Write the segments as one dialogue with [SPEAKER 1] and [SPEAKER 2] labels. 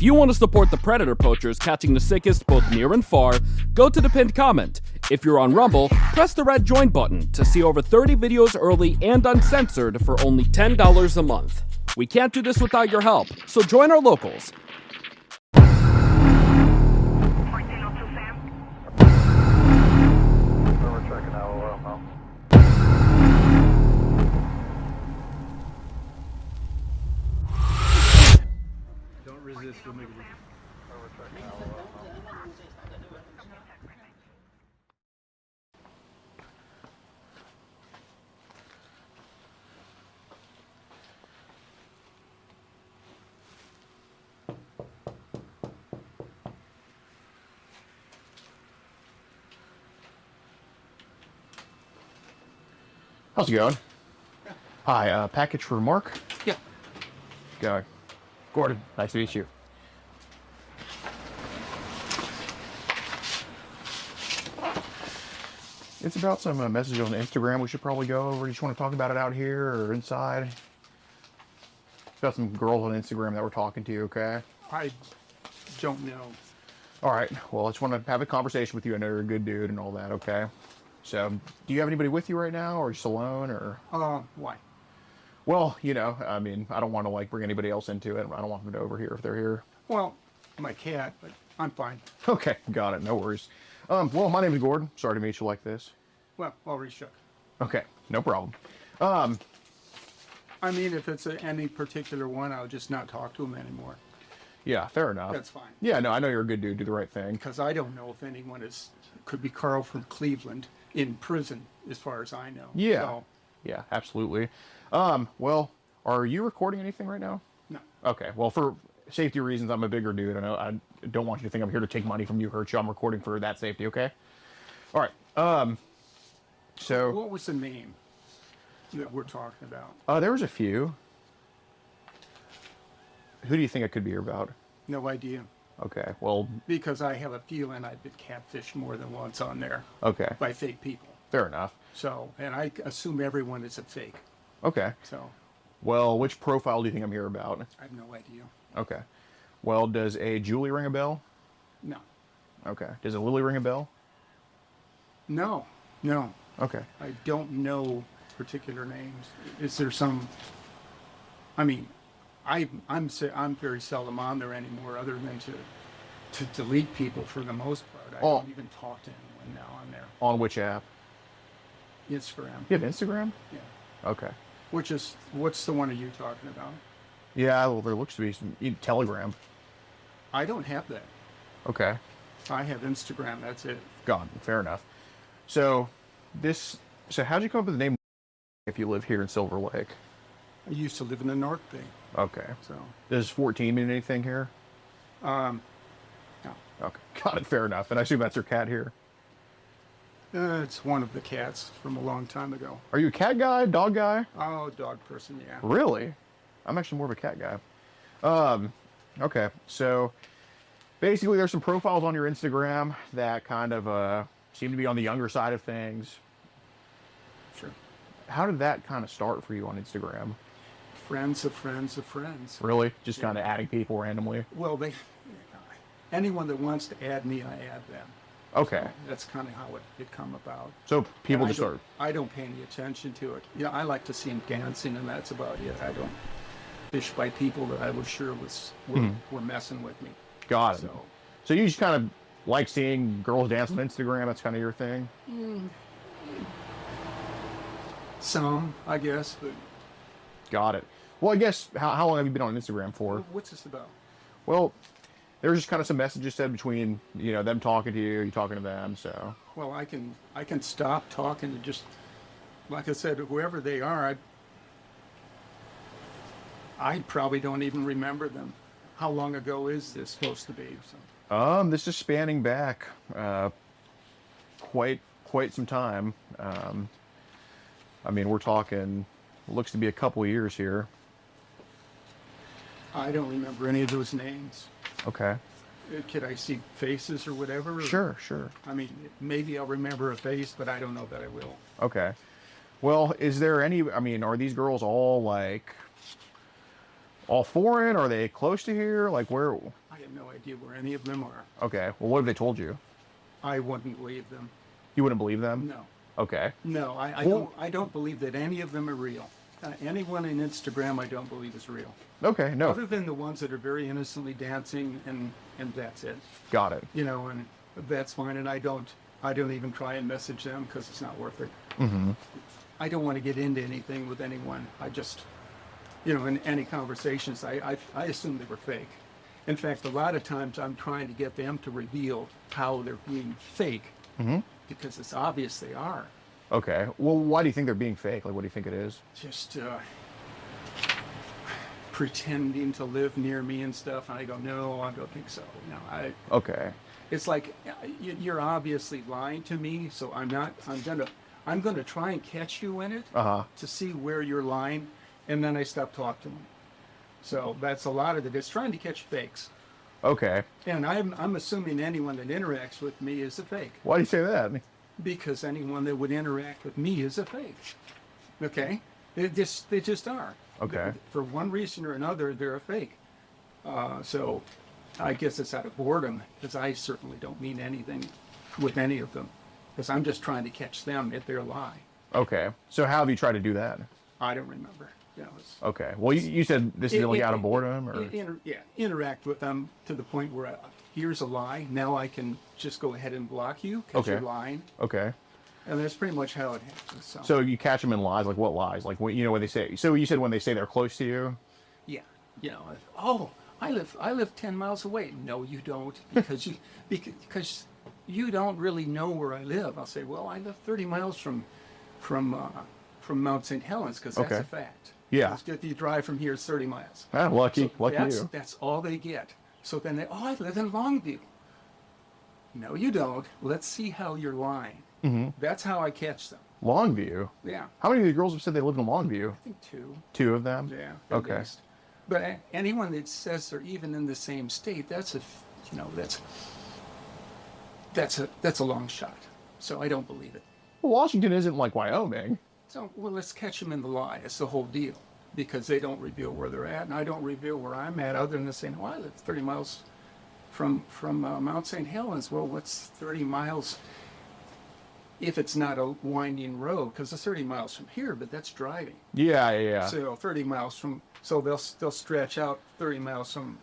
[SPEAKER 1] If you want to support the predator poachers catching the sickest both near and far, go to the pinned comment. If you're on Rumble, press the red join button to see over 30 videos early and uncensored for only $10 a month. We can't do this without your help, so join our locals.
[SPEAKER 2] Don't resist, we'll make it.
[SPEAKER 3] How's it going? Hi, package for Mark?
[SPEAKER 2] Yeah.
[SPEAKER 3] Go. Gordon, nice to meet you. It's about some messages on Instagram we should probably go over. You just want to talk about it out here or inside? It's about some girls on Instagram that were talking to you, okay?
[SPEAKER 2] I don't know.
[SPEAKER 3] All right, well, I just want to have a conversation with you. I know you're a good dude and all that, okay? So, do you have anybody with you right now, or just alone, or?
[SPEAKER 2] Why?
[SPEAKER 3] Well, you know, I mean, I don't want to, like, bring anybody else into it. I don't want them to overhear if they're here.
[SPEAKER 2] Well, my cat, but I'm fine.
[SPEAKER 3] Okay, got it. No worries. Well, my name is Gordon. Sorry to meet you like this.
[SPEAKER 2] Well, already shook.
[SPEAKER 3] Okay, no problem.
[SPEAKER 2] I mean, if it's any particular one, I'll just not talk to him anymore.
[SPEAKER 3] Yeah, fair enough.
[SPEAKER 2] That's fine.
[SPEAKER 3] Yeah, no, I know you're a good dude. Do the right thing.
[SPEAKER 2] Because I don't know if anyone could be Carl from Cleveland in prison, as far as I know.
[SPEAKER 3] Yeah.
[SPEAKER 2] So,
[SPEAKER 3] Yeah, absolutely. Well, are you recording anything right now?
[SPEAKER 2] no.
[SPEAKER 3] Okay, well, for safety reasons, I'm a bigger dude. I don't want you to think I'm here to take money from you, hurt you. I'm recording for that safety, okay? All right. So
[SPEAKER 2] What was the name that we're talking about?
[SPEAKER 3] there was a few. Who do you think it could be about?
[SPEAKER 2] No idea.
[SPEAKER 3] Okay, well,
[SPEAKER 2] Because I have a feeling I've been catfished more than once on there
[SPEAKER 3] okay,
[SPEAKER 2] by fake people.
[SPEAKER 3] fair enough.
[SPEAKER 2] So, and I assume everyone is a fake.
[SPEAKER 3] Okay,
[SPEAKER 2] So,
[SPEAKER 3] well, which profile do you think I'm here about?
[SPEAKER 2] I have no idea.
[SPEAKER 3] Okay, well, does a Julie ring a bell?
[SPEAKER 2] No.
[SPEAKER 3] Okay, does a Lily ring a bell?
[SPEAKER 2] No. No.
[SPEAKER 3] Okay,
[SPEAKER 2] I don't know particular names. Is there some? I mean, I'm very seldom on there anymore, other than to delete people for the most part. I don't even talk to anyone now on there.
[SPEAKER 3] on which app?
[SPEAKER 2] Instagram.
[SPEAKER 3] You have Instagram?
[SPEAKER 2] Yeah.
[SPEAKER 3] Okay.
[SPEAKER 2] What's the one are you talking about?
[SPEAKER 3] Yeah, well, there looks to be some Telegram.
[SPEAKER 2] I don't have that.
[SPEAKER 3] Okay,
[SPEAKER 2] I have Instagram. That's it.
[SPEAKER 3] gone. Fair enough. So how'd you come up with the name if you live here in Silver Lake?
[SPEAKER 2] I used to live in the North Bay,
[SPEAKER 3] Okay.
[SPEAKER 2] so
[SPEAKER 3] Does 14 mean anything here?
[SPEAKER 2] no.
[SPEAKER 3] Okay, got it. Fair enough. And I assume that's your cat here.
[SPEAKER 2] It's one of the cats from a long time ago.
[SPEAKER 3] Are you a cat guy, dog guy?
[SPEAKER 2] Oh, dog person, yeah.
[SPEAKER 3] Really? I'm actually more of a cat guy. Okay, so basically there's some profiles on your Instagram that kind of seem to be on the younger side of things.
[SPEAKER 2] Sure.
[SPEAKER 3] How did that kind of start for you on Instagram?
[SPEAKER 2] Friends of friends of friends.
[SPEAKER 3] Really? Just kind of adding people randomly?
[SPEAKER 2] Well, anyone that wants to add me, I add them.
[SPEAKER 3] Okay.
[SPEAKER 2] So that's kind of how it come about.
[SPEAKER 3] So people
[SPEAKER 2] And
[SPEAKER 3] just start.
[SPEAKER 2] I don't pay any attention to it. You know, I like to see them dancing, and that's about it. I don't fish by people that I was sure were messing with me.
[SPEAKER 3] Got it.
[SPEAKER 2] So
[SPEAKER 3] So you just kind of like seeing girls dance on Instagram? That's kind of your thing?
[SPEAKER 2] some, I guess, but
[SPEAKER 3] Got it. Well, I guess, how long have you been on Instagram for?
[SPEAKER 2] what's this about?
[SPEAKER 3] Well, there's just kind of some messages said between, them talking to you talking to them, so.
[SPEAKER 2] Well, I can stop talking and just, like I said, whoever they are, I probably don't even remember them. How long ago is this supposed to be? So,
[SPEAKER 3] This is spanning back quite some time. I mean, we're talking, looks to be a couple of years here.
[SPEAKER 2] I don't remember any of those names.
[SPEAKER 3] Okay.
[SPEAKER 2] Could I see faces or whatever?
[SPEAKER 3] Sure.
[SPEAKER 2] I mean, maybe I'll remember a face, but I don't know that I will.
[SPEAKER 3] Okay. Well, is there any, are these girls all foreign? Are they close to here? Like where?
[SPEAKER 2] I have no idea where any of them are.
[SPEAKER 3] Okay. Well, what have they told you?
[SPEAKER 2] I wouldn't believe them.
[SPEAKER 3] You wouldn't believe them?
[SPEAKER 2] No.
[SPEAKER 3] Okay.
[SPEAKER 2] No,
[SPEAKER 3] Well-
[SPEAKER 2] I don't believe that any of them are real. Anyone in Instagram I don't believe is real.
[SPEAKER 3] Okay. No.
[SPEAKER 2] Other than the ones that are very innocently dancing and that's it.
[SPEAKER 3] Got it.
[SPEAKER 2] You know, and that's fine. And I don't even try and message them because it's not worth it. I don't want to get into anything with anyone. I just, you know, in any conversations, I assume they were fake. In fact, a lot of times I'm trying to get them to reveal how they're being fake because it's obvious they are.
[SPEAKER 3] Okay. Well, why do you think they're being fake? Like, what do you think it is?
[SPEAKER 2] Just pretending to live near me and stuff. And I go, no, I don't think so. No,
[SPEAKER 3] Okay.
[SPEAKER 2] it's like you're obviously lying to me. So I'm gonna try and catch you in it to see where you're lying, and then I stop talking to them. So that's a lot of it. It's trying to catch fakes.
[SPEAKER 3] Okay.
[SPEAKER 2] And I'm assuming anyone that interacts with me is a fake.
[SPEAKER 3] Why do you say that?
[SPEAKER 2] Because anyone that would interact with me is a fake. Okay? They just are.
[SPEAKER 3] Okay.
[SPEAKER 2] For one reason or another, they're a fake. So I guess it's out of boredom, because I certainly don't mean anything with any of them. Because I'm just trying to catch them at their lie.
[SPEAKER 3] Okay. So how have you tried to do that?
[SPEAKER 2] I don't remember. You know,
[SPEAKER 3] Okay. Well, you said this is like out of boredom, or?
[SPEAKER 2] Interact with them to the point where here's a lie. Now I can just go ahead and block you because you're lying.
[SPEAKER 3] Okay.
[SPEAKER 2] And that's pretty much how it happens.
[SPEAKER 3] So you catch them in lies, like what lies? Like when, you know, when they say. So you said when they say they're close to you.
[SPEAKER 2] Yeah. You know. Oh, I live 10 miles away. No, you don't, because you don't really know where I live. I'll say, well, I live 30 miles from Mount St. Helens, because that's a fact.
[SPEAKER 3] Yeah.
[SPEAKER 2] If you drive from here, it's 30 miles.
[SPEAKER 3] Ah, lucky
[SPEAKER 2] that's,
[SPEAKER 3] you.
[SPEAKER 2] That's all they get. So then I live in Longview. No, you don't. Let's see how you're lying. That's how I catch them.
[SPEAKER 3] Longview.
[SPEAKER 2] Yeah.
[SPEAKER 3] How many of the girls have said they lived in Longview?
[SPEAKER 2] I think two.
[SPEAKER 3] Two of them.
[SPEAKER 2] Yeah.
[SPEAKER 3] Okay.
[SPEAKER 2] Least. But anyone that says they're even in the same state, that's a long shot. So I don't believe it.
[SPEAKER 3] Well, Washington isn't like Wyoming.
[SPEAKER 2] So, well, let's catch them in the lie. It's the whole deal. Because they don't reveal where they're at, and I don't reveal where I'm at, other than saying, well, I live 30 miles from Mount St. Helens. Well, what's 30 miles if it's not a winding road? Because it's 30 miles from here, but that's driving.
[SPEAKER 3] Yeah.
[SPEAKER 2] So 30 miles from, so they'll stretch out 30 miles from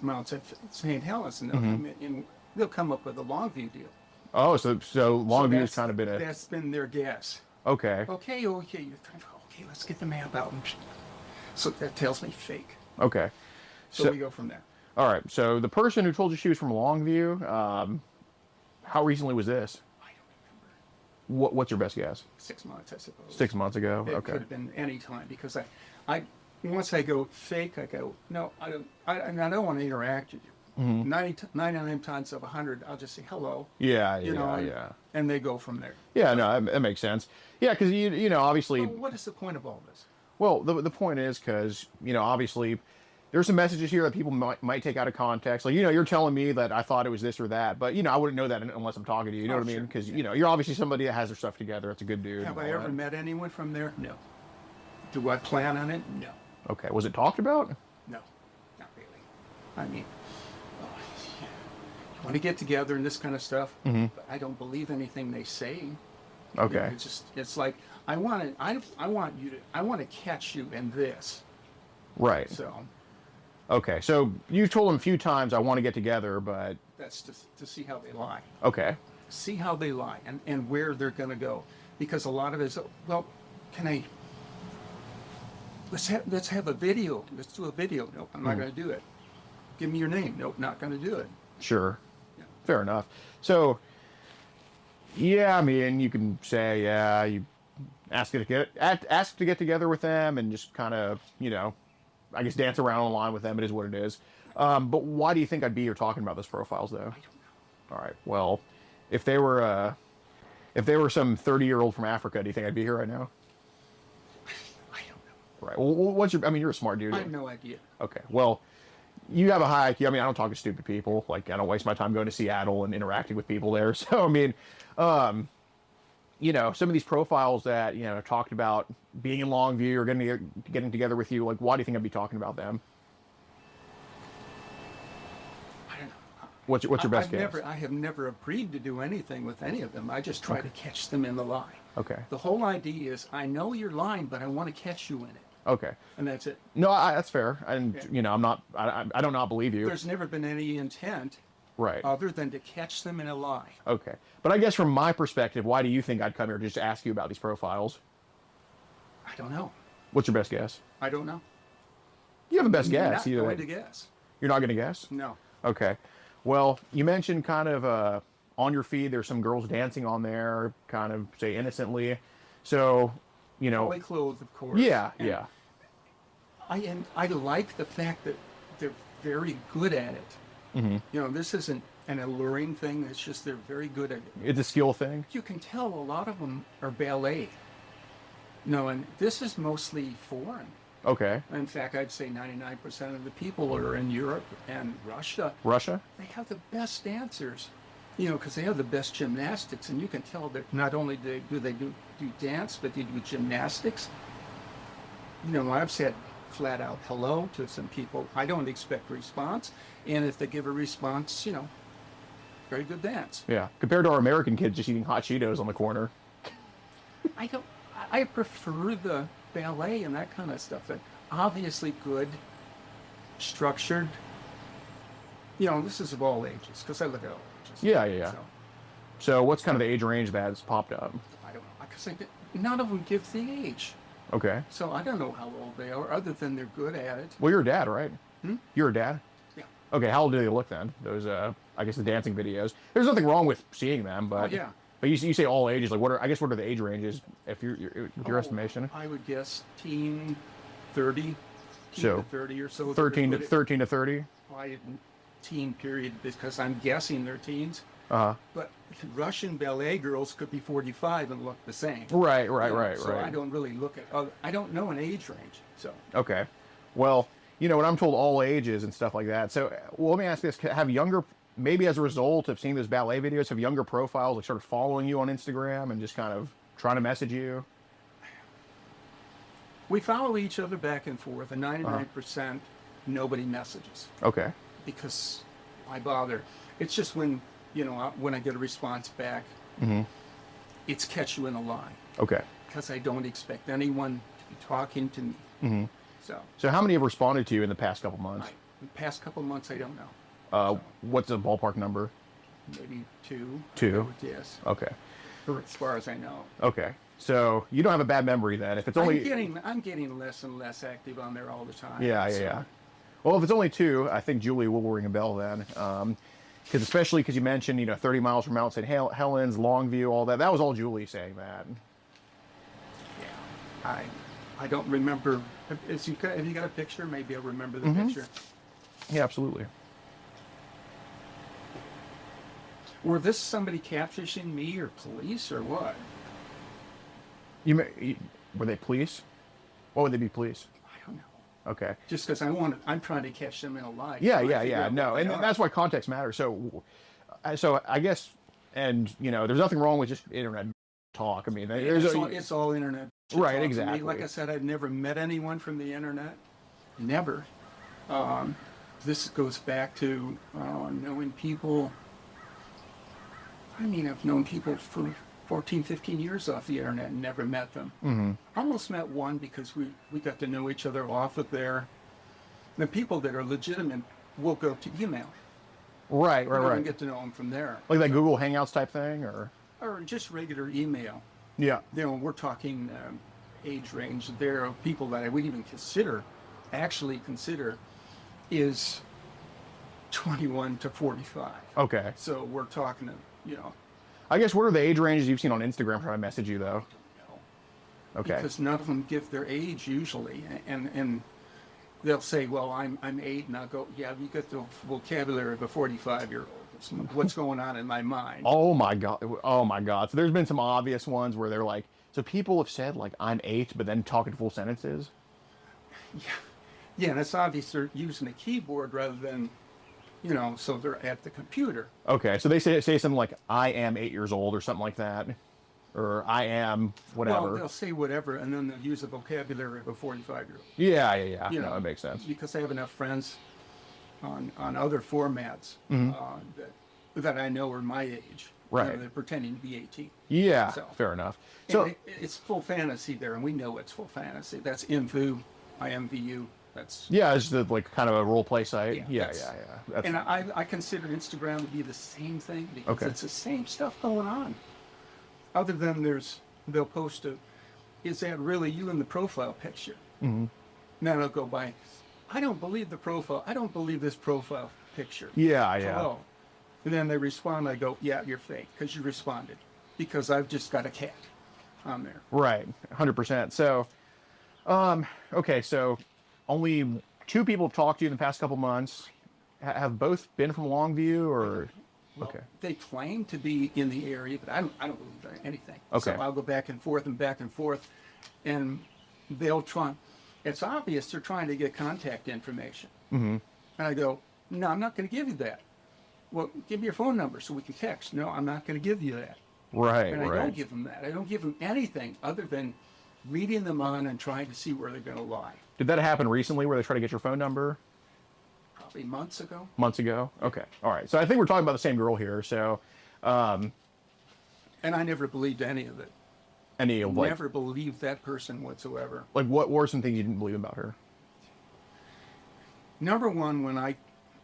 [SPEAKER 2] Mount St. Helens, and they'll come up with a Longview deal.
[SPEAKER 3] Oh, so Longview has kind of been
[SPEAKER 2] That's been their guess.
[SPEAKER 3] Okay.
[SPEAKER 2] Okay, let's get the map out. So that tells me fake.
[SPEAKER 3] Okay.
[SPEAKER 2] So we go from there.
[SPEAKER 3] All right. So the person who told you she was from Longview, how recently was this?
[SPEAKER 2] I don't remember.
[SPEAKER 3] What's your best guess?
[SPEAKER 2] 6 months, I suppose.
[SPEAKER 3] 6 months ago.
[SPEAKER 2] It
[SPEAKER 3] Okay.
[SPEAKER 2] could have been any time, because I once I go fake, I go, no, I don't want to interact with you. 99 times out of 100, I'll just say hello.
[SPEAKER 3] Yeah.
[SPEAKER 2] And they go from there.
[SPEAKER 3] Yeah. No, that makes sense. Yeah, because you know, obviously.
[SPEAKER 2] Well, what is the point of all this?
[SPEAKER 3] Well, the point is because, you know, obviously there's some messages here that people might take out of context. Like, you know, you're telling me that I thought it was this or that, but, you know, I wouldn't know that unless I'm talking to you. You know what I mean? Because, you know, you're obviously somebody that has their stuff together. It's a good dude.
[SPEAKER 2] Have I ever met anyone from there? No. Do I plan on it? No.
[SPEAKER 3] Okay. Was it talked about?
[SPEAKER 2] No, not really. I mean, you want to get together and this kind of stuff, but I don't believe anything they say.
[SPEAKER 3] Okay.
[SPEAKER 2] It's like, I want to catch you in this.
[SPEAKER 3] Right.
[SPEAKER 2] So
[SPEAKER 3] Okay. So you've told them a few times, I want to get together, but.
[SPEAKER 2] that's to see how they lie.
[SPEAKER 3] Okay.
[SPEAKER 2] See how they lie and where they're going to go. Because a lot of it is, well, let's have a video. Let's do a video. Nope, I'm not going to do it. Give me your name. Nope, not going to do it.
[SPEAKER 3] Sure.
[SPEAKER 2] Yeah.
[SPEAKER 3] Fair enough. So, yeah, I mean, you can say, yeah, you ask to get together with them and just kind of, you know, I guess dance around on the line with them. It is what it is. But why do you think I'd be here talking about those profiles, though? I don't know. All right. Well, if they were some 30-year-old from Africa, do you think I'd be here right now?
[SPEAKER 2] I don't know.
[SPEAKER 3] Right. Well, I mean, you're a smart dude.
[SPEAKER 2] I have no idea.
[SPEAKER 3] Okay. Well, you have a high IQ. I mean, I don't talk to stupid people. Like, I don't waste my time going to Seattle and interacting with people there. So, I mean, you know, some of these profiles that, you know, talked about being in Longview or getting together with you, like, why do you think I'd be talking about them? What's your best guess?
[SPEAKER 2] I have never agreed to do anything with any of them. I just try to catch them in the lie.
[SPEAKER 3] Okay.
[SPEAKER 2] The whole idea is, I know you're lying, but I want to catch you in it.
[SPEAKER 3] Okay.
[SPEAKER 2] And that's it.
[SPEAKER 3] No, that's fair. And,
[SPEAKER 2] Yeah.
[SPEAKER 3] you know, I do not believe you.
[SPEAKER 2] There's never been any intent
[SPEAKER 3] Right.
[SPEAKER 2] other than to catch them in a lie.
[SPEAKER 3] Okay. But I guess from my perspective, why do you think I'd come here just to ask you about these profiles?
[SPEAKER 2] I don't know.
[SPEAKER 3] What's your best guess?
[SPEAKER 2] I don't know.
[SPEAKER 3] You have a best
[SPEAKER 2] I'm
[SPEAKER 3] guess.
[SPEAKER 2] not
[SPEAKER 3] either
[SPEAKER 2] going
[SPEAKER 3] way.
[SPEAKER 2] to guess.
[SPEAKER 3] You're not going to guess?
[SPEAKER 2] No.
[SPEAKER 3] Okay. Well, you mentioned kind of on your feed, there's some girls dancing on there, kind of say innocently. So, you know.
[SPEAKER 2] Fully clothed, of course.
[SPEAKER 3] Yeah,
[SPEAKER 2] And
[SPEAKER 3] yeah.
[SPEAKER 2] I like the fact that they're very good at it.
[SPEAKER 3] Mm-hmm.
[SPEAKER 2] You know, this isn't an alluring thing. It's just they're very good at it.
[SPEAKER 3] It's a skill thing.
[SPEAKER 2] You can tell a lot of them are ballet. No, and this is mostly foreign.
[SPEAKER 3] Okay.
[SPEAKER 2] In fact, I'd say 99% of the people are in Europe and Russia.
[SPEAKER 3] Russia?
[SPEAKER 2] They have the best dancers, you know, because they have the best gymnastics, and you can tell that not only do they do dance, but they do gymnastics. You know, I've said flat out hello to some people. I don't expect a response, and if they give a response, you know, very good dance.
[SPEAKER 3] Yeah. Compared to our American kids just eating hot Cheetos on the corner.
[SPEAKER 2] I prefer the ballet and that kind of stuff. That obviously good, structured. You know, this is of all ages because I look at all ages.
[SPEAKER 3] Yeah, yeah, yeah.
[SPEAKER 2] So,
[SPEAKER 3] So what's kind of the age range that's popped up?
[SPEAKER 2] I don't know because none of them give the age.
[SPEAKER 3] Okay.
[SPEAKER 2] So I don't know how old they are, other than they're good at it.
[SPEAKER 3] Well, you're a dad, right? You're a dad?
[SPEAKER 2] Yeah.
[SPEAKER 3] Okay, how old do they look then? Those, I guess the dancing videos. There's nothing wrong with seeing them, but
[SPEAKER 2] Oh, yeah.
[SPEAKER 3] But you say all ages. Like, what are the age ranges? If with your estimation,
[SPEAKER 2] I would guess teen, 30,
[SPEAKER 3] So,
[SPEAKER 2] to 30 or so.
[SPEAKER 3] 13 to 30.
[SPEAKER 2] Quiet teen period because I'm guessing they're teens.
[SPEAKER 3] Uh huh.
[SPEAKER 2] But Russian ballet girls could be 45 and look the same.
[SPEAKER 3] Right.
[SPEAKER 2] You know, so I don't really look at. I don't know an age range. So
[SPEAKER 3] Okay. Well, you know, when I'm told all ages and stuff like that. So, well, let me ask this: have younger, maybe as a result of seeing those ballet videos, have younger profiles like started following you on Instagram and just kind of trying to message you?
[SPEAKER 2] we follow each other back and forth, and 99% nobody messages
[SPEAKER 3] Okay.
[SPEAKER 2] because why bother? It's just when when I get a response back, it's catch you in a lie
[SPEAKER 3] Okay.
[SPEAKER 2] because I don't expect anyone to be talking to me. So
[SPEAKER 3] So, how many have responded to you in the past couple months?
[SPEAKER 2] the past couple of months, I don't know.
[SPEAKER 3] What's the ballpark number?
[SPEAKER 2] Maybe two.
[SPEAKER 3] Two?
[SPEAKER 2] Yes,
[SPEAKER 3] Okay.
[SPEAKER 2] as far as I know.
[SPEAKER 3] Okay. So you don't have a bad memory then. If it's only
[SPEAKER 2] I'm getting less and less active on there all the time.
[SPEAKER 3] yeah. Well, if it's only two, I think Julie will ring a bell then. Because especially because you mentioned 30 miles from Mount St. Helens, Longview, all that. That was all Julie saying that.
[SPEAKER 2] Yeah, I don't remember. Have you got a picture? Maybe I'll remember the picture.
[SPEAKER 3] Yeah, absolutely.
[SPEAKER 2] Were this somebody catfishing me or police or what?
[SPEAKER 3] Were they police? What would they be police?
[SPEAKER 2] I don't know.
[SPEAKER 3] Okay.
[SPEAKER 2] Just because I'm trying to catch them in a lie.
[SPEAKER 3] Yeah.
[SPEAKER 2] Trying to figure out
[SPEAKER 3] No,
[SPEAKER 2] what
[SPEAKER 3] and
[SPEAKER 2] they are.
[SPEAKER 3] that's why context matters. So I guess, and there's nothing wrong with just internet talk. I mean,
[SPEAKER 2] It's all internet.
[SPEAKER 3] Right,
[SPEAKER 2] talk to me.
[SPEAKER 3] exactly.
[SPEAKER 2] Like I said, I've never met anyone from the internet. Never. This goes back to knowing people. I mean, I've known people for 14, 15 years off the internet and never met them. Mm-hmm. Almost met one because we got to know each other off of there. The people that are legitimate will go to email.
[SPEAKER 3] right.
[SPEAKER 2] And get to know them from there.
[SPEAKER 3] Like that Google Hangouts type thing, or
[SPEAKER 2] just regular email.
[SPEAKER 3] yeah.
[SPEAKER 2] We're talking age range there of people that I wouldn't even actually consider, is 21 to 45.
[SPEAKER 3] Okay.
[SPEAKER 2] So we're talking,
[SPEAKER 3] I guess what are the age ranges you've seen on Instagram trying to message you though? Okay.
[SPEAKER 2] because none of them give their age usually, and they'll say, well, I'm 8, and I'll go, yeah, you got the vocabulary of a 45-year-old. What's going on in my mind?
[SPEAKER 3] Oh my god. So there's been some obvious ones where they're like, so people have said like I'm 8, but then talking full sentences.
[SPEAKER 2] Yeah, and it's obvious they're using a keyboard rather than, so they're at the computer.
[SPEAKER 3] Okay, so they say something like I am 8 years old or something like that, or I am whatever.
[SPEAKER 2] Well, they'll say whatever, and then they'll use the vocabulary of a 45-year-old.
[SPEAKER 3] Yeah. No, it makes sense.
[SPEAKER 2] Because I have enough friends on other formats that I know are my age.
[SPEAKER 3] Right.
[SPEAKER 2] They're pretending to be 18.
[SPEAKER 3] Yeah,
[SPEAKER 2] So,
[SPEAKER 3] fair enough.
[SPEAKER 2] and
[SPEAKER 3] So,
[SPEAKER 2] it's full fantasy there, and we know it's full fantasy. That's IMVU. That's
[SPEAKER 3] yeah, it's the, like kind of a role play site. Yeah,
[SPEAKER 2] that's-
[SPEAKER 3] yeah. That's,
[SPEAKER 2] And I consider Instagram to be the same thing because
[SPEAKER 3] Okay.
[SPEAKER 2] it's the same stuff going on. Other than they'll post is that really you in the profile picture? Mm-hmm. Then I'll go by, I don't believe the profile. I don't believe this profile picture.
[SPEAKER 3] yeah.
[SPEAKER 2] Hello. And then they respond. I go, yeah, you're fake because you responded because I've just got a cat on there.
[SPEAKER 3] Right, 100%. So, okay, so only 2 people have talked to you in the past couple months. Have both been from Longview, or?
[SPEAKER 2] Well,
[SPEAKER 3] Okay.
[SPEAKER 2] they claim to be in the area, but I don't believe anything.
[SPEAKER 3] Okay.
[SPEAKER 2] So I'll go back and forth, and they'll try. It's obvious they're trying to get contact information. Mm-hmm. And I go, no, I'm not going to give you that. Well, give me your phone number so we can text. No, I'm not going to give you that.
[SPEAKER 3] Right,
[SPEAKER 2] And I
[SPEAKER 3] right.
[SPEAKER 2] don't give them that. I don't give them anything other than leading them on and trying to see where they're going to lie.
[SPEAKER 3] Did that happen recently where they try to get your phone number?
[SPEAKER 2] Probably months ago.
[SPEAKER 3] Months ago? Okay, all right. So I think we're talking about the same girl here. So,
[SPEAKER 2] And I never believed any of it.
[SPEAKER 3] any of like,
[SPEAKER 2] Never believed that person whatsoever.
[SPEAKER 3] what were some things you didn't believe about her?
[SPEAKER 2] Number one, when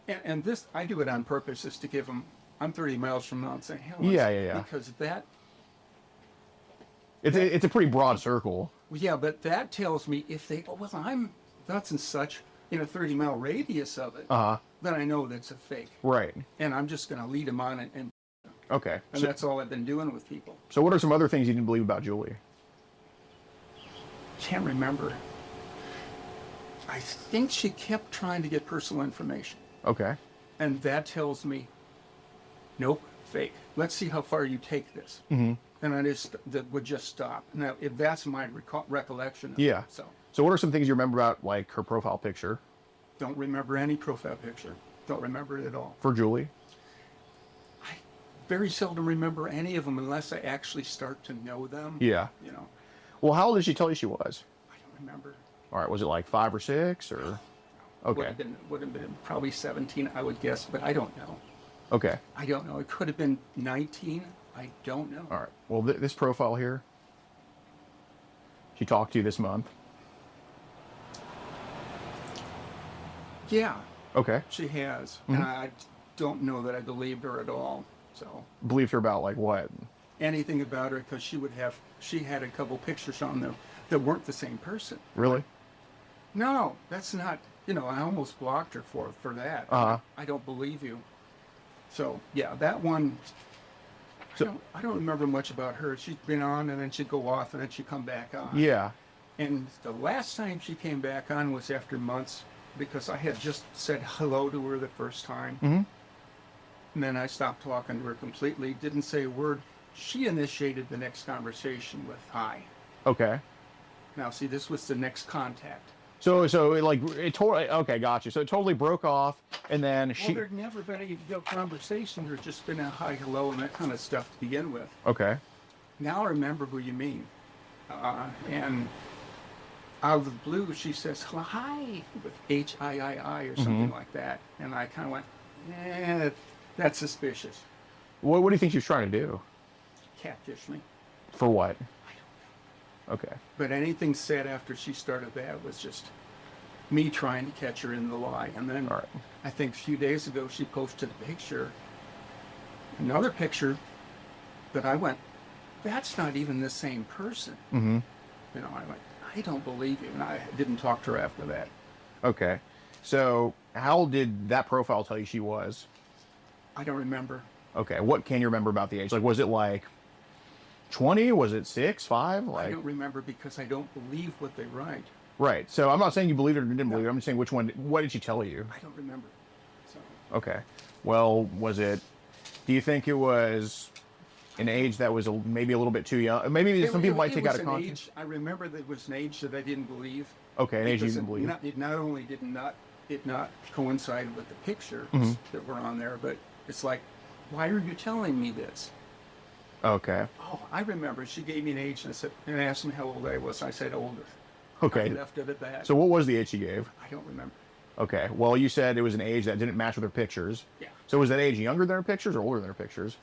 [SPEAKER 2] and this, I do it on purpose, is to give them, I'm 30 miles from Mount St. Helens.
[SPEAKER 3] Yeah.
[SPEAKER 2] Because that,
[SPEAKER 3] It's a pretty broad circle.
[SPEAKER 2] yeah, but that tells me if they, oh, well, I'm such and such in a 30-mile radius of it, then I know that's a fake.
[SPEAKER 3] Right.
[SPEAKER 2] And I'm just going to lead them on it, and
[SPEAKER 3] Okay. So,
[SPEAKER 2] that's all I've been doing with people.
[SPEAKER 3] so what are some other things you didn't believe about Julie?
[SPEAKER 2] Can't remember. I think she kept trying to get personal information.
[SPEAKER 3] Okay.
[SPEAKER 2] And that tells me, nope, fake. Let's see how far you take this. Mm-hmm. And that would just stop. Now, if that's my recollection of
[SPEAKER 3] Yeah.
[SPEAKER 2] it, so
[SPEAKER 3] So what are some things you remember about like her profile picture
[SPEAKER 2] don't remember any profile picture. Don't remember it at all.
[SPEAKER 3] for Julie?
[SPEAKER 2] I very seldom remember any of them unless I actually start to know them.
[SPEAKER 3] Yeah.
[SPEAKER 2] You know,
[SPEAKER 3] Well, how old did she tell you she was?
[SPEAKER 2] I don't remember.
[SPEAKER 3] All right. Was it like 5 or 6 or? Okay.
[SPEAKER 2] Would have been probably 17, I would guess, but I don't know.
[SPEAKER 3] Okay.
[SPEAKER 2] I don't know. It could have been 19. I don't know.
[SPEAKER 3] All right. Well, this profile here, she talked to you this month.
[SPEAKER 2] Yeah,
[SPEAKER 3] Okay.
[SPEAKER 2] she has. And I don't know that I believed her at all. So
[SPEAKER 3] Believed her about like what?
[SPEAKER 2] anything about her, because she had a couple pictures on there that weren't the same person.
[SPEAKER 3] Really?
[SPEAKER 2] No, that's not, I almost blocked her for that.
[SPEAKER 3] Uh-huh.
[SPEAKER 2] I don't believe you. So yeah, that one, I don't remember much about her. She'd been on and then she'd go off and then she'd come back on.
[SPEAKER 3] Yeah.
[SPEAKER 2] And the last time she came back on was after months, because I had just said hello to her the first time.
[SPEAKER 3] Mm-hmm.
[SPEAKER 2] And then I stopped talking to her completely, didn't say a word. She initiated the next conversation with hi.
[SPEAKER 3] Okay.
[SPEAKER 2] Now, see, this was the next contact.
[SPEAKER 3] So it totally, okay, got you. So it totally broke off, and then
[SPEAKER 2] Well,
[SPEAKER 3] she,
[SPEAKER 2] there'd never been any real conversation. There's just been a hi, hello, and that kind of stuff to begin with.
[SPEAKER 3] okay.
[SPEAKER 2] Now I remember who you mean. And out of the blue, she says, hello, hi, with H-I-I-I or something like that. And I kind of went, that's suspicious.
[SPEAKER 3] What do you think she was trying to do?
[SPEAKER 2] Catfish me.
[SPEAKER 3] For what? Okay.
[SPEAKER 2] But anything said after she started that was just me trying to catch her in the lie. And then
[SPEAKER 3] All right.
[SPEAKER 2] I think a few days ago, she posted a picture, another picture that I went, that's not even the same person.
[SPEAKER 3] Mm-hmm.
[SPEAKER 2] I went, I don't believe you. And I didn't talk to her after that.
[SPEAKER 3] Okay. So how did that profile tell you she was?
[SPEAKER 2] I don't remember.
[SPEAKER 3] Okay. What can you remember about the age? Like, was it like 20? Was it 6, 5?
[SPEAKER 2] I
[SPEAKER 3] Like,
[SPEAKER 2] don't remember because I don't believe what they write.
[SPEAKER 3] right. So I'm not saying you believed it or didn't
[SPEAKER 2] No.
[SPEAKER 3] believe it. I'm just saying what did she tell you?
[SPEAKER 2] I don't remember. So
[SPEAKER 3] Okay. Well, do you think it was an age that was maybe a little bit too young? Maybe some people might take out of context.
[SPEAKER 2] I remember that it was an age that I didn't believe.
[SPEAKER 3] Okay, an age you
[SPEAKER 2] Because
[SPEAKER 3] didn't believe.
[SPEAKER 2] It not only did it not coincide with the pictures
[SPEAKER 3] Mm-hmm.
[SPEAKER 2] that were on there, but it's like, why are you telling me this?
[SPEAKER 3] Okay.
[SPEAKER 2] Oh, I remember she gave me an age and asked me how old I was. I said older.
[SPEAKER 3] Okay.
[SPEAKER 2] I left it at that.
[SPEAKER 3] So what was the age she gave?
[SPEAKER 2] I don't remember.
[SPEAKER 3] Okay. Well, you said it was an age that didn't match with her pictures.
[SPEAKER 2] Yeah.
[SPEAKER 3] So was that age younger than her pictures or older than her pictures?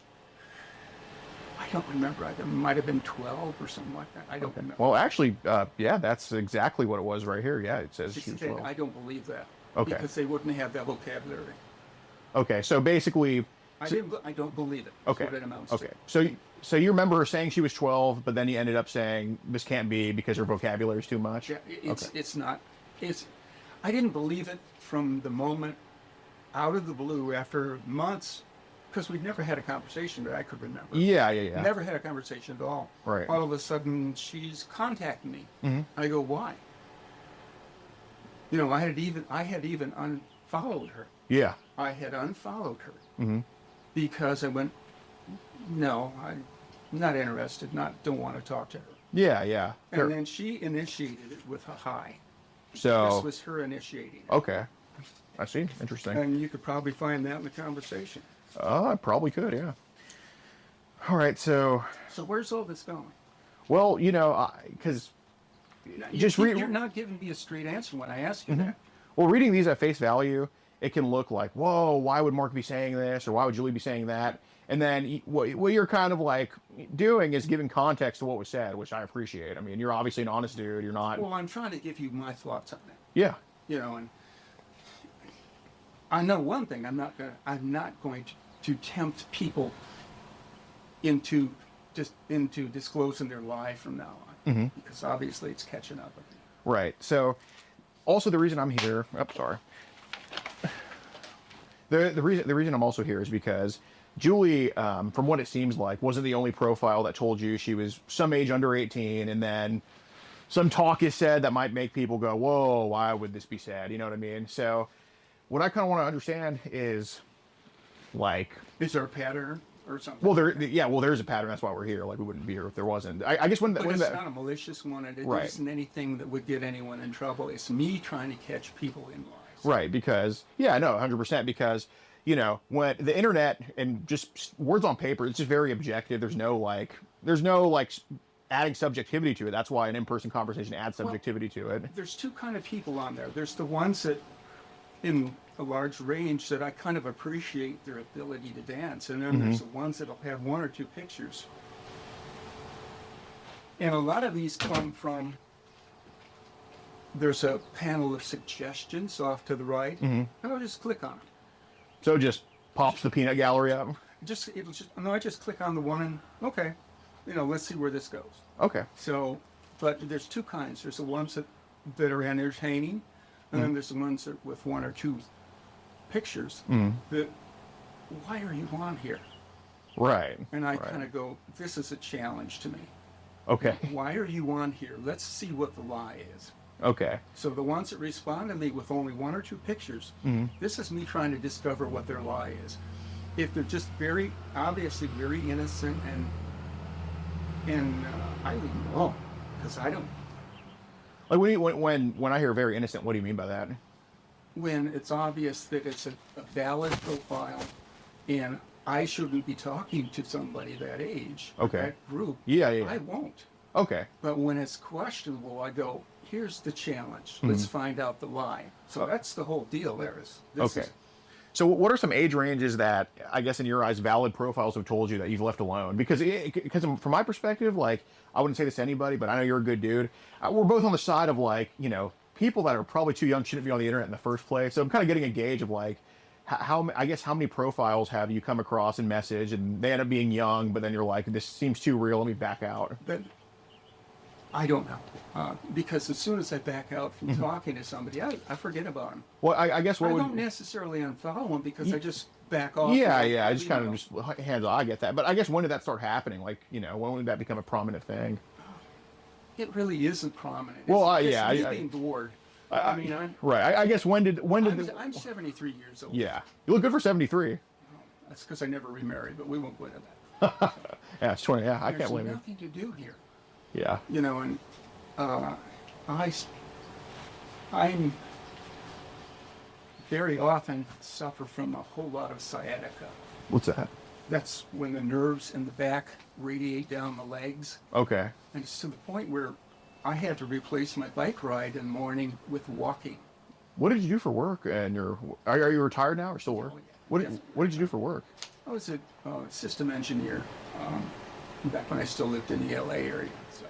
[SPEAKER 2] I don't remember. It might have been 12 or something like that. I don't remember.
[SPEAKER 3] Well, actually, yeah, that's exactly what it was right here. Yeah, it says she was 12.
[SPEAKER 2] I don't believe that.
[SPEAKER 3] Okay.
[SPEAKER 2] Because they wouldn't have that vocabulary.
[SPEAKER 3] Okay, so basically,
[SPEAKER 2] I don't believe it.
[SPEAKER 3] okay,
[SPEAKER 2] What it amounts
[SPEAKER 3] okay.
[SPEAKER 2] to.
[SPEAKER 3] So you remember her saying she was 12, but then you ended up saying this can't be because her vocabulary is too much.
[SPEAKER 2] Yeah,
[SPEAKER 3] Okay.
[SPEAKER 2] it's not. I didn't believe it from the moment, out of the blue, after months, because we'd never had a conversation that I could remember.
[SPEAKER 3] Yeah.
[SPEAKER 2] Never had a conversation at all.
[SPEAKER 3] Right.
[SPEAKER 2] All of a sudden, she's contacting me.
[SPEAKER 3] Mhm.
[SPEAKER 2] I go, why? You know, I had even unfollowed her.
[SPEAKER 3] Yeah.
[SPEAKER 2] I had unfollowed her
[SPEAKER 3] Mm-hmm.
[SPEAKER 2] because I went, no, I'm not interested. Don't want to talk to her.
[SPEAKER 3] Yeah. Fair.
[SPEAKER 2] And then she initiated it with a hi.
[SPEAKER 3] So
[SPEAKER 2] This was her initiating it.
[SPEAKER 3] okay, I see. Interesting.
[SPEAKER 2] And you could probably find that in the conversation.
[SPEAKER 3] I probably could. Yeah. All right. So
[SPEAKER 2] So where's all this going?
[SPEAKER 3] well, you know, because just
[SPEAKER 2] You're not giving me a straight answer when I ask you that.
[SPEAKER 3] well, reading these at face value, it can look like, whoa, why would Mark be saying this, or why would Julie be saying that? And then what you're kind of like doing is giving context to what was said, which I appreciate. I mean, you're obviously an honest dude. You're not.
[SPEAKER 2] Well, I'm trying to give you my thoughts on it.
[SPEAKER 3] Yeah.
[SPEAKER 2] You know, and I know one thing. I'm not going to tempt people into disclosing their lie from now on, because obviously it's catching up with me.
[SPEAKER 3] Right. So, also the reason I'm here. Oh, sorry. The reason I'm also here is because Julie, from what it seems like, wasn't the only profile that told you she was some age under 18, and then some talk is said that might make people go, whoa, why would this be said? You know what I mean? So what I kind of want to understand is, like...
[SPEAKER 2] Is there a pattern or something?
[SPEAKER 3] Well, there's a pattern. That's why we're here. Like, we wouldn't be here if there wasn't. I guess
[SPEAKER 2] But it's not a malicious one, and it
[SPEAKER 3] Right.
[SPEAKER 2] isn't anything that would get anyone in trouble. It's me trying to catch people in lies.
[SPEAKER 3] Right, because, 100%, because, you know, when the internet and just words on paper, it's just very objective. There's no adding subjectivity to it. That's why an in-person conversation adds subjectivity to it.
[SPEAKER 2] There's two kind of people on there. There's the ones that, in a large range, that I kind of appreciate their ability to dance, and then there's the ones that'll have one or two pictures. And a lot of these come from, there's a panel of suggestions off to the right, and I'll just click on them.
[SPEAKER 3] So it just pops the peanut gallery up.
[SPEAKER 2] I just click on the one and, okay, you know, let's see where this goes.
[SPEAKER 3] Okay.
[SPEAKER 2] So, but there's two kinds. There's the ones that are entertaining, and then there's the ones that with one or two pictures that, why are you on here?
[SPEAKER 3] Right.
[SPEAKER 2] And I
[SPEAKER 3] right.
[SPEAKER 2] kind of go, this is a challenge to me.
[SPEAKER 3] Okay.
[SPEAKER 2] Why are you on here? Let's see what the lie is.
[SPEAKER 3] Okay.
[SPEAKER 2] So the ones that respond to me with only one or two pictures, this is me trying to discover what their lie is. If they're just very obviously very innocent and I leave them alone, because I don't.
[SPEAKER 3] Like when I hear very innocent, what do you mean by that?
[SPEAKER 2] When it's obvious that it's a valid profile, and I shouldn't be talking to somebody that age,
[SPEAKER 3] Okay.
[SPEAKER 2] that group.
[SPEAKER 3] Yeah.
[SPEAKER 2] I won't.
[SPEAKER 3] Okay.
[SPEAKER 2] But when it's questionable, I go, here's the challenge. Let's find out the lie. So that's the whole deal there is.
[SPEAKER 3] Okay. So what are some age ranges that, I guess in your eyes, valid profiles have told you that you've left alone? Because from my perspective, like, I wouldn't say this to anybody, but I know you're a good dude. We're both on the side of, like, you know, people that are probably too young shouldn't be on the internet in the first place. So I'm kind of getting a gauge of, like, how many profiles have you come across and message, and they end up being young, but then you're like, this seems too real, let me back out.
[SPEAKER 2] But I don't know. Because as soon as I back out from talking to somebody, I forget about them.
[SPEAKER 3] Well, I guess
[SPEAKER 2] I don't necessarily unfollow them because I just back off.
[SPEAKER 3] Yeah. I just kind of just hands off. I get that. But I guess when did that start happening? Like, you know, when did that become a prominent thing?
[SPEAKER 2] It really isn't prominent.
[SPEAKER 3] Well,
[SPEAKER 2] it's me being bored.
[SPEAKER 3] I guess when did
[SPEAKER 2] I'm 73 years old.
[SPEAKER 3] Yeah, you look good for 73.
[SPEAKER 2] That's because I never remarried, but we won't go into that.
[SPEAKER 3] Yeah, it's 20. Yeah, I can't
[SPEAKER 2] There's
[SPEAKER 3] blame you.
[SPEAKER 2] nothing to do here.
[SPEAKER 3] Yeah.
[SPEAKER 2] You know, and I'm very often suffer from a whole lot of sciatica.
[SPEAKER 3] What's that?
[SPEAKER 2] That's when the nerves in the back radiate down the legs.
[SPEAKER 3] Okay.
[SPEAKER 2] And it's to the point where I had to replace my bike ride in the morning with walking.
[SPEAKER 3] What did you do for work? And are you retired now or still work?
[SPEAKER 2] Oh, yeah.
[SPEAKER 3] What did you do for work?
[SPEAKER 2] I was a system engineer back when I still lived in the LA area. So,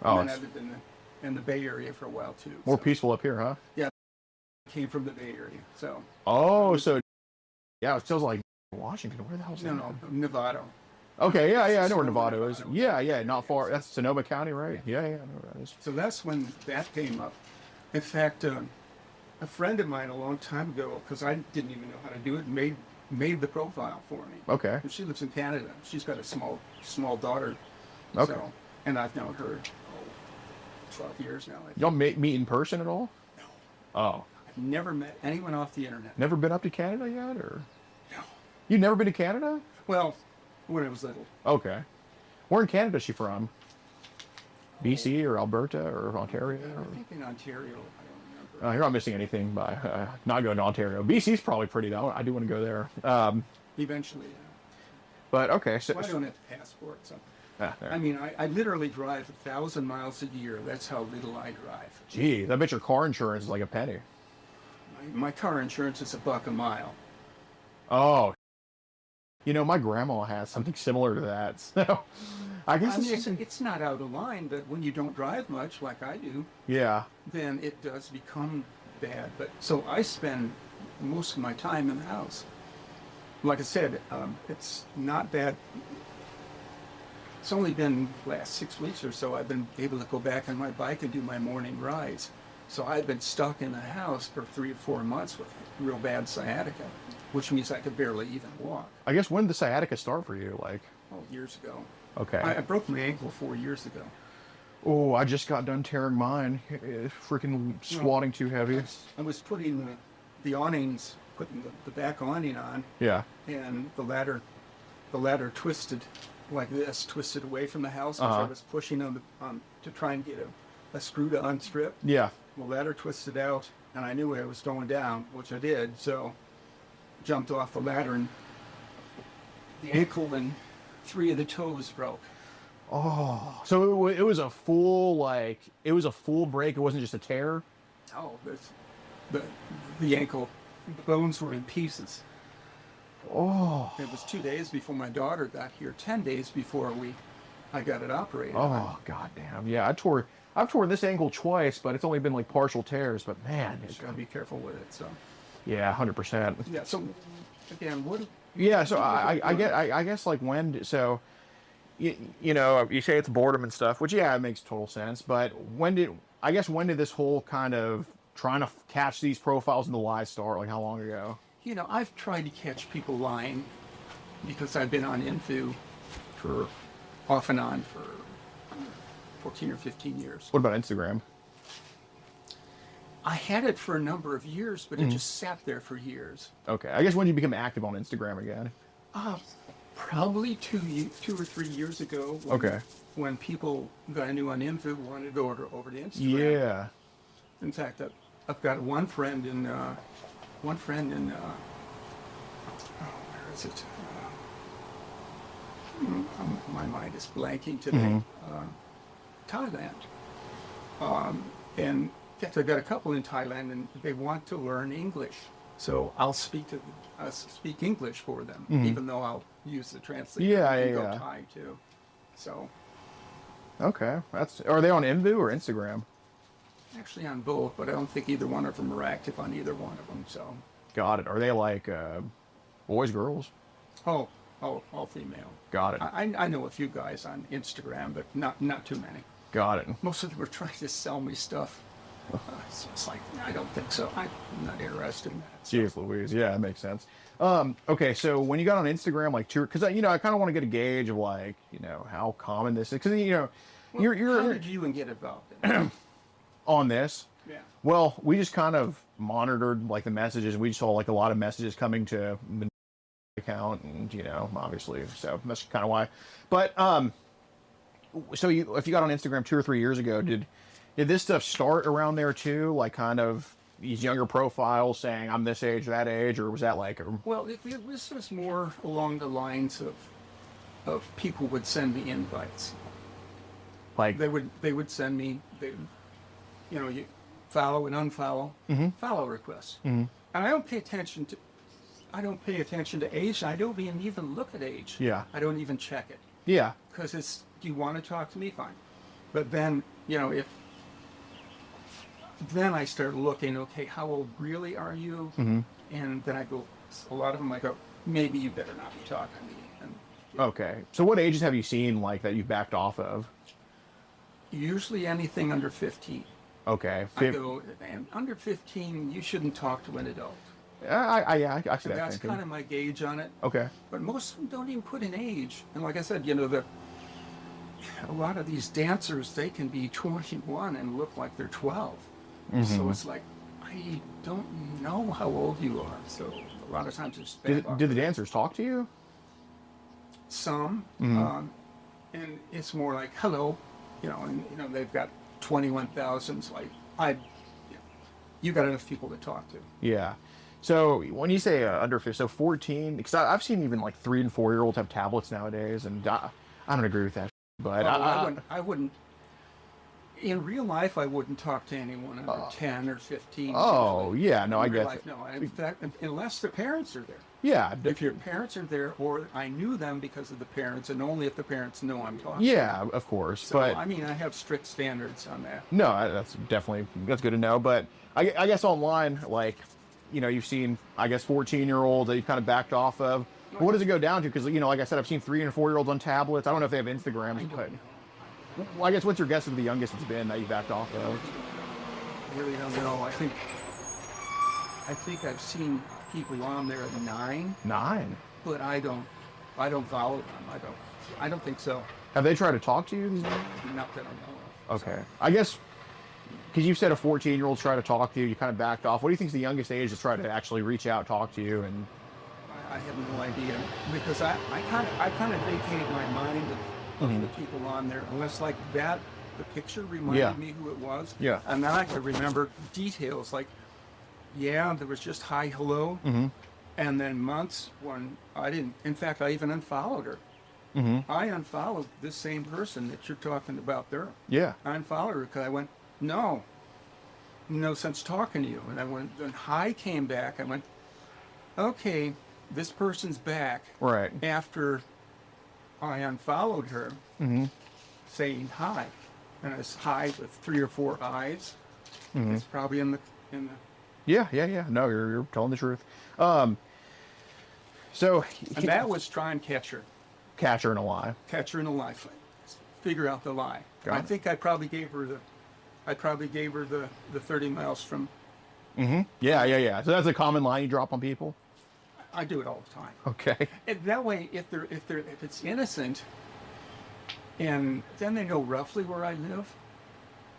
[SPEAKER 3] Oh,
[SPEAKER 2] and then I
[SPEAKER 3] it's
[SPEAKER 2] lived in the Bay Area for a while too.
[SPEAKER 3] more
[SPEAKER 2] so.
[SPEAKER 3] peaceful up here, huh?
[SPEAKER 2] Yeah, I came from the Bay Area. So.
[SPEAKER 3] Oh, so yeah, it feels like Washington. Where the hell's that?
[SPEAKER 2] No, Nevada.
[SPEAKER 3] Okay, yeah, I know where
[SPEAKER 2] Sonoma,
[SPEAKER 3] Nevada is.
[SPEAKER 2] Nevada.
[SPEAKER 3] Yeah, not far. That's Sonoma County, right? Yeah, I know where that is.
[SPEAKER 2] So that's when that came up. In fact, a friend of mine a long time ago, because I didn't even know how to do it, made the profile for me.
[SPEAKER 3] Okay.
[SPEAKER 2] And she lives in Canada. She's got a small daughter.
[SPEAKER 3] Okay.
[SPEAKER 2] So, and I've known her 12 years now. I think.
[SPEAKER 3] Y'all meet in person at all?
[SPEAKER 2] No.
[SPEAKER 3] Oh,
[SPEAKER 2] I've never met anyone off the internet.
[SPEAKER 3] never been up to Canada yet, or
[SPEAKER 2] No.
[SPEAKER 3] you've never been to Canada?
[SPEAKER 2] Well, when I was little.
[SPEAKER 3] Okay. Where in Canada is she from? BC or Alberta or Ontario?
[SPEAKER 2] I think in Ontario. I don't remember.
[SPEAKER 3] You're not missing anything by not going to Ontario. BC's probably pretty though. I do want to go there.
[SPEAKER 2] Eventually.
[SPEAKER 3] But okay, so
[SPEAKER 2] Well, I don't have a passport. So.
[SPEAKER 3] there.
[SPEAKER 2] I mean, I literally drive 1,000 miles a year. That's how little I drive.
[SPEAKER 3] Geez, I bet your car insurance is like a penny.
[SPEAKER 2] My car insurance is $1 a mile.
[SPEAKER 3] Oh, my grandma has something similar to that. So I guess
[SPEAKER 2] I mean, it's not out of line, but when you don't drive much, like I do,
[SPEAKER 3] yeah.
[SPEAKER 2] then it does become bad. But so I spend most of my time in the house. Like I said, it's not bad. It's only been the last 6 weeks or so I've been able to go back on my bike and do my morning rides. So I've been stuck in the house for 3 or 4 months with real bad sciatica, which means I could barely even walk.
[SPEAKER 3] I guess when did the sciatica start for you? Like,
[SPEAKER 2] Years ago.
[SPEAKER 3] okay.
[SPEAKER 2] I broke my ankle 4 years ago.
[SPEAKER 3] Oh, I just got done tearing mine. It's freaking squatting too heavy.
[SPEAKER 2] I was putting the awnings, putting the back awning on,
[SPEAKER 3] Yeah.
[SPEAKER 2] and the ladder twisted like this, twisted away from the house because I was pushing on to try and get a screw to unstrip.
[SPEAKER 3] Yeah.
[SPEAKER 2] The ladder twisted out, and I knew I was going down, which I did. So, jumped off the ladder, and the ankle and 3 of the toes broke.
[SPEAKER 3] Oh, so it was a full break. It wasn't just a tear.
[SPEAKER 2] Oh, the ankle, the bones were in pieces.
[SPEAKER 3] Oh.
[SPEAKER 2] It was 2 days before my daughter got here. 10 days before I got it operated.
[SPEAKER 3] Oh, goddamn. Yeah, I've torn this ankle twice, but it's only been like partial tears. But man,
[SPEAKER 2] Just gotta be careful with it. So.
[SPEAKER 3] yeah, 100%.
[SPEAKER 2] Yeah. So, again, what?
[SPEAKER 3] Yeah, so I guess like when so you say it's boredom and stuff, which yeah, it makes total sense. But when did this whole kind of trying to catch these profiles in the lies start? Like how long ago?
[SPEAKER 2] I've tried to catch people lying because I've been on Infu for off and on for 14 or 15 years.
[SPEAKER 3] What about Instagram?
[SPEAKER 2] I had it for a number of years, but it just sat there for years.
[SPEAKER 3] Okay, I guess when did you become active on Instagram again?
[SPEAKER 2] Probably 2 or 3 years ago. When people that I knew on Infu wanted to go over to Instagram.
[SPEAKER 3] Yeah.
[SPEAKER 2] In fact, I've got one friend in where is it? My mind is blanking today. Thailand. And in fact, I've got a couple in Thailand, and they want to learn English. So I'll speak English for them, even though I'll use the translator.
[SPEAKER 3] Yeah.
[SPEAKER 2] Thai too. So.
[SPEAKER 3] Okay, are they on Invu or Instagram?
[SPEAKER 2] Actually on both, but I don't think either one of them are active on either one of them. So.
[SPEAKER 3] Got it. Are they like boys, girls?
[SPEAKER 2] Oh, all female.
[SPEAKER 3] Got it.
[SPEAKER 2] I know a few guys on Instagram, but not too many.
[SPEAKER 3] Got it.
[SPEAKER 2] Most of them are trying to sell me stuff. So it's like, I don't think so. I'm not interested in that.
[SPEAKER 3] Jeez Louise. Yeah, that makes sense. Okay, so when you got on Instagram, like, because I kind of want to get a gauge of like, how common this is, because you're
[SPEAKER 2] how did you even get involved in it?
[SPEAKER 3] On this?
[SPEAKER 2] Yeah.
[SPEAKER 3] Well, we just kind of monitored like the messages. We saw like a lot of messages coming to the account, and obviously, so that's kind of why. But so if you got on Instagram 2 or 3 years ago, did this stuff start around there too? Like kind of these younger profiles saying I'm this age, that age, or was that like?
[SPEAKER 2] Well, this was more along the lines of people would send me invites.
[SPEAKER 3] Like
[SPEAKER 2] they would send me, follow and unfollow follow requests. And I don't pay attention to age. I don't even look at age.
[SPEAKER 3] Yeah.
[SPEAKER 2] I don't even check it.
[SPEAKER 3] Yeah.
[SPEAKER 2] Because it's, do you want to talk to me? Fine. But then, you know, then I start looking, okay, how old really are you? And then I go, a lot of them I go, maybe you better not be talking to me. And,
[SPEAKER 3] Okay. So what ages have you seen like that you've backed off of?
[SPEAKER 2] usually anything under 15.
[SPEAKER 3] Okay.
[SPEAKER 2] I go, and under 15, you shouldn't talk to an adult.
[SPEAKER 3] I see
[SPEAKER 2] And
[SPEAKER 3] that
[SPEAKER 2] that's
[SPEAKER 3] thinking.
[SPEAKER 2] kind of my gauge on it.
[SPEAKER 3] Okay.
[SPEAKER 2] But most of them don't even put an age. And like I said, you know, a lot of these dancers, they can be 21 and look like they're 12. So it's like, I don't know how old you are. So a lot of times it's bad luck.
[SPEAKER 3] Did the dancers talk to you?
[SPEAKER 2] Some, and it's more like, hello, you know, and you know, they've got 21,000. It's like, you got enough people to talk to.
[SPEAKER 3] Yeah. So when you say under 15, so 14, because I've seen even like 3 and 4 year olds have tablets nowadays, and I don't agree with that. But
[SPEAKER 2] I wouldn't. In real life, I wouldn't talk to anyone under 10 or 15.
[SPEAKER 3] Oh,
[SPEAKER 2] usually.
[SPEAKER 3] yeah, no, I
[SPEAKER 2] In real
[SPEAKER 3] get
[SPEAKER 2] life,
[SPEAKER 3] it.
[SPEAKER 2] no. In fact, unless the parents are there.
[SPEAKER 3] Yeah.
[SPEAKER 2] If your parents are there, or I knew them because of the parents, and only if the parents know I'm talking.
[SPEAKER 3] Yeah, of course.
[SPEAKER 2] So,
[SPEAKER 3] but
[SPEAKER 2] I mean, I have strict standards on that.
[SPEAKER 3] no, that's good to know. But I guess online, like, you know, you've seen, I guess, 14-year-olds that you've kind of backed off of. What does it go down to? Because, you know, like I said, I've seen 3 and 4 year olds on tablets. I don't know if they have Instagrams, but well, I guess what's your guess of the youngest it's been that you backed off of?
[SPEAKER 2] I really don't know. I think I've seen people on there at 9,
[SPEAKER 3] 9.
[SPEAKER 2] but I don't follow them. I don't think so.
[SPEAKER 3] Have they tried to talk to you these days?
[SPEAKER 2] Not that I know of.
[SPEAKER 3] Okay. I guess, because you said a 14-year-old tried to talk to you, you kind of backed off. What do you think is the youngest age to try to actually reach out, talk to you? And
[SPEAKER 2] I have no idea, because I kind of vacate my mind of the people on there, unless like that, the picture reminded me who it was.
[SPEAKER 3] Yeah.
[SPEAKER 2] And then I could remember details like, yeah, there was just hi, hello. And then months when I didn't, in fact, I even unfollowed her. I unfollowed this same person that you're talking about there.
[SPEAKER 3] yeah.
[SPEAKER 2] I unfollowed her because I went, no sense talking to you. And I went, then hi came back. I went, okay, this person's back.
[SPEAKER 3] Right.
[SPEAKER 2] After I unfollowed her, saying hi. And it's hi with 3 or 4 eyes. It's probably in the
[SPEAKER 3] Yeah. No, you're telling the truth. So
[SPEAKER 2] and that was try and catch her.
[SPEAKER 3] catch her in a lie.
[SPEAKER 2] Catch her in a lie. Figure out the lie.
[SPEAKER 3] Got
[SPEAKER 2] I
[SPEAKER 3] it.
[SPEAKER 2] think I probably gave her the 30 miles from.
[SPEAKER 3] Yeah. So that's a common line you drop on people.
[SPEAKER 2] I do it all the time.
[SPEAKER 3] Okay.
[SPEAKER 2] And that way, if it's innocent, and then they know roughly where I live,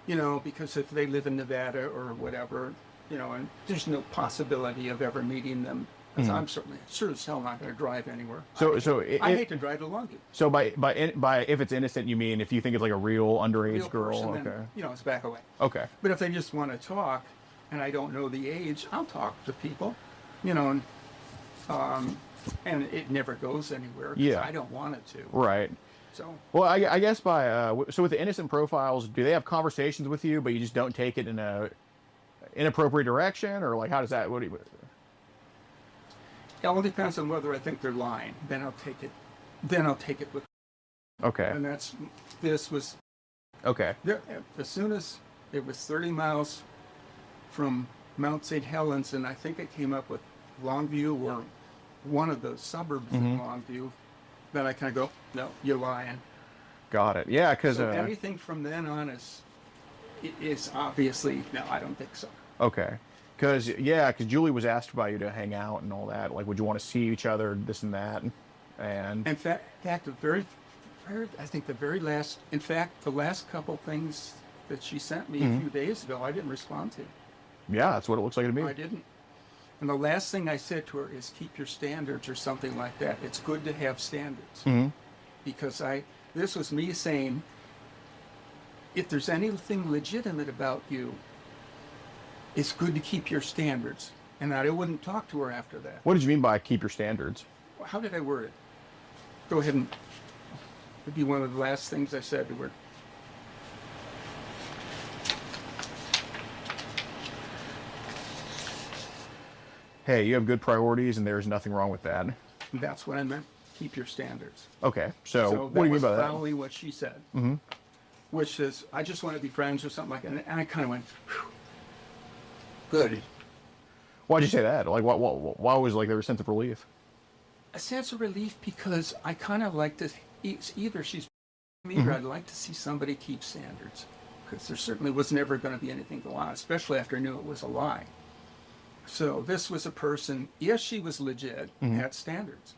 [SPEAKER 2] you know, because if they live in Nevada or whatever, you know, and there's no possibility of ever meeting them, because I'm certainly sure as hell not going to drive anywhere. I hate to drive to Longview.
[SPEAKER 3] So by if it's innocent, you mean if you think it's like a real underage
[SPEAKER 2] Real
[SPEAKER 3] girl?
[SPEAKER 2] person,
[SPEAKER 3] Okay.
[SPEAKER 2] then, you know, it's back away.
[SPEAKER 3] Okay.
[SPEAKER 2] But if they just want to talk, and I don't know the age, I'll talk to people, you know, and it never goes anywhere. 'Cause
[SPEAKER 3] Yeah.
[SPEAKER 2] I don't want it to.
[SPEAKER 3] Right.
[SPEAKER 2] So
[SPEAKER 3] Well, I guess so with the innocent profiles, do they have conversations with you, but you just don't take it in a inappropriate direction, or like how does that? What do you?
[SPEAKER 2] it all depends on whether I think they're lying. Then I'll take it with.
[SPEAKER 3] Okay.
[SPEAKER 2] And this was
[SPEAKER 3] Okay.
[SPEAKER 2] there, as soon as it was 30 miles from Mount St. Helens, and I think it came up with Longview or one of the suburbs of Longview, then I kind of go, no, you're lying.
[SPEAKER 3] Got it. Yeah, because
[SPEAKER 2] So anything from then on is obviously, no, I don't think so.
[SPEAKER 3] okay. Because Julie was asked by you to hang out and all that. Like, would you want to see each other, this and that, and
[SPEAKER 2] In fact, I think the last couple things that she sent me a few days ago, I didn't respond to.
[SPEAKER 3] yeah, that's what it looks like to me.
[SPEAKER 2] I didn't. And the last thing I said to her is keep your standards or something like that. It's good to have standards. Because this was me saying, if there's anything legitimate about you, it's good to keep your standards. And I wouldn't talk to her after that.
[SPEAKER 3] What did you mean by keep your standards?
[SPEAKER 2] How did I word it? Go ahead and, it'd be one of the last things I said to her.
[SPEAKER 3] hey, you have good priorities and there's nothing wrong with that.
[SPEAKER 2] That's what I meant. Keep your standards.
[SPEAKER 3] Okay, so
[SPEAKER 2] So
[SPEAKER 3] what do you mean by that?
[SPEAKER 2] Probably what she said. Which is, I just want to be friends or something like that. And I kind of went, whew, good.
[SPEAKER 3] Why'd you say that? Like, why was like there was a sense of relief?
[SPEAKER 2] A sense of relief because I kind of like to, either she's me or I'd like to see somebody keep standards. Because there certainly was never going to be anything go on, especially after I knew it was a lie. So this was a person, yes, she was legit, had standards.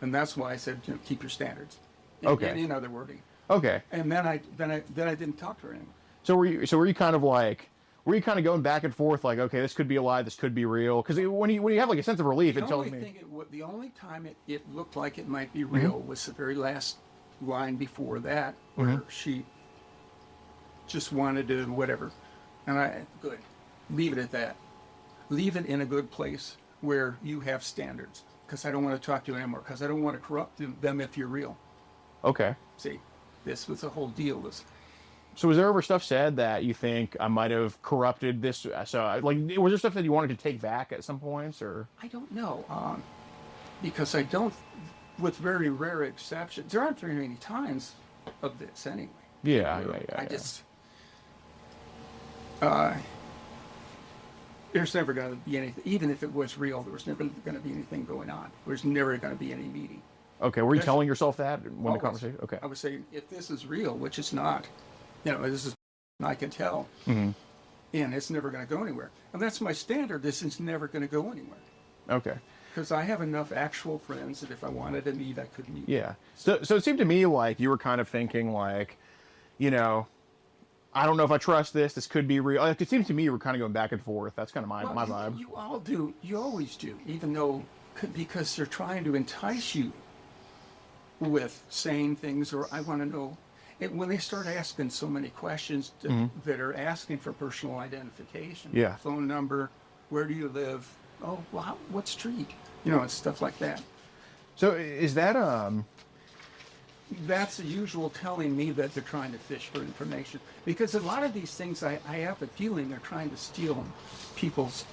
[SPEAKER 2] And that's why I said, keep your standards.
[SPEAKER 3] Okay.
[SPEAKER 2] In other wording.
[SPEAKER 3] Okay.
[SPEAKER 2] And then I didn't talk to her anymore.
[SPEAKER 3] So were you kind of like, were you kind of going back and forth like, okay, this could be a lie, this could be real? Because when you have like a sense of relief, it tells me.
[SPEAKER 2] The only time it looked like it might be real was the very last line before that, where she just wanted to whatever. And good, leave it at that. Leave it in a good place where you have standards. Because I don't want to talk to you anymore. Because I don't want to corrupt them if you're real.
[SPEAKER 3] Okay.
[SPEAKER 2] See, this was the whole deal.
[SPEAKER 3] So was there ever stuff said that you think I might have corrupted this? So like, was there stuff that you wanted to take back at some points, or?
[SPEAKER 2] I don't know, because I don't, with very rare exceptions, there aren't very many times of this anyway.
[SPEAKER 3] Yeah.
[SPEAKER 2] Just, there's never going to be anything, even if it was real, there was never going to be anything going on. There's never going to be any meeting.
[SPEAKER 3] Okay, were you telling yourself that when the conversation? Okay.
[SPEAKER 2] I was saying, if this is real, which it's not, this is, I can tell, and it's never going to go anywhere. And that's my standard. This is never going to go anywhere.
[SPEAKER 3] Okay.
[SPEAKER 2] Because I have enough actual friends that if I wanted to meet, I could meet.
[SPEAKER 3] Yeah. So it seemed to me like you were kind of thinking like, I don't know if I trust this. This could be real. Like, it seems to me you were kind of going back and forth. That's kind of my vibe.
[SPEAKER 2] You all do. You always do. Even though, because they're trying to entice you with saying things, or I want to know. When they start asking so many questions that are asking for personal identification, phone number, where do you live? Oh, well, what street? And stuff like that.
[SPEAKER 3] So is that
[SPEAKER 2] That's the usual telling me that they're trying to fish for information, because a lot of these things I have a feeling they're trying to steal people's.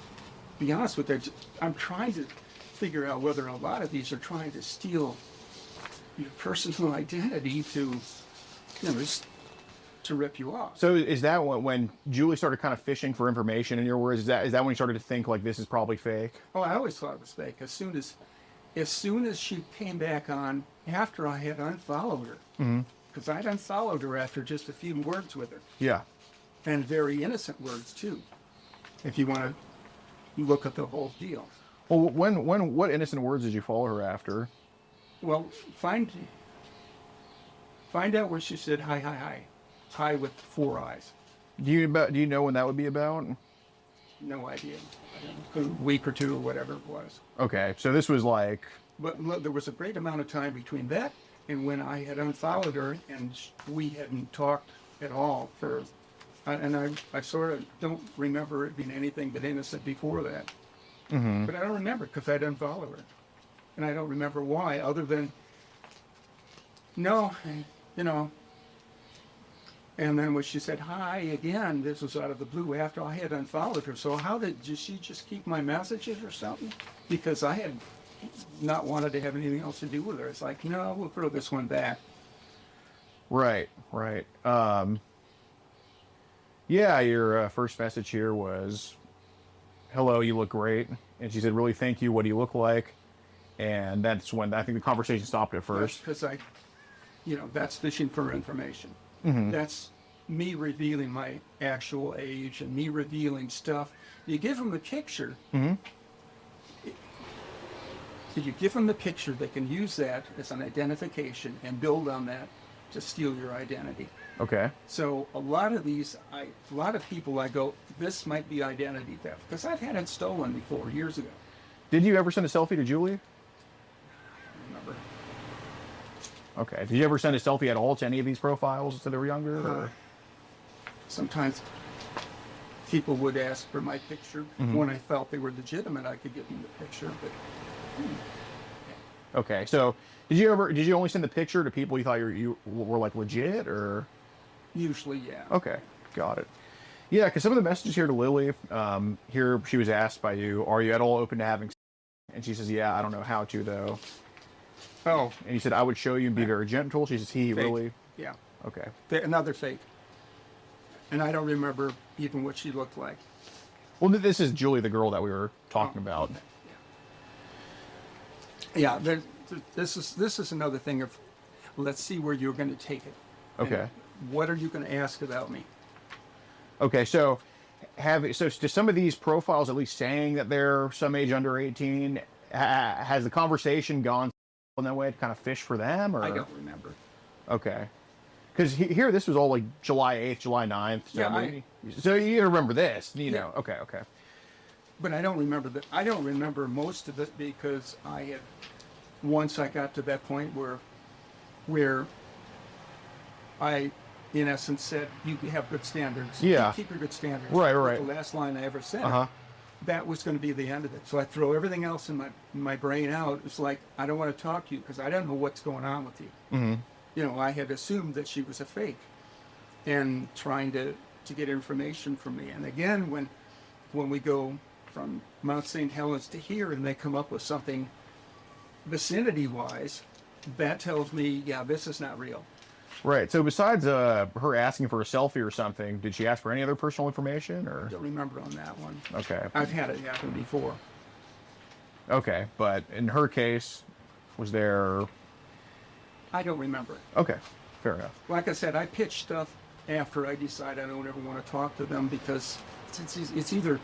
[SPEAKER 2] To be honest with you, I'm trying to figure out whether a lot of these are trying to steal your personal identity to. Just to rip you off. So
[SPEAKER 3] is that when Julie started kind of fishing for information, in your words? Is that when you started to think like this is probably fake?
[SPEAKER 2] Oh, I always thought it was fake. As soon as she came back on after I had unfollowed her, because I'd unfollowed her after just a few words with her.
[SPEAKER 3] Yeah.
[SPEAKER 2] And very innocent words too, if you want to look at the whole deal.
[SPEAKER 3] Well, what innocent words did you follow her after?
[SPEAKER 2] Well, find out where she said hi with 4 eyes.
[SPEAKER 3] Do you know when that would be about?
[SPEAKER 2] No idea. A week or two or whatever it was.
[SPEAKER 3] Okay, so this was like.
[SPEAKER 2] But there was a great amount of time between that and when I had unfollowed her, and we hadn't talked at all and I sort of don't remember it being anything but innocent before that. But I don't remember because I'd unfollowed her, and I don't remember why, other than And then when she said hi again, this was out of the blue after I had unfollowed her. So did she just keep my messages or something? Because I had not wanted to have anything else to do with her. It's like, no, we'll throw this one back.
[SPEAKER 3] Right. Yeah, your first message here was, hello, you look great. And she said, really, thank you. What do you look like? And that's when I think the conversation stopped at first.
[SPEAKER 2] Because that's fishing for information. That's me revealing my actual age and me revealing stuff. You give them the picture. If you give them the picture, they can use that as an identification and build on that to steal your identity.
[SPEAKER 3] Okay.
[SPEAKER 2] So a lot of people I go, this might be identity theft, because I've had it stolen before, years ago.
[SPEAKER 3] Did you ever send a selfie to Julie?
[SPEAKER 2] I don't remember.
[SPEAKER 3] Okay. Did you ever send a selfie at all to any of these profiles that they were younger? Or?
[SPEAKER 2] Sometimes people would ask for my picture. When I felt they were legitimate, I could give them the picture. But
[SPEAKER 3] okay. So did you only send the picture to people you thought you were like legit, or?
[SPEAKER 2] Usually, yeah.
[SPEAKER 3] Okay. Got it. Yeah, because some of the messages here to Lily, here she was asked by you, are you at all open to having And she says, yeah, I don't know how to, though.
[SPEAKER 2] Oh,
[SPEAKER 3] And he said, I would show you and be very gentle. She says, he
[SPEAKER 2] fake.
[SPEAKER 3] really?
[SPEAKER 2] Yeah.
[SPEAKER 3] Okay.
[SPEAKER 2] Another fake. And I don't remember even what she looked like.
[SPEAKER 3] Well, this is Julie, the girl that we were talking about.
[SPEAKER 2] Okay. Yeah. This is another thing of, let's see where you're going to take it.
[SPEAKER 3] Okay.
[SPEAKER 2] And what are you going to ask about me?
[SPEAKER 3] Okay, so to some of these profiles at least saying that they're some age under 18, has the conversation gone in that way to kind of fish for them, or?
[SPEAKER 2] I don't remember.
[SPEAKER 3] Okay. Because here, this was all like July 8th, July 9th. So,
[SPEAKER 2] Yeah,
[SPEAKER 3] so you remember this, you
[SPEAKER 2] Yeah.
[SPEAKER 3] know. Okay, okay.
[SPEAKER 2] But I don't remember that. I don't remember most of it because once I got to that point where I, in essence, said, you have good standards.
[SPEAKER 3] Yeah.
[SPEAKER 2] Keep your good standards.
[SPEAKER 3] Right,
[SPEAKER 2] That was
[SPEAKER 3] right.
[SPEAKER 2] the last line I ever said.
[SPEAKER 3] Uh-huh.
[SPEAKER 2] That was going to be the end of it. So I throw everything else in my brain out. It's like, I don't want to talk to you because I don't know what's going on with you.
[SPEAKER 3] Mm-hmm.
[SPEAKER 2] You know, I had assumed that she was a fake and trying to get information from me. And again, when we go from Mount St. Helens to here and they come up with something vicinity-wise, that tells me, yeah, this is not real.
[SPEAKER 3] Right. So besides her asking for a selfie or something, did she ask for any other personal information, or?
[SPEAKER 2] I don't remember on that one.
[SPEAKER 3] Okay.
[SPEAKER 2] I've had it happen before.
[SPEAKER 3] Okay, but in her case, was there?
[SPEAKER 2] I don't remember it.
[SPEAKER 3] Okay, fair enough.
[SPEAKER 2] Like I said, I pitch stuff after I decide I don't ever want to talk to them because it's either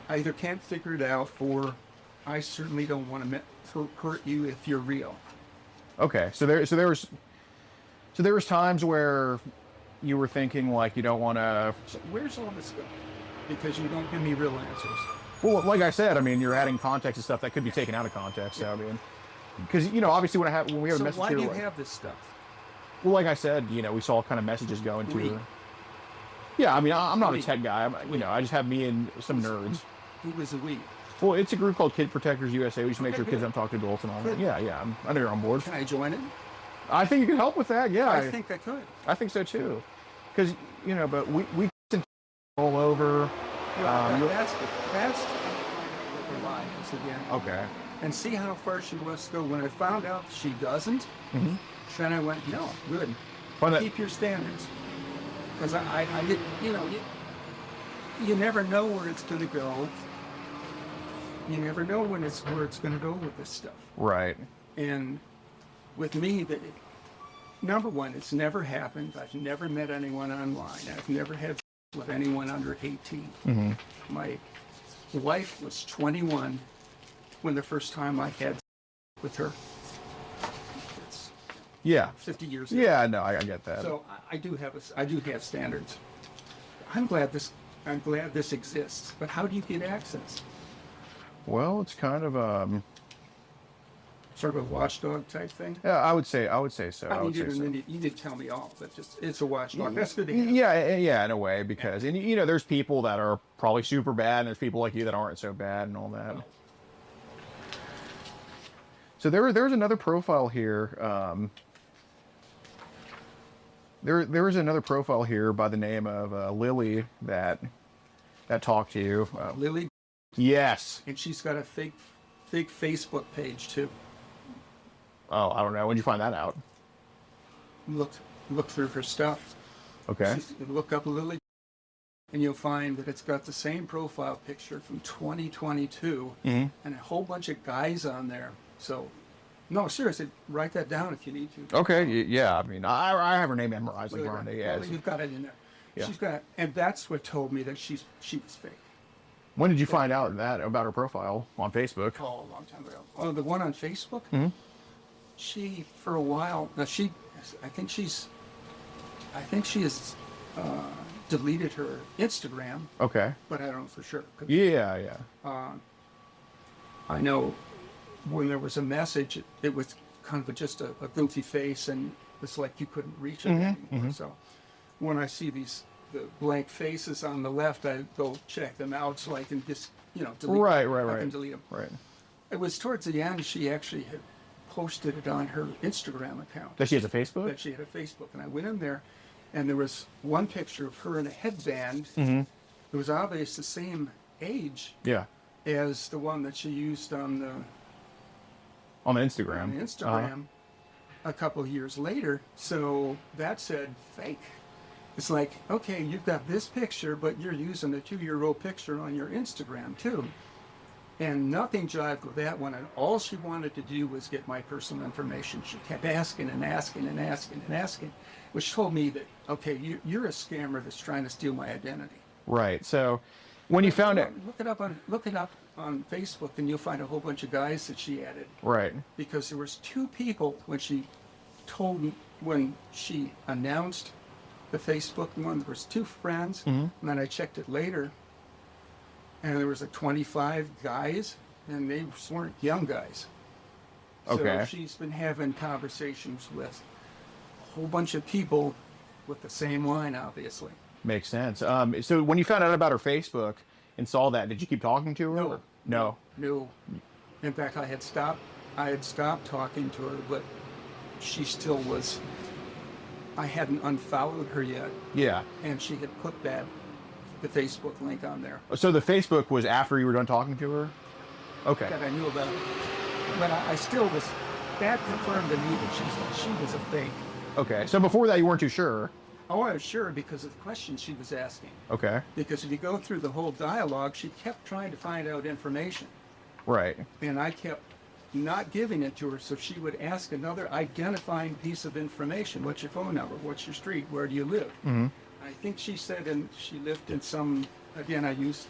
[SPEAKER 2] I either can't figure it out or I certainly don't want to hurt you if you're real.
[SPEAKER 3] Okay, so there was times where you were thinking like you don't want to.
[SPEAKER 2] So where's all this going? Because you don't give me real answers.
[SPEAKER 3] Well, like I said, I mean, you're adding context and stuff that could be taken out of context. So, I mean, because obviously when we have a
[SPEAKER 2] So
[SPEAKER 3] message
[SPEAKER 2] why
[SPEAKER 3] here,
[SPEAKER 2] do you
[SPEAKER 3] like,
[SPEAKER 2] have this stuff?
[SPEAKER 3] well, like I said, we saw kind of messages going to.
[SPEAKER 2] We.
[SPEAKER 3] Yeah, I mean, I'm not
[SPEAKER 2] We.
[SPEAKER 3] a tech guy. I just have me and some nerds.
[SPEAKER 2] Who was a we?
[SPEAKER 3] Well, it's a group called Kid Protectors USA. We just make
[SPEAKER 2] Okay,
[SPEAKER 3] sure kids
[SPEAKER 2] good.
[SPEAKER 3] don't talk to adults and all that.
[SPEAKER 2] Good.
[SPEAKER 3] Yeah, I know you're on board.
[SPEAKER 2] Can I join it?
[SPEAKER 3] I think you can help with that. Yeah,
[SPEAKER 2] I think I could.
[SPEAKER 3] I think so too. Because but we all over.
[SPEAKER 2] That's what the lie is again.
[SPEAKER 3] Okay.
[SPEAKER 2] And see how far she wants to go. When I found out she doesn't,
[SPEAKER 3] Mm-hmm.
[SPEAKER 2] then I went, no, good.
[SPEAKER 3] Find that-
[SPEAKER 2] Keep your standards. Because I did, you never know where it's going to go. You never know where it's going to go with this stuff.
[SPEAKER 3] Right.
[SPEAKER 2] And with me, number one, it's never happened. I've never met anyone online. I've never had with anyone under 18.
[SPEAKER 3] Mm-hmm.
[SPEAKER 2] My wife was 21 when the first time I had with her. It's
[SPEAKER 3] Yeah.
[SPEAKER 2] 50 years ago.
[SPEAKER 3] Yeah. No, I get that.
[SPEAKER 2] So I do have standards. I'm glad this exists. But how do you get access?
[SPEAKER 3] Well, it's kind of
[SPEAKER 2] Sort of a watchdog type thing.
[SPEAKER 3] Yeah, I would say so.
[SPEAKER 2] I
[SPEAKER 3] I
[SPEAKER 2] mean,
[SPEAKER 3] would say so.
[SPEAKER 2] you didn't tell me all, but just it's a watchdog. That's good to have.
[SPEAKER 3] Yeah, in a way, because and there's people that are probably super bad, and there's people like you that aren't so bad, and all that. So there's another profile here. There is another profile here by the name of Lily that talked to you.
[SPEAKER 2] Lily,
[SPEAKER 3] Yes.
[SPEAKER 2] and she's got a fake Facebook page too.
[SPEAKER 3] Oh, I don't know. When did you find that out?
[SPEAKER 2] Look through her stuff.
[SPEAKER 3] Okay.
[SPEAKER 2] Look up Lily, and you'll find that it's got the same profile picture from 2022,
[SPEAKER 3] Mhm.
[SPEAKER 2] and a whole bunch of guys on there. So, no, seriously, write that down if you need to.
[SPEAKER 3] Okay. Yeah. I mean, I have her name memorized, like
[SPEAKER 2] Lily,
[SPEAKER 3] Rhonda. Yeah.
[SPEAKER 2] Lily, you've got it in there.
[SPEAKER 3] Yeah.
[SPEAKER 2] She's got, and that's what told me that she was fake.
[SPEAKER 3] When did you find out that about her profile on Facebook?
[SPEAKER 2] Oh, a long time ago. Oh, the one on Facebook?
[SPEAKER 3] Mhm.
[SPEAKER 2] She, for a while, now I think she has deleted her Instagram,
[SPEAKER 3] Okay.
[SPEAKER 2] but I don't know for sure.
[SPEAKER 3] Yeah.
[SPEAKER 2] I know when there was a message, it was kind of just a goofy face, and it's like you couldn't reach it anymore. So when I see the blank faces on the left, I go check them out so I can just, delete
[SPEAKER 3] Right.
[SPEAKER 2] them. I can delete them.
[SPEAKER 3] Right.
[SPEAKER 2] It was towards the end she actually had posted it on her Instagram account.
[SPEAKER 3] That she has a Facebook?
[SPEAKER 2] That she had a Facebook. And I went in there, and there was one picture of her in a headband.
[SPEAKER 3] Mm-hmm.
[SPEAKER 2] It was obvious the same age,
[SPEAKER 3] Yeah.
[SPEAKER 2] as the one that she used on
[SPEAKER 3] Instagram.
[SPEAKER 2] Instagram a couple of years later. So that said fake. It's like, okay, you've got this picture, but you're using a 2-year-old picture on your Instagram too. And nothing jived with that one. And all she wanted to do was get my personal information. She kept asking and asking and asking and asking, which told me that, okay, you're a scammer that's trying to steal my identity.
[SPEAKER 3] Right. So when you found it,
[SPEAKER 2] Look it up on Facebook, and you'll find a whole bunch of guys that she added.
[SPEAKER 3] right.
[SPEAKER 2] Because there was 2 people when she announced the Facebook one. There was 2 friends, and then I checked it later, and there was 25 guys, and they weren't young guys.
[SPEAKER 3] Okay.
[SPEAKER 2] So she's been having conversations with a whole bunch of people with the same line, obviously.
[SPEAKER 3] Makes sense. So when you found out about her Facebook and saw that, did you keep talking to her?
[SPEAKER 2] No.
[SPEAKER 3] or- No.
[SPEAKER 2] No. In fact, I had stopped talking to her, but she still was. I hadn't unfollowed her yet,
[SPEAKER 3] Yeah.
[SPEAKER 2] and she had put the Facebook link on there
[SPEAKER 3] So the Facebook was after you were done talking to her? Okay.
[SPEAKER 2] that I knew about. But I still was. That confirmed to me that she was a fake.
[SPEAKER 3] Okay. So before that, you weren't too sure.
[SPEAKER 2] Oh, I was sure because of the questions she was asking.
[SPEAKER 3] Okay.
[SPEAKER 2] Because if you go through the whole dialogue, she kept trying to find out information.
[SPEAKER 3] Right.
[SPEAKER 2] And I kept not giving it to her, so she would ask another identifying piece of information. What's your phone number? What's your street? Where do you live?
[SPEAKER 3] Mm-hmm.
[SPEAKER 2] I think she said, and she lived in some. Again, I used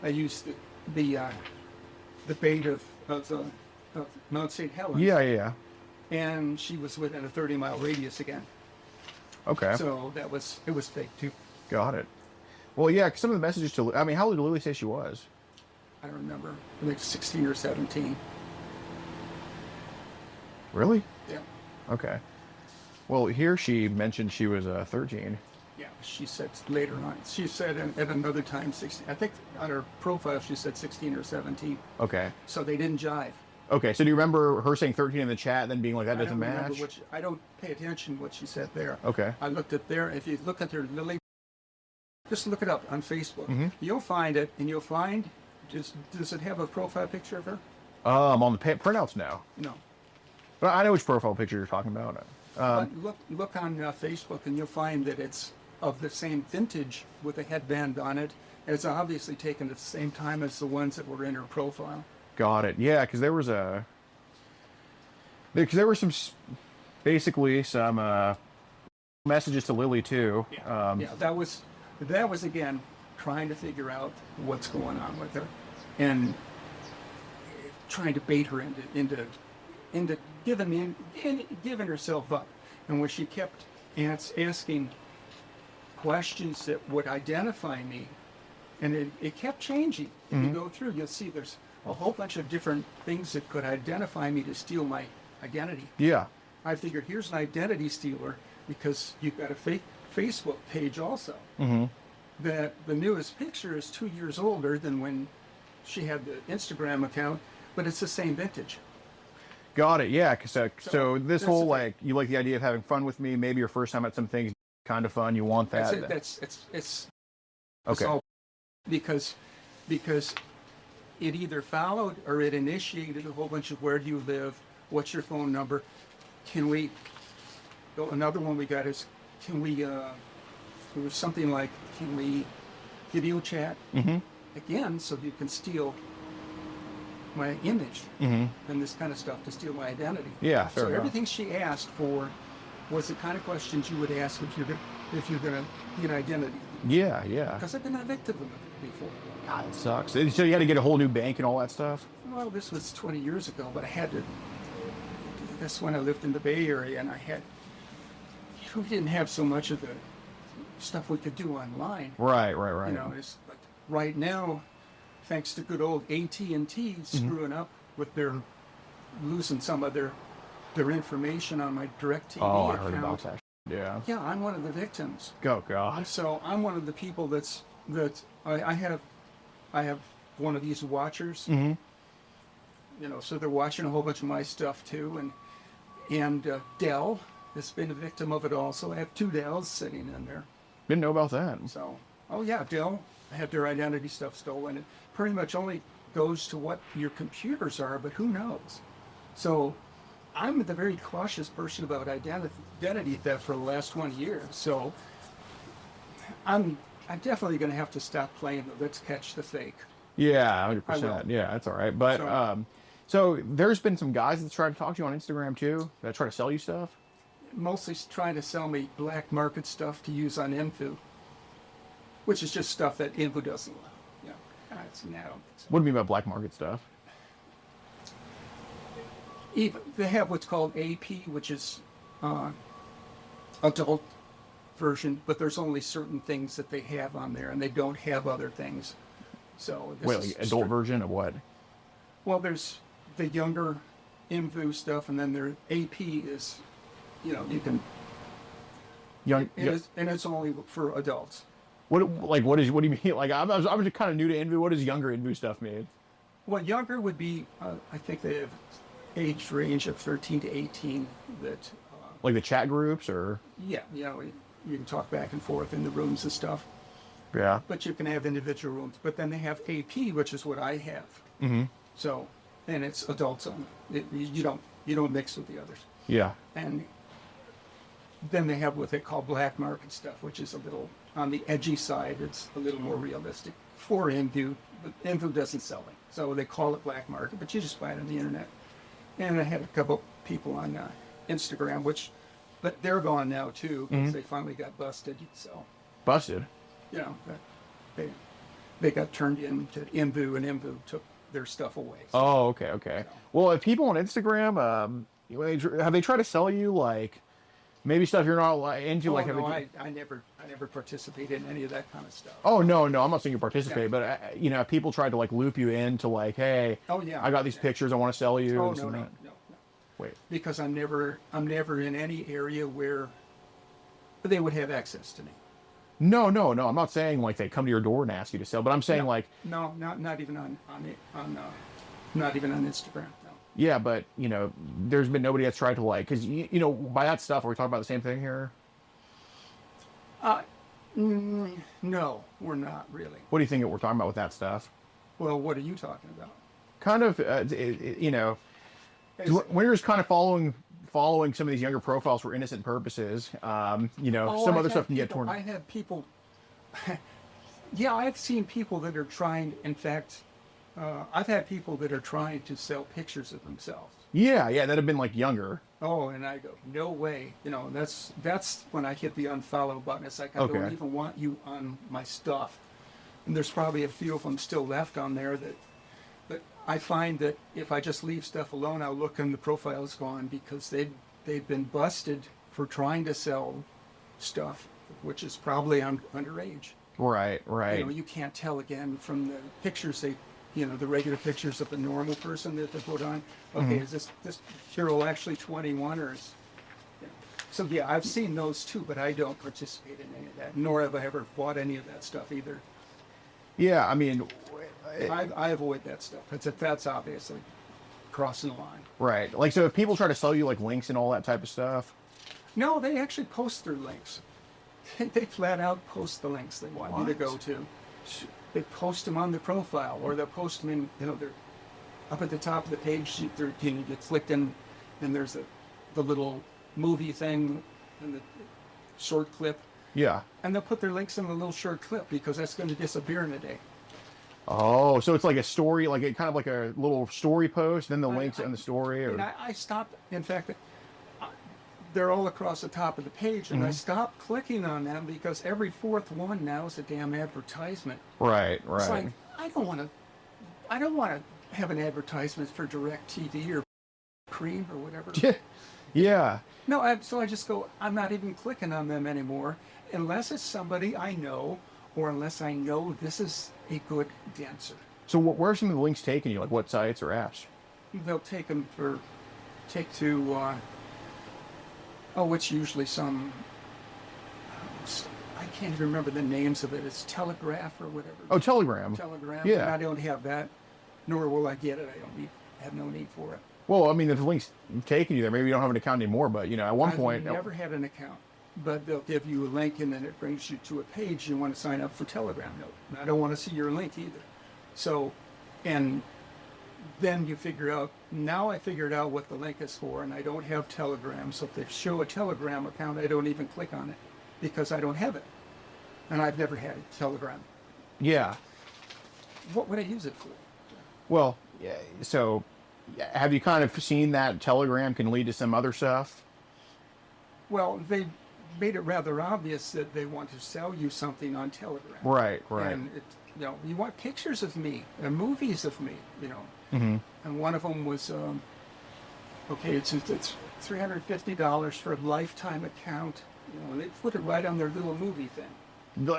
[SPEAKER 2] the bait of Mount St. Helens.
[SPEAKER 3] Yeah. Yeah.
[SPEAKER 2] And she was within a 30-mile radius again.
[SPEAKER 3] Okay.
[SPEAKER 2] So it was fake too.
[SPEAKER 3] Got it. Well, yeah. 'Cause some of the messages to, I mean, how old did Lily say she was?
[SPEAKER 2] I don't remember. I think 16 or 17.
[SPEAKER 3] Really?
[SPEAKER 2] Yeah.
[SPEAKER 3] Okay. Well, here she mentioned she was 13.
[SPEAKER 2] Yeah, she said later on. She said at another time 16. I think on her profile she said 16 or 17.
[SPEAKER 3] Okay.
[SPEAKER 2] So they didn't jive.
[SPEAKER 3] Okay. So do you remember her saying 13 in the chat, and then being like, that
[SPEAKER 2] I
[SPEAKER 3] doesn't
[SPEAKER 2] don't remember
[SPEAKER 3] match?
[SPEAKER 2] I don't pay attention to what she said there.
[SPEAKER 3] Okay.
[SPEAKER 2] I looked at there. If you look at her Lily, just look it up on Facebook.
[SPEAKER 3] Mm-hmm.
[SPEAKER 2] You'll find it, and you'll find. Does it have a profile picture of her?
[SPEAKER 3] On the printouts now.
[SPEAKER 2] No.
[SPEAKER 3] But I know which profile picture you're talking about.
[SPEAKER 2] But look on Facebook, and you'll find that it's of the same vintage with a headband on it. And it's obviously taken at the same time as the ones that were in her profile.
[SPEAKER 3] Got it. Yeah, because there was basically some messages to Lily too.
[SPEAKER 2] Yeah, that was again trying to figure out what's going on with her, and trying to bait her into giving herself up. And when she kept asking questions that would identify me, and it kept changing. If you go through, you'll see there's a whole bunch of different things that could identify me to steal my identity.
[SPEAKER 3] Yeah.
[SPEAKER 2] I figured here's an identity stealer because you've got a fake Facebook page also.
[SPEAKER 3] Mm-hmm.
[SPEAKER 2] That the newest picture is 2 years older than when she had the Instagram account, but it's the same vintage.
[SPEAKER 3] Got it. Yeah. 'Cause, so this
[SPEAKER 2] that's
[SPEAKER 3] whole
[SPEAKER 2] the thing.
[SPEAKER 3] you like the idea of having fun with me. Maybe your first time at some things kind of fun. You want that.
[SPEAKER 2] It's
[SPEAKER 3] Okay.
[SPEAKER 2] all because it either followed or it initiated a whole bunch of where do you live, what's your phone number, another one we got is it was something like, can we video chat again so you can steal my image and this kind of stuff to steal my identity.
[SPEAKER 3] Yeah, fair
[SPEAKER 2] so
[SPEAKER 3] enough.
[SPEAKER 2] everything she asked for was the kind of questions you would ask if you're gonna get identity.
[SPEAKER 3] Yeah. Yeah.
[SPEAKER 2] Because I've been a victim of it before.
[SPEAKER 3] God, it sucks. So you had to get a whole new bank and all that stuff.
[SPEAKER 2] Well, this was 20 years ago, but I had to. That's when I lived in the Bay Area, and we didn't have so much of the stuff we could do online.
[SPEAKER 3] Right.
[SPEAKER 2] You know, but right now, thanks to good old AT&T screwing up with losing some of their information on my DirecTV
[SPEAKER 3] Oh, I
[SPEAKER 2] account.
[SPEAKER 3] heard about that. Yeah.
[SPEAKER 2] Yeah, I'm one of the victims.
[SPEAKER 3] Oh God.
[SPEAKER 2] So I'm one of the people that I have one of these watchers.
[SPEAKER 3] Mm-hmm.
[SPEAKER 2] You know, so they're watching a whole bunch of my stuff too, and Dell has been a victim of it also. I have 2 Dells sitting in there.
[SPEAKER 3] Didn't know about that.
[SPEAKER 2] So, oh yeah, Dell had their identity stuff stolen. It pretty much only goes to what your computers are, but who knows? So I'm the very cautious person about identity theft for the last 20 years. So I'm definitely going to have to stop playing the let's catch the fake.
[SPEAKER 3] Yeah,
[SPEAKER 2] I will.
[SPEAKER 3] 100%. Yeah, that's all right. But so there's been some guys that try to talk to you on Instagram too, that try to sell you stuff.
[SPEAKER 2] Mostly trying to sell me black market stuff to use on Infu, which is just stuff that Infu doesn't allow. Yeah, I don't think so.
[SPEAKER 3] What do you mean by black market stuff?
[SPEAKER 2] Even they have what's called AP, which is adult version, but there's only certain things that they have on there, and they don't have other things. So this
[SPEAKER 3] Wait,
[SPEAKER 2] is
[SPEAKER 3] like adult version of what?
[SPEAKER 2] Well, there's the younger Invu stuff, and then their AP is, you know, you can.
[SPEAKER 3] Young,
[SPEAKER 2] And it's only for adults.
[SPEAKER 3] what do you mean? Like I'm just kind of new to Envy. What does younger Envy stuff mean?
[SPEAKER 2] Well, younger would be, I think they have age range of 13 to 18 that,
[SPEAKER 3] Like the chat groups or?
[SPEAKER 2] yeah, you know, you can talk back and forth in the rooms and stuff,
[SPEAKER 3] Yeah.
[SPEAKER 2] but you can have individual rooms. But then they have AP, which is what I have.
[SPEAKER 3] Mm-hmm.
[SPEAKER 2] So, and it's adults only. You don't mix with the others.
[SPEAKER 3] Yeah.
[SPEAKER 2] And then they have what they call black market stuff, which is a little on the edgy side. It's a little more realistic for Invu, but Invu doesn't sell it. So they call it black market, but you just buy it on the internet. And I had a couple people on Instagram, but they're gone now too, because they finally got busted. So,
[SPEAKER 3] Busted.
[SPEAKER 2] you know, they got turned into Invu, and Invu took their stuff away. So,
[SPEAKER 3] Oh, okay. Well, if people on Instagram, have they tried to sell you like maybe stuff you're not into? Like,
[SPEAKER 2] no, I never participated in any of that kind of stuff.
[SPEAKER 3] Oh no, I'm not saying you participate, but you know, if people tried to like loop you into like, hey,
[SPEAKER 2] Oh yeah,
[SPEAKER 3] I got these pictures, I want to sell you.
[SPEAKER 2] Oh
[SPEAKER 3] this
[SPEAKER 2] no,
[SPEAKER 3] and
[SPEAKER 2] no,
[SPEAKER 3] that.
[SPEAKER 2] no.
[SPEAKER 3] Wait.
[SPEAKER 2] Because I'm never in any area where they would have access to me.
[SPEAKER 3] No. I'm not saying like they come to your door and ask you to sell, but I'm saying
[SPEAKER 2] No,
[SPEAKER 3] like,
[SPEAKER 2] no, not even on not even on Instagram. No.
[SPEAKER 3] yeah, but you know, there's been nobody that's tried to like, because you know, by that stuff, are we talking about the same thing here?
[SPEAKER 2] No, we're not really.
[SPEAKER 3] What do you think we're talking about with that stuff?
[SPEAKER 2] Well, what are you talking about?
[SPEAKER 3] Kind of, you know, when you're just kind of following some of these younger profiles for innocent purposes, you know, some other stuff can get torn.
[SPEAKER 2] I have people. Yeah, I've seen people that are trying. In fact, I've had people that are trying to sell pictures of themselves.
[SPEAKER 3] Yeah, that have been like younger.
[SPEAKER 2] Oh, and I go, no way. You know, that's when I hit the unfollow button. It's like, I
[SPEAKER 3] Okay.
[SPEAKER 2] don't even want you on my stuff. And there's probably a few of them still left on there but I find that if I just leave stuff alone, I'll look and the profile's gone because they've been busted for trying to sell stuff, which is probably underage.
[SPEAKER 3] Right.
[SPEAKER 2] You know, you can't tell again from the pictures the regular pictures of the normal person that they put on. Okay, is this hero actually 21 or is, you know. So yeah, I've seen those too, but I don't participate in any of that, nor have I ever bought any of that stuff either.
[SPEAKER 3] Yeah, I mean,
[SPEAKER 2] I avoid that stuff. That's obviously crossing the line.
[SPEAKER 3] right. Like, so if people try to sell you like links and all that type of stuff.
[SPEAKER 2] No, they actually post their links. They flat out post the links they want me to go to. They post them on the profile, or they'll post them in, you know, they're up at the top of the page. You get clicked in, and there's the little movie thing and the short clip.
[SPEAKER 3] Yeah.
[SPEAKER 2] And they'll put their links in the little short clip because that's going to disappear in a day.
[SPEAKER 3] Oh, so it's like a story, like kind of like a little story post, then the links in the story, or
[SPEAKER 2] And I stopped. In fact, they're all across the top of the page, and I stopped clicking on them because every fourth one now is a damn advertisement.
[SPEAKER 3] right.
[SPEAKER 2] It's like I don't want to have an advertisement for DirecTV or Cream or whatever.
[SPEAKER 3] Yeah.
[SPEAKER 2] No, so I just go. I'm not even clicking on them anymore unless it's somebody I know, or unless I know this is a good dancer.
[SPEAKER 3] So where are some of the links taking you? Like what sites or apps?
[SPEAKER 2] They'll take to it's usually some. I can't even remember the names of it. It's Telegraph or whatever.
[SPEAKER 3] Oh, Telegram.
[SPEAKER 2] Telegram.
[SPEAKER 3] Yeah.
[SPEAKER 2] And I don't have that, nor will I get it. I have no need for it.
[SPEAKER 3] Well, I mean, if the link's taking you there, maybe you don't have an account anymore, but you know, at one point.
[SPEAKER 2] I've never had an account, but they'll give you a link and then it brings you to a page. You want to sign up for Telegram. No, I don't want to see your link either. So And then you figure out, now I figured out what the link is for, and I don't have Telegram. So if they show a Telegram account, I don't even click on it because I don't have it. And I've never had Telegram.
[SPEAKER 3] Yeah.
[SPEAKER 2] What would I use it for?
[SPEAKER 3] Well, yeah, so have you kind of seen that Telegram can lead to some other stuff?
[SPEAKER 2] Well, they made it rather obvious that they want to sell you something on Telegram.
[SPEAKER 3] Right.
[SPEAKER 2] And it, you want pictures of me and movies of me,
[SPEAKER 3] Mm-hmm.
[SPEAKER 2] And one of them was, okay, it's $350 for a lifetime account. And they put it right on their little movie thing.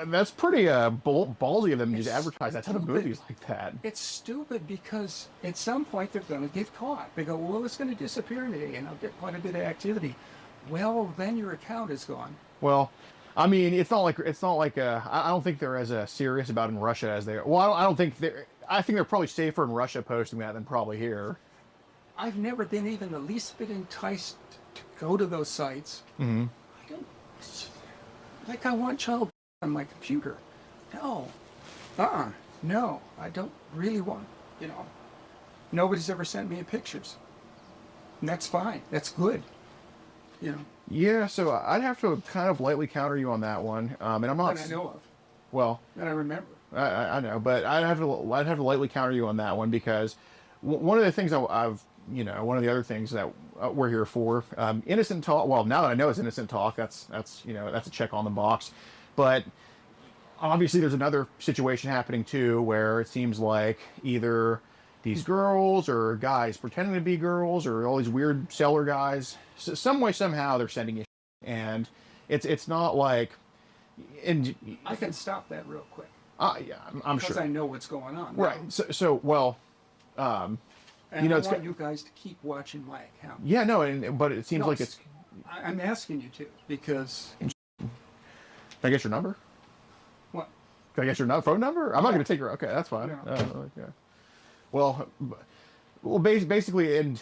[SPEAKER 3] That's pretty ballsy of them to just advertise that type of
[SPEAKER 2] stupid.
[SPEAKER 3] movies like that.
[SPEAKER 2] It's stupid because at some point they're going to get caught. They go, well, it's going to disappear today and I'll get quite a bit of activity. Well, then your account is gone.
[SPEAKER 3] Well, I mean, it's not like I don't think they're as serious about it in Russia as they are. Well, I don't think they're. I think they're probably safer in Russia posting that than probably here.
[SPEAKER 2] I've never been even the least bit enticed to go to those sites.
[SPEAKER 3] Mm-hmm.
[SPEAKER 2] I don't, like I want child on my computer. No. No, I don't really want, Nobody's ever sent me pictures. And that's fine. That's good.
[SPEAKER 3] Yeah, so I'd have to kind of lightly counter you on that one, and I'm not.
[SPEAKER 2] That I know of.
[SPEAKER 3] Well,
[SPEAKER 2] That I remember.
[SPEAKER 3] I know, but I'd have to lightly counter you on that one because one of the things one of the other things that we're here for, innocent talk. Well, now that I know it's innocent talk, that's a check on the box, but obviously there's another situation happening too where it seems like either these girls or guys pretending to be girls or all these weird seller guys, some way somehow they're sending you, and it's not like, and
[SPEAKER 2] I can stop that real quick.
[SPEAKER 3] Yeah, I'm
[SPEAKER 2] because
[SPEAKER 3] sure.
[SPEAKER 2] I know what's going on.
[SPEAKER 3] Right. So well,
[SPEAKER 2] and I want you guys to keep watching my account.
[SPEAKER 3] Yeah, no, but it seems like it's.
[SPEAKER 2] I'm asking you to because.
[SPEAKER 3] Can I get your number?
[SPEAKER 2] What?
[SPEAKER 3] Can I get your phone number? I'm not going to take your. Okay, that's fine.
[SPEAKER 2] No.
[SPEAKER 3] Okay. Well, basically, and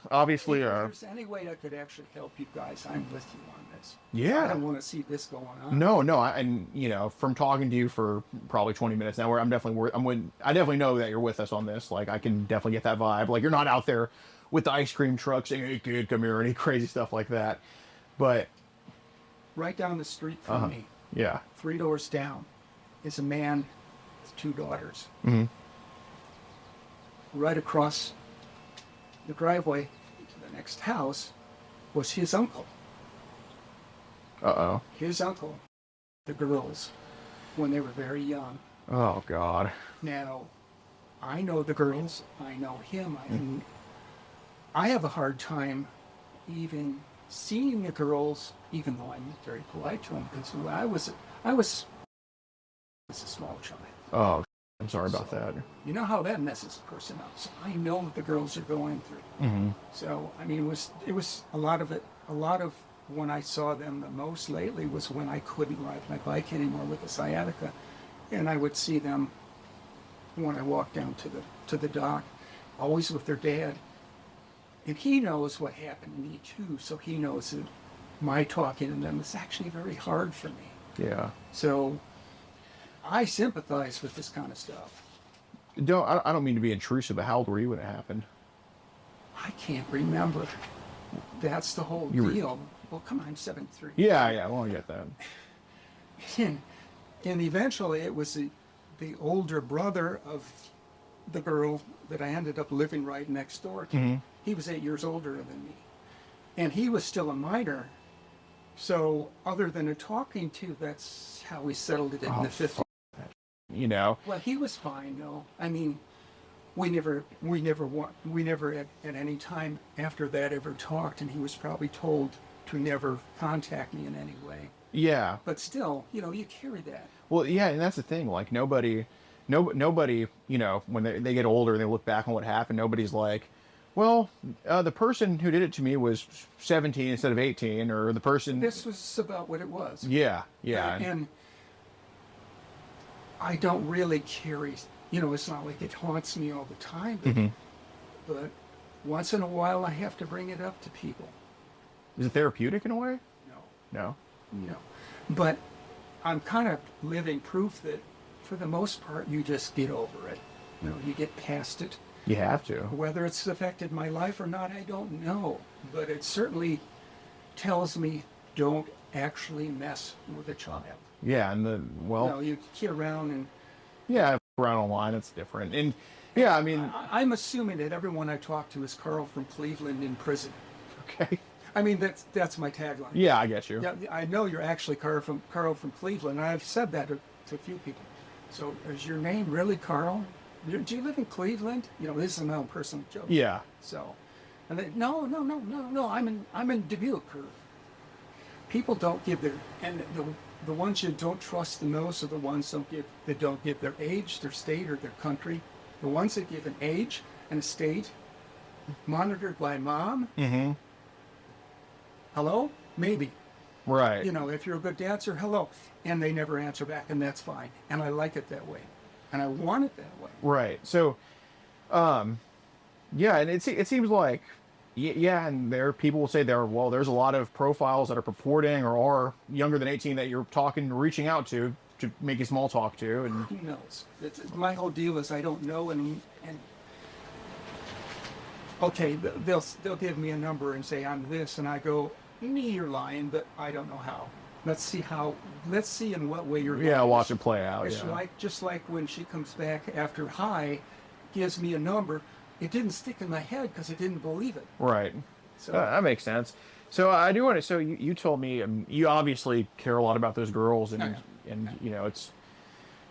[SPEAKER 3] obviously.
[SPEAKER 2] If there's any way I could actually help you guys, I'm with you on this.
[SPEAKER 3] Yeah.
[SPEAKER 2] I don't want to see this going on.
[SPEAKER 3] No, and from talking to you for probably 20 minutes now, where I definitely know that you're with us on this. Like, I can definitely get that vibe. Like, you're not out there with the ice cream truck saying, "Hey, kid, come here," or any crazy stuff like that. But
[SPEAKER 2] right down the street from me,
[SPEAKER 3] yeah,
[SPEAKER 2] 3 doors down, is a man with 2 daughters.
[SPEAKER 3] Mm-hmm.
[SPEAKER 2] Right across the driveway to the next house was his uncle.
[SPEAKER 3] Uh-oh.
[SPEAKER 2] His uncle, the girls, when they were very young.
[SPEAKER 3] Oh, God.
[SPEAKER 2] Now, I know the girls. I know him. I have a hard time even seeing the girls, even though I'm very polite to them. Because when I was a small child.
[SPEAKER 3] Oh, I'm sorry about that.
[SPEAKER 2] You know how that messes a person up. So I know what the girls are going through.
[SPEAKER 3] Mm-hmm.
[SPEAKER 2] So I mean, it was a lot of it. A lot of when I saw them the most lately was when I couldn't ride my bike anymore with the sciatica, and I would see them when I walked down to the dock, always with their dad. And he knows what happened to me too, so he knows that my talking to them is actually very hard for me.
[SPEAKER 3] Yeah.
[SPEAKER 2] So I sympathize with this kind of stuff.
[SPEAKER 3] I don't mean to be intrusive, but how old were you when it happened?
[SPEAKER 2] I can't remember. That's the whole deal. Well, come on, I'm 73.
[SPEAKER 3] Yeah, well, I get that.
[SPEAKER 2] And eventually it was the older brother of the girl that I ended up living right next door to.
[SPEAKER 3] Mm-hmm.
[SPEAKER 2] He was 8 years older than me. And he was still a minor. So other than a talking to, that's how we settled it in the 50s. Well, he was fine though. I mean, we never at any time after that ever talked, and he was probably told to never contact me in any way.
[SPEAKER 3] Yeah.
[SPEAKER 2] But still, you carry that.
[SPEAKER 3] Well, yeah, and that's the thing. Like nobody, when they get older and they look back on what happened, nobody's like, well, the person who did it to me was 17 instead of 18, or the person.
[SPEAKER 2] This was about what it was.
[SPEAKER 3] Yeah.
[SPEAKER 2] And I don't really carry, it's not like it haunts me all the time, but once in a while I have to bring it up to people.
[SPEAKER 3] Is it therapeutic in a way?
[SPEAKER 2] No.
[SPEAKER 3] No.
[SPEAKER 2] But I'm kind of living proof that for the most part you just get over it. You know, you get past it.
[SPEAKER 3] You have to.
[SPEAKER 2] Whether it's affected my life or not, I don't know. But it certainly tells me don't actually mess with a child.
[SPEAKER 3] Yeah, and
[SPEAKER 2] No, you kid around and...
[SPEAKER 3] Yeah, around online, it's different. And yeah, I mean...
[SPEAKER 2] I'm assuming that everyone I talk to is Carl from Cleveland in prison.
[SPEAKER 3] Okay.
[SPEAKER 2] I mean, that's my tagline.
[SPEAKER 3] Yeah, I get you.
[SPEAKER 2] Yeah, I know you're actually Carl from Cleveland, and I've said that to a few people. So is your name really Carl? Do you live in Cleveland? You know, this is my own personal joke.
[SPEAKER 3] Yeah.
[SPEAKER 2] So, and they, no, I'm in Dubuque. Or, people don't give their, and the ones you don't trust the most are the ones that don't give their age, their state, or their country. The ones that give an age and a state, monitored by mom.
[SPEAKER 3] Mm-hmm.
[SPEAKER 2] Hello? Maybe.
[SPEAKER 3] Right.
[SPEAKER 2] You know, if you're a good dancer, hello. And they never answer back, and that's fine. And I like it that way. And I want it that way.
[SPEAKER 3] Right. So, yeah, and it seems like, yeah, and people will say there's a lot of profiles that are purporting or are younger than 18 that you're reaching out to make a small talk to. And
[SPEAKER 2] who knows? My whole deal is I don't know, and okay, they'll give me a number and say I'm this, and I go, you're lying, but I don't know how. Let's see in what way you're lying.
[SPEAKER 3] Yeah, watch it play out.
[SPEAKER 2] It's
[SPEAKER 3] yeah.
[SPEAKER 2] just like when she comes back after high, gives me a number, it didn't stick in my head because I didn't believe it.
[SPEAKER 3] Right.
[SPEAKER 2] So
[SPEAKER 3] that makes sense. So I do want to. So you told me you obviously care a lot about those girls, and you know it's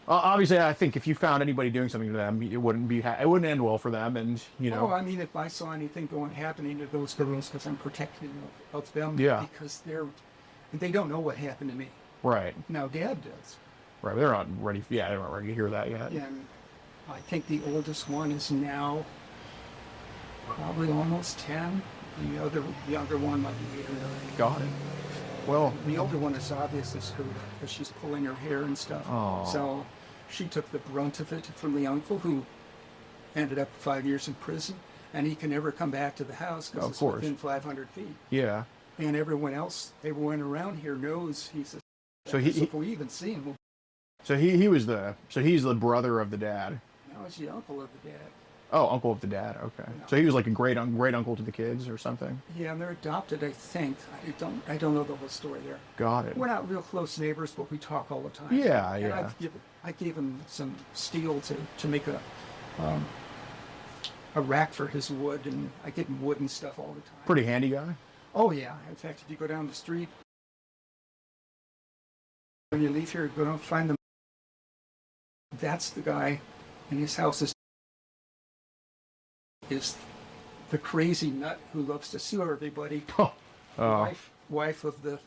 [SPEAKER 3] obviously I think if you found anybody doing something to them, it wouldn't end well for them, and you know.
[SPEAKER 2] Oh, I mean, if I saw anything happening to those girls, because I'm protecting of them,
[SPEAKER 3] yeah,
[SPEAKER 2] because they don't know what happened to me.
[SPEAKER 3] Right.
[SPEAKER 2] Now Dad does.
[SPEAKER 3] Right. They're not ready. Yeah, they're not ready to hear that yet.
[SPEAKER 2] Yeah. And I think the oldest one is now probably almost 10. The younger one might be 8 or 9.
[SPEAKER 3] Got it. Well,
[SPEAKER 2] the older one is obviously screwed because she's pulling her hair and stuff.
[SPEAKER 3] Oh.
[SPEAKER 2] So she took the brunt of it from the uncle, who ended up 5 years in prison, and he can never come back to the house because it's within 500 feet.
[SPEAKER 3] Yeah. And
[SPEAKER 2] everyone around here knows he's a...
[SPEAKER 3] So
[SPEAKER 2] if we even see him...
[SPEAKER 3] So he's the brother of the dad.
[SPEAKER 2] No, he's the uncle of the dad.
[SPEAKER 3] Oh, uncle of the dad. Okay. No. So he was like a great uncle to the kids or something.
[SPEAKER 2] Yeah, and they're adopted, I think. I don't know the whole story there.
[SPEAKER 3] Got it.
[SPEAKER 2] We're not real close neighbors, but we talk all the time.
[SPEAKER 3] Yeah,
[SPEAKER 2] and
[SPEAKER 3] yeah.
[SPEAKER 2] I gave him some steel to make a rack for his wood, and I give him wood and stuff all the time.
[SPEAKER 3] Pretty handy guy.
[SPEAKER 2] Oh yeah. In fact, if you go down the street, when you leave here, go down, find them. That's the guy, and his house is the crazy nut who loves to sue everybody. Wife of the.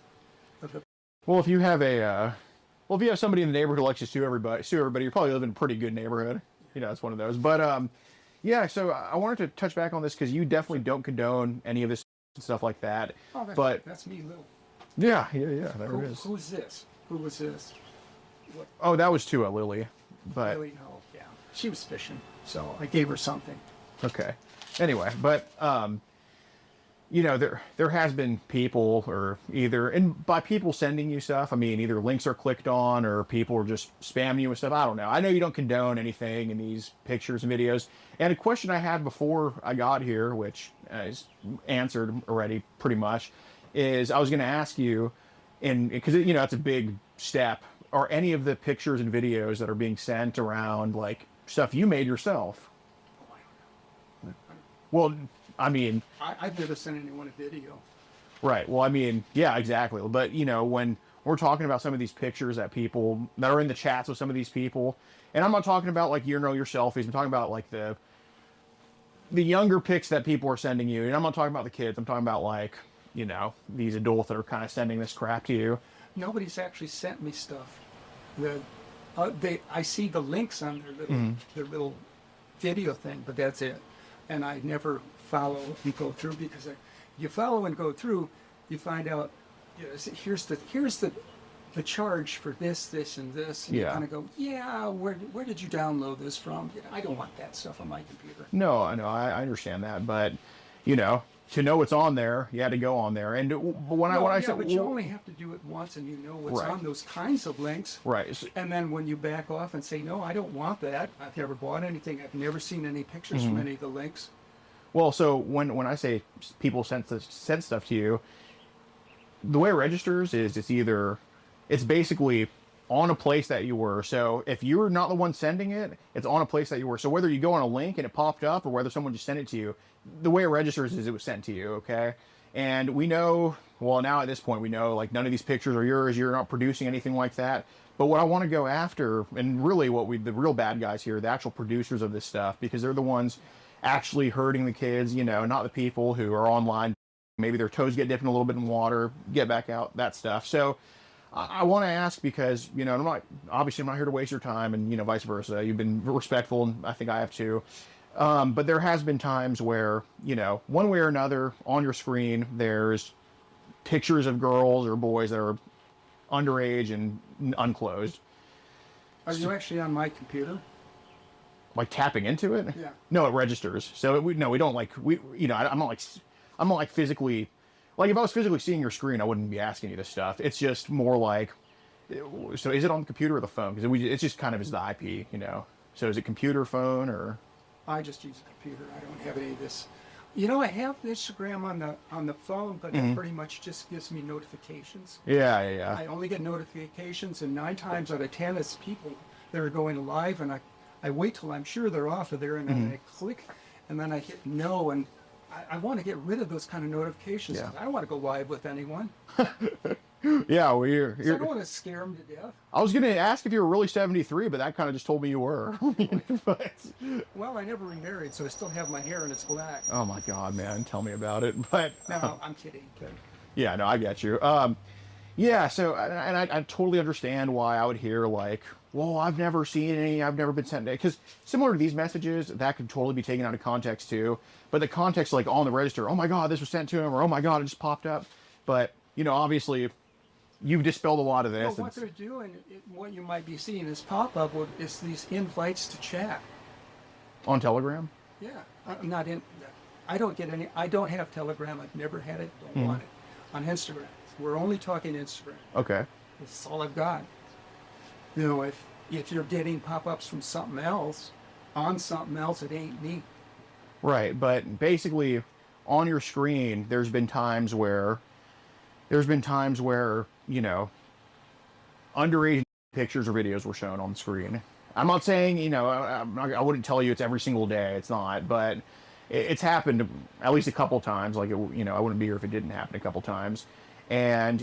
[SPEAKER 3] Well, if you have somebody in the neighborhood who likes to sue everybody, you probably live in a pretty good neighborhood. You know, it's one of those. But yeah. So I wanted to touch back on this because you definitely don't condone any of this stuff like that.
[SPEAKER 2] Oh, that's me, Lou.
[SPEAKER 3] Yeah. There it is.
[SPEAKER 2] Who's this? Who was this? What?
[SPEAKER 3] Oh, that was too Lily. But
[SPEAKER 2] Lily, oh yeah, she was fishing, so I gave her something.
[SPEAKER 3] Okay. Anyway, but you know, there has been people, or and by people sending you stuff, I mean either links are clicked on or people are just spamming you with stuff. I don't know. I know you don't condone anything in these pictures and videos. And a question I had before I got here, which is answered already pretty much, is I was going to ask you, because you know it's a big step. Are any of the pictures and videos that are being sent around like stuff you made yourself?
[SPEAKER 2] Oh, I don't know.
[SPEAKER 3] Well, I mean,
[SPEAKER 2] I've never sent anyone a video.
[SPEAKER 3] Right. Well, I mean, yeah, exactly. But you know, when we're talking about some of these pictures that are in the chats with some of these people, and I'm not talking about like your selfies. I'm talking about like the younger pics that people are sending you, and I'm not talking about the kids. I'm talking about like, you know, these adults that are kind of sending this crap to you.
[SPEAKER 2] Nobody's actually sent me stuff. I see the links on their little video thing, but that's it. And I never follow and go through, because you follow and go through, you find out, you know, here's the charge for this, and this. And you kind of go, yeah, where did you download this from? You know, I don't want that stuff on my computer.
[SPEAKER 3] No, I understand that, but you know, to know what's on there, you had to go on there. And when I said,
[SPEAKER 2] but you only have to do it once, and you know what's
[SPEAKER 3] Right.
[SPEAKER 2] on those kinds of links.
[SPEAKER 3] right,
[SPEAKER 2] And then when you back off and say, no, I don't want that. I've never bought anything. I've never seen any pictures from any of the links.
[SPEAKER 3] well, so when I say people sent stuff to you, the way it registers is it's basically on a place that you were. So if you're not the one sending it, it's on a place that you were. So whether you go on a link and it popped up, or whether someone just sent it to you, the way it registers is it was sent to you. Okay. And we know, well, now at this point, we know like none of these pictures are yours. You're not producing anything like that. But what I want to go after, and really the real bad guys here, the actual producers of this stuff, because they're the ones actually hurting the kids, not the people who are online. Maybe their toes get dipped in a little bit in water, get back out, that stuff. So I want to ask because, I'm not here to waste your time, and, vice versa. You've been respectful, and I think I have too. But there has been times where, one way or another on your screen, there's pictures of girls or boys that are underage and unclosed.
[SPEAKER 2] Are you actually on my computer?
[SPEAKER 3] Like tapping into it?
[SPEAKER 2] Yeah.
[SPEAKER 3] No, it registers. So we don't I'm not like physically, like if I was physically seeing your screen, I wouldn't be asking you this stuff. It's just more like, so is it on the computer or the phone? Because it's just kind of is the IP, So is it computer, phone, or?
[SPEAKER 2] I just use a computer. I don't have any of this. I have Instagram on the phone, but it pretty much just gives me notifications.
[SPEAKER 3] Yeah.
[SPEAKER 2] I only get notifications, and 9 times out of 10 it's people that are going live, and I wait till I'm sure they're off of there, and then I click, and then I hit no, and I want to get rid of those kind of notifications.
[SPEAKER 3] Yeah.
[SPEAKER 2] I don't want to go live with anyone.
[SPEAKER 3] Yeah, well,
[SPEAKER 2] I don't want to scare them to death.
[SPEAKER 3] I was going to ask if you were really 73, but that kind of just told me you were. But,
[SPEAKER 2] Well, I never remarried, so I still have my hair and it's black.
[SPEAKER 3] oh my God, man, tell me about it. But
[SPEAKER 2] No, I'm kidding.
[SPEAKER 3] yeah, no, I get you. Yeah, so, and I totally understand why I would hear like, well, I've never seen any, I've never been sent, because similar to these messages, that could totally be taken out of context too. But the context, like on the register, oh my God, this was sent to him, or oh my God, it just popped up. But, obviously, you've dispelled a lot of this.
[SPEAKER 2] Well, what they're doing, what you might be seeing is pop-up is these invites to chat.
[SPEAKER 3] On Telegram?
[SPEAKER 2] Yeah, I'm not in. I don't get any. I don't have Telegram. I've never had it. Don't want it. On Instagram, we're only talking Instagram.
[SPEAKER 3] Okay.
[SPEAKER 2] That's all I've got. If you're getting pop-ups from something else, on something else, it ain't me.
[SPEAKER 3] Right, but basically, on your screen, there's been times where, underage pictures or videos were shown on the screen. I'm not saying, I wouldn't tell you it's every single day. It's not, but it's happened at least a couple times. Like, I wouldn't be here if it didn't happen a couple times. And,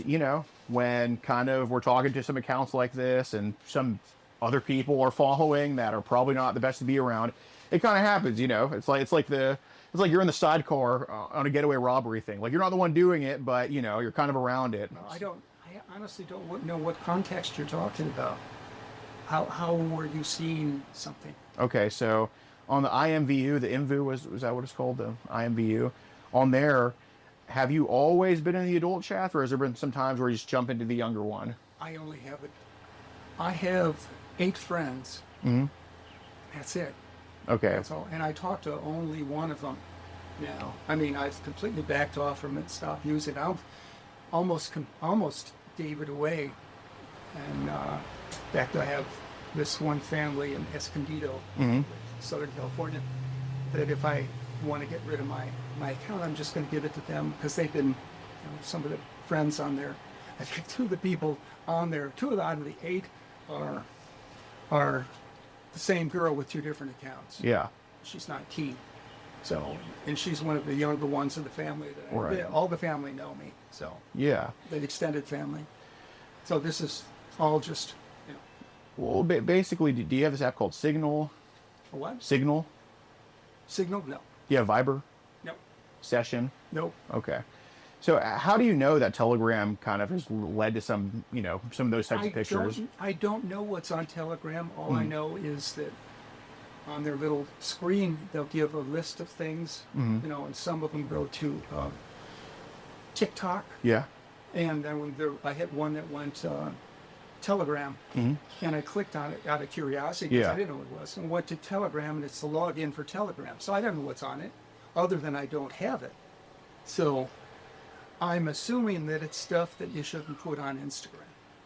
[SPEAKER 3] when kind of we're talking to some accounts like this and some other people are following that are probably not the best to be around, it kind of happens, It's like you're in the sidecar on a getaway robbery thing. Like, you're not the one doing it, but, you're kind of around it.
[SPEAKER 2] No, I honestly don't know what context you're talking about. How were you seeing something?
[SPEAKER 3] Okay, so on the IMVU, the IMVU was that what it's called? The IMVU. On there, have you always been in the adult chat, or has there been some times where you just jump into the younger one?
[SPEAKER 2] I only have it. I have 8 friends.
[SPEAKER 3] Mm-hmm.
[SPEAKER 2] That's it.
[SPEAKER 3] Okay.
[SPEAKER 2] That's all. And I talk to only one of them now. I mean, I've completely backed off from it, stopped using it. I almost gave it away. And in fact, I have this one family in Escondido, Southern California, that if I want to get rid of my account, I'm just going to give it to them, because they've been some of the friends on there. I think 2 of the people on there, 2 out of the 8 are the same girl with 2 different accounts.
[SPEAKER 3] Yeah.
[SPEAKER 2] She's 19. So, and she's one of the younger ones of the family.
[SPEAKER 3] Right.
[SPEAKER 2] All the family know me. So,
[SPEAKER 3] yeah.
[SPEAKER 2] the extended family. So this is all just,
[SPEAKER 3] Well, basically, do you have this app called Signal?
[SPEAKER 2] a what?
[SPEAKER 3] Signal?
[SPEAKER 2] Signal? No.
[SPEAKER 3] Do you have Viber?
[SPEAKER 2] No.
[SPEAKER 3] Session?
[SPEAKER 2] Nope.
[SPEAKER 3] Okay. So how do you know that Telegram kind of has led to some of those types of pictures?
[SPEAKER 2] I don't know what's on Telegram. All I know is that on their little screen, they'll give a list of things, and some of them go to TikTok.
[SPEAKER 3] Yeah.
[SPEAKER 2] And then I had one that went Telegram, and I clicked on it out of curiosity because I didn't know what it was, and went to Telegram, and it's the login for Telegram. So I don't know what's on it, other than I don't have it. So I'm assuming that it's stuff that you shouldn't put on Instagram.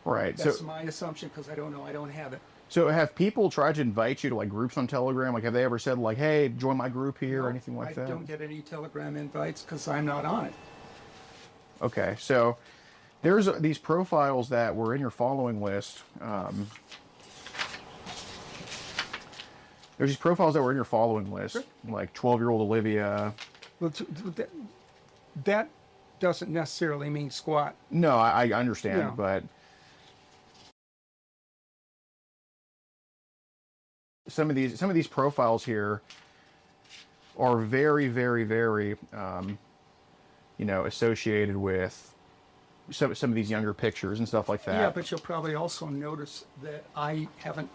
[SPEAKER 3] Right.
[SPEAKER 2] That's my assumption because I don't know. I don't have it.
[SPEAKER 3] So have people tried to invite you to like groups on Telegram? Like, have they ever said like, "Hey, join my group here" or anything like that?
[SPEAKER 2] I don't get any Telegram invites because I'm not on it.
[SPEAKER 3] Okay, so there's these profiles that were in your following list. There's these profiles that were in your following list, like 12-year-old Olivia.
[SPEAKER 2] Well, that doesn't necessarily mean squat.
[SPEAKER 3] No, I understand,
[SPEAKER 2] Yeah.
[SPEAKER 3] but some of these profiles here are very, very, very, associated with some of these younger pictures and stuff like that.
[SPEAKER 2] Yeah, but you'll probably also notice that I haven't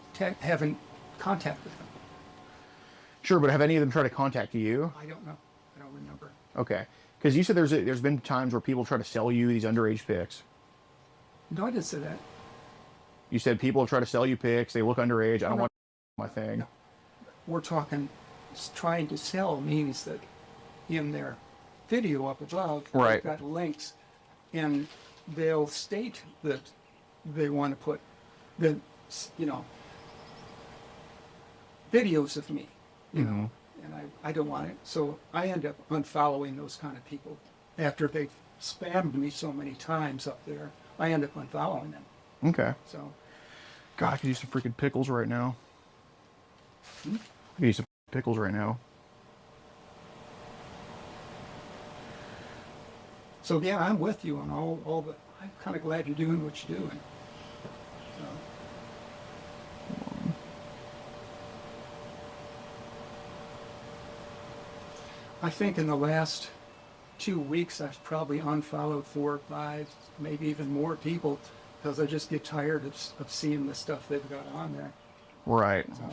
[SPEAKER 2] contacted them.
[SPEAKER 3] Sure, but have any of them tried to contact you?
[SPEAKER 2] I don't know. I don't remember.
[SPEAKER 3] Okay, because you said there's been times where people try to sell you these underage pics.
[SPEAKER 2] No, I didn't say that.
[SPEAKER 3] You said people have tried to sell you pics. They look underage. I don't want my thing.
[SPEAKER 2] No. We're talking trying to sell means that in their video up above,
[SPEAKER 3] Right.
[SPEAKER 2] they've got links, and they'll state that they want to put the, videos of me, and I don't want it. So I end up unfollowing those kind of people after they've spammed me so many times up there. I end up unfollowing them.
[SPEAKER 3] Okay.
[SPEAKER 2] So,
[SPEAKER 3] God, I could use some freaking pickles right now. I could use some pickles right now.
[SPEAKER 2] so yeah, I'm with you on all the. I'm kind of glad you're doing what you're doing. So. I think in the last 2 weeks, I've probably unfollowed 4 or 5, maybe even more people, because I just get tired of seeing the stuff they've got on there.
[SPEAKER 3] Right.
[SPEAKER 2] So,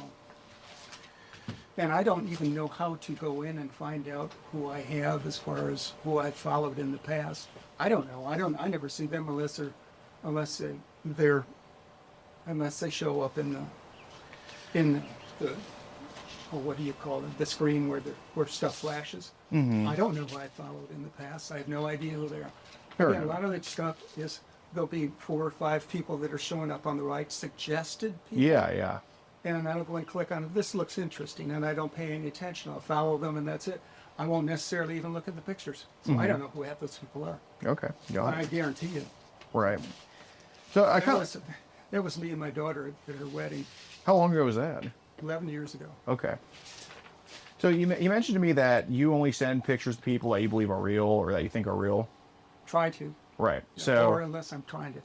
[SPEAKER 2] and I don't even know how to go in and find out who I have as far as who I've followed in the past. I don't know. I never see them unless they show up in the what do you call it? The screen where stuff flashes. I don't know who I followed in the past. I have no idea who they are.
[SPEAKER 3] Fair
[SPEAKER 2] Again, a
[SPEAKER 3] enough.
[SPEAKER 2] lot of that stuff is there'll be 4 or 5 people that are showing up on the right, suggested people.
[SPEAKER 3] Yeah.
[SPEAKER 2] And I'll go and click on it. This looks interesting, and I don't pay any attention. I'll follow them, and that's it. I won't necessarily even look at the pictures. So I don't know who half those people are.
[SPEAKER 3] Okay. Got
[SPEAKER 2] I
[SPEAKER 3] it.
[SPEAKER 2] guarantee you.
[SPEAKER 3] Right. So
[SPEAKER 2] That was me and my daughter at her wedding
[SPEAKER 3] how long ago was that?
[SPEAKER 2] 11 years ago.
[SPEAKER 3] Okay. So you mentioned to me that you only send pictures to people that you believe are real or that you think are real.
[SPEAKER 2] Try to.
[SPEAKER 3] Right.
[SPEAKER 2] Or
[SPEAKER 3] So
[SPEAKER 2] unless I'm trying to.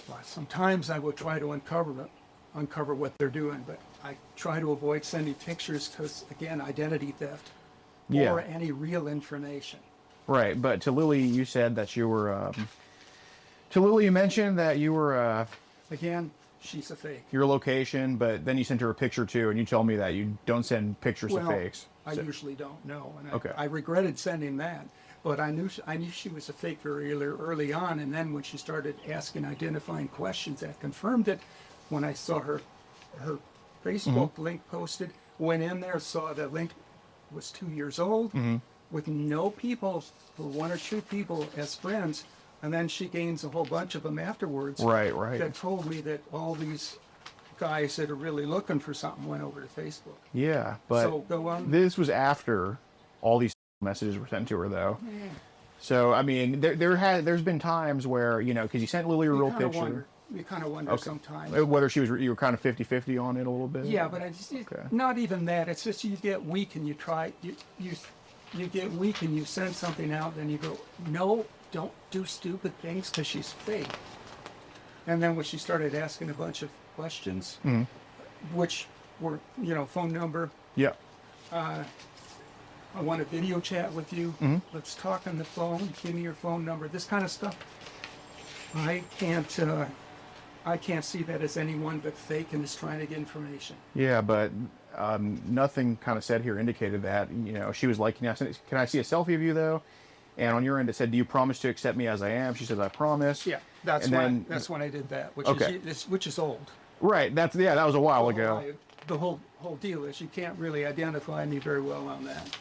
[SPEAKER 2] Well, sometimes I will try to uncover what they're doing, but I try to avoid sending pictures because, again, identity theft
[SPEAKER 3] Yeah.
[SPEAKER 2] or any real information.
[SPEAKER 3] right. But to Lily, you said that you were. To Lily, you mentioned that you were.
[SPEAKER 2] Again, she's a fake.
[SPEAKER 3] Your location, but then you sent her a picture too, and you told me that you don't send pictures of fakes.
[SPEAKER 2] I
[SPEAKER 3] So-
[SPEAKER 2] usually don't know, and
[SPEAKER 3] Okay.
[SPEAKER 2] I regretted sending that. But I knew she was a fake very early on, and then when she started asking identifying questions, that confirmed it. When I saw her Facebook link posted, went in there, saw the link was 2 years old, with no people, or 1 or 2 people as friends, and then she gains a whole bunch of them afterwards.
[SPEAKER 3] Right.
[SPEAKER 2] That told me that all these guys that are really looking for something went over to Facebook.
[SPEAKER 3] Yeah, but
[SPEAKER 2] So go on.
[SPEAKER 3] this was after all these messages were sent to her, though. So I mean, there's been times where because you sent Lily a real picture,
[SPEAKER 2] You kind of wonder sometimes.
[SPEAKER 3] whether you were kind of 50-50 on it a little bit.
[SPEAKER 2] Yeah, but not even that. It's just you get weak and you get weak and you send something out and you go, no, don't do stupid things because she's fake. And then when she started asking a bunch of questions, which were, phone number,
[SPEAKER 3] Yeah.
[SPEAKER 2] I want to video chat with you. Let's talk on the phone. Give me your phone number. This kind of stuff. I can't see that as anyone but fake and is trying to get information.
[SPEAKER 3] Yeah, but nothing kind of said here indicated that. She was like, "Can I see a selfie of you though?" And on your end, it said, "Do you promise to accept me as I am?" She says, "I promise."
[SPEAKER 2] Yeah, that's when I did that, which is old.
[SPEAKER 3] Right. That was a while ago.
[SPEAKER 2] The whole deal is you can't really identify me very well on that.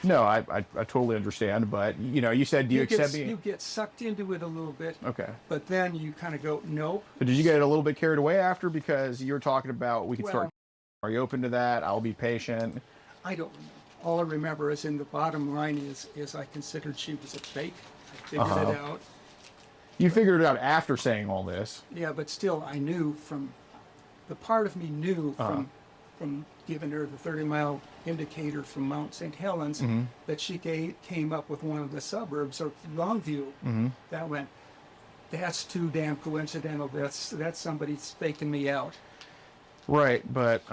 [SPEAKER 3] No, I totally understand, but you know, you said, do you accept me?
[SPEAKER 2] You get sucked into it a little bit.
[SPEAKER 3] Okay.
[SPEAKER 2] But then you kind of go, nope.
[SPEAKER 3] But did you get a little bit carried away after because you were talking about we could start? Are you open to that? I'll be patient.
[SPEAKER 2] I don't remember. All I remember is in the bottom line is I considered she was a fake. I figured it out.
[SPEAKER 3] You figured it out after saying all this.
[SPEAKER 2] Yeah, but still, I knew from the part of me knew from giving her the 30-mile indicator from Mount St. Helens that she came up with one of the suburbs of Longview. That went, that's too damn coincidental. That's somebody's faking me out.
[SPEAKER 3] Right, but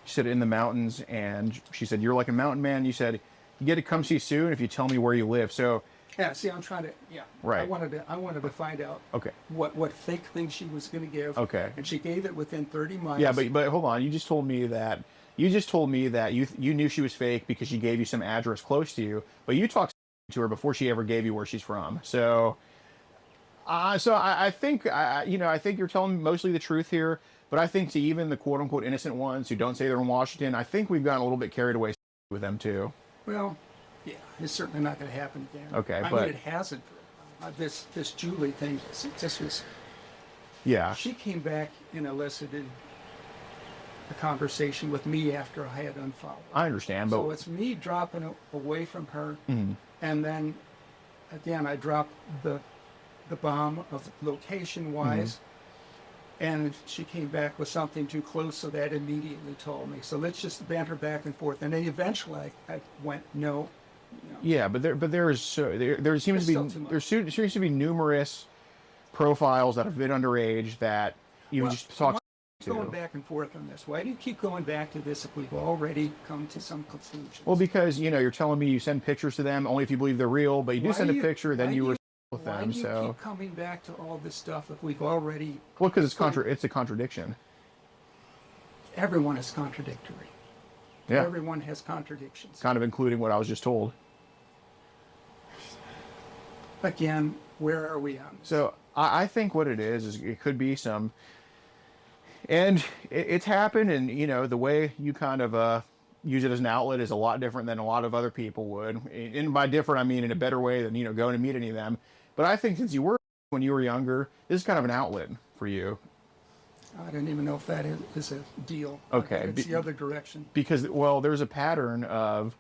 [SPEAKER 3] she said in the mountains, and she said you're like a mountain man. You said you get to come see soon if you tell me where you live. So
[SPEAKER 2] yeah, see, I'm trying to
[SPEAKER 3] right.
[SPEAKER 2] I wanted to find out
[SPEAKER 3] okay
[SPEAKER 2] what fake thing she was going to give.
[SPEAKER 3] Okay,
[SPEAKER 2] and she gave it within 30 miles.
[SPEAKER 3] Yeah, but hold on. You just told me that you knew she was fake because she gave you some address close to you, but you talked to her before she ever gave you where she's from. So I think I think you're telling mostly the truth here. But I think to even the quote unquote innocent ones who don't say they're in Washington, I think we've gotten a little bit carried away with them too.
[SPEAKER 2] Well, yeah, it's certainly not going to happen again.
[SPEAKER 3] Okay,
[SPEAKER 2] I
[SPEAKER 3] but
[SPEAKER 2] mean, it hasn't. This Julie thing, this was.
[SPEAKER 3] Yeah.
[SPEAKER 2] She came back and elicited a conversation with me after I had unfollowed.
[SPEAKER 3] I understand, but
[SPEAKER 2] so it's me dropping away from her, and then again I dropped the bomb of location-wise. And she came back with something too close, so that immediately told me. So let's just banter back and forth. And then eventually I went, no.
[SPEAKER 3] Yeah, but there seems to be numerous profiles that have been underage that you just talk to.
[SPEAKER 2] Going back and forth on this. Why do you keep going back to this if we've already come to some conclusions?
[SPEAKER 3] Well, because you're telling me you send pictures to them only if you believe they're real, but you do send a picture, then you were with them.
[SPEAKER 2] Why do you keep coming back to all this stuff if we've already?
[SPEAKER 3] Well, because it's a contradiction.
[SPEAKER 2] Everyone is contradictory.
[SPEAKER 3] Yeah.
[SPEAKER 2] Everyone has contradictions.
[SPEAKER 3] Kind of including what I was just told.
[SPEAKER 2] Again, where are we on this?
[SPEAKER 3] So I think what it is it could be some, and it's happened, and the way you kind of use it as an outlet is a lot different than a lot of other people would. And by different, I mean in a better way than going to meet any of them. But I think since you were when you were younger, this is kind of an outlet for you.
[SPEAKER 2] I don't even know if that is a deal.
[SPEAKER 3] Okay,
[SPEAKER 2] it's the other direction.
[SPEAKER 3] Because there's a pattern of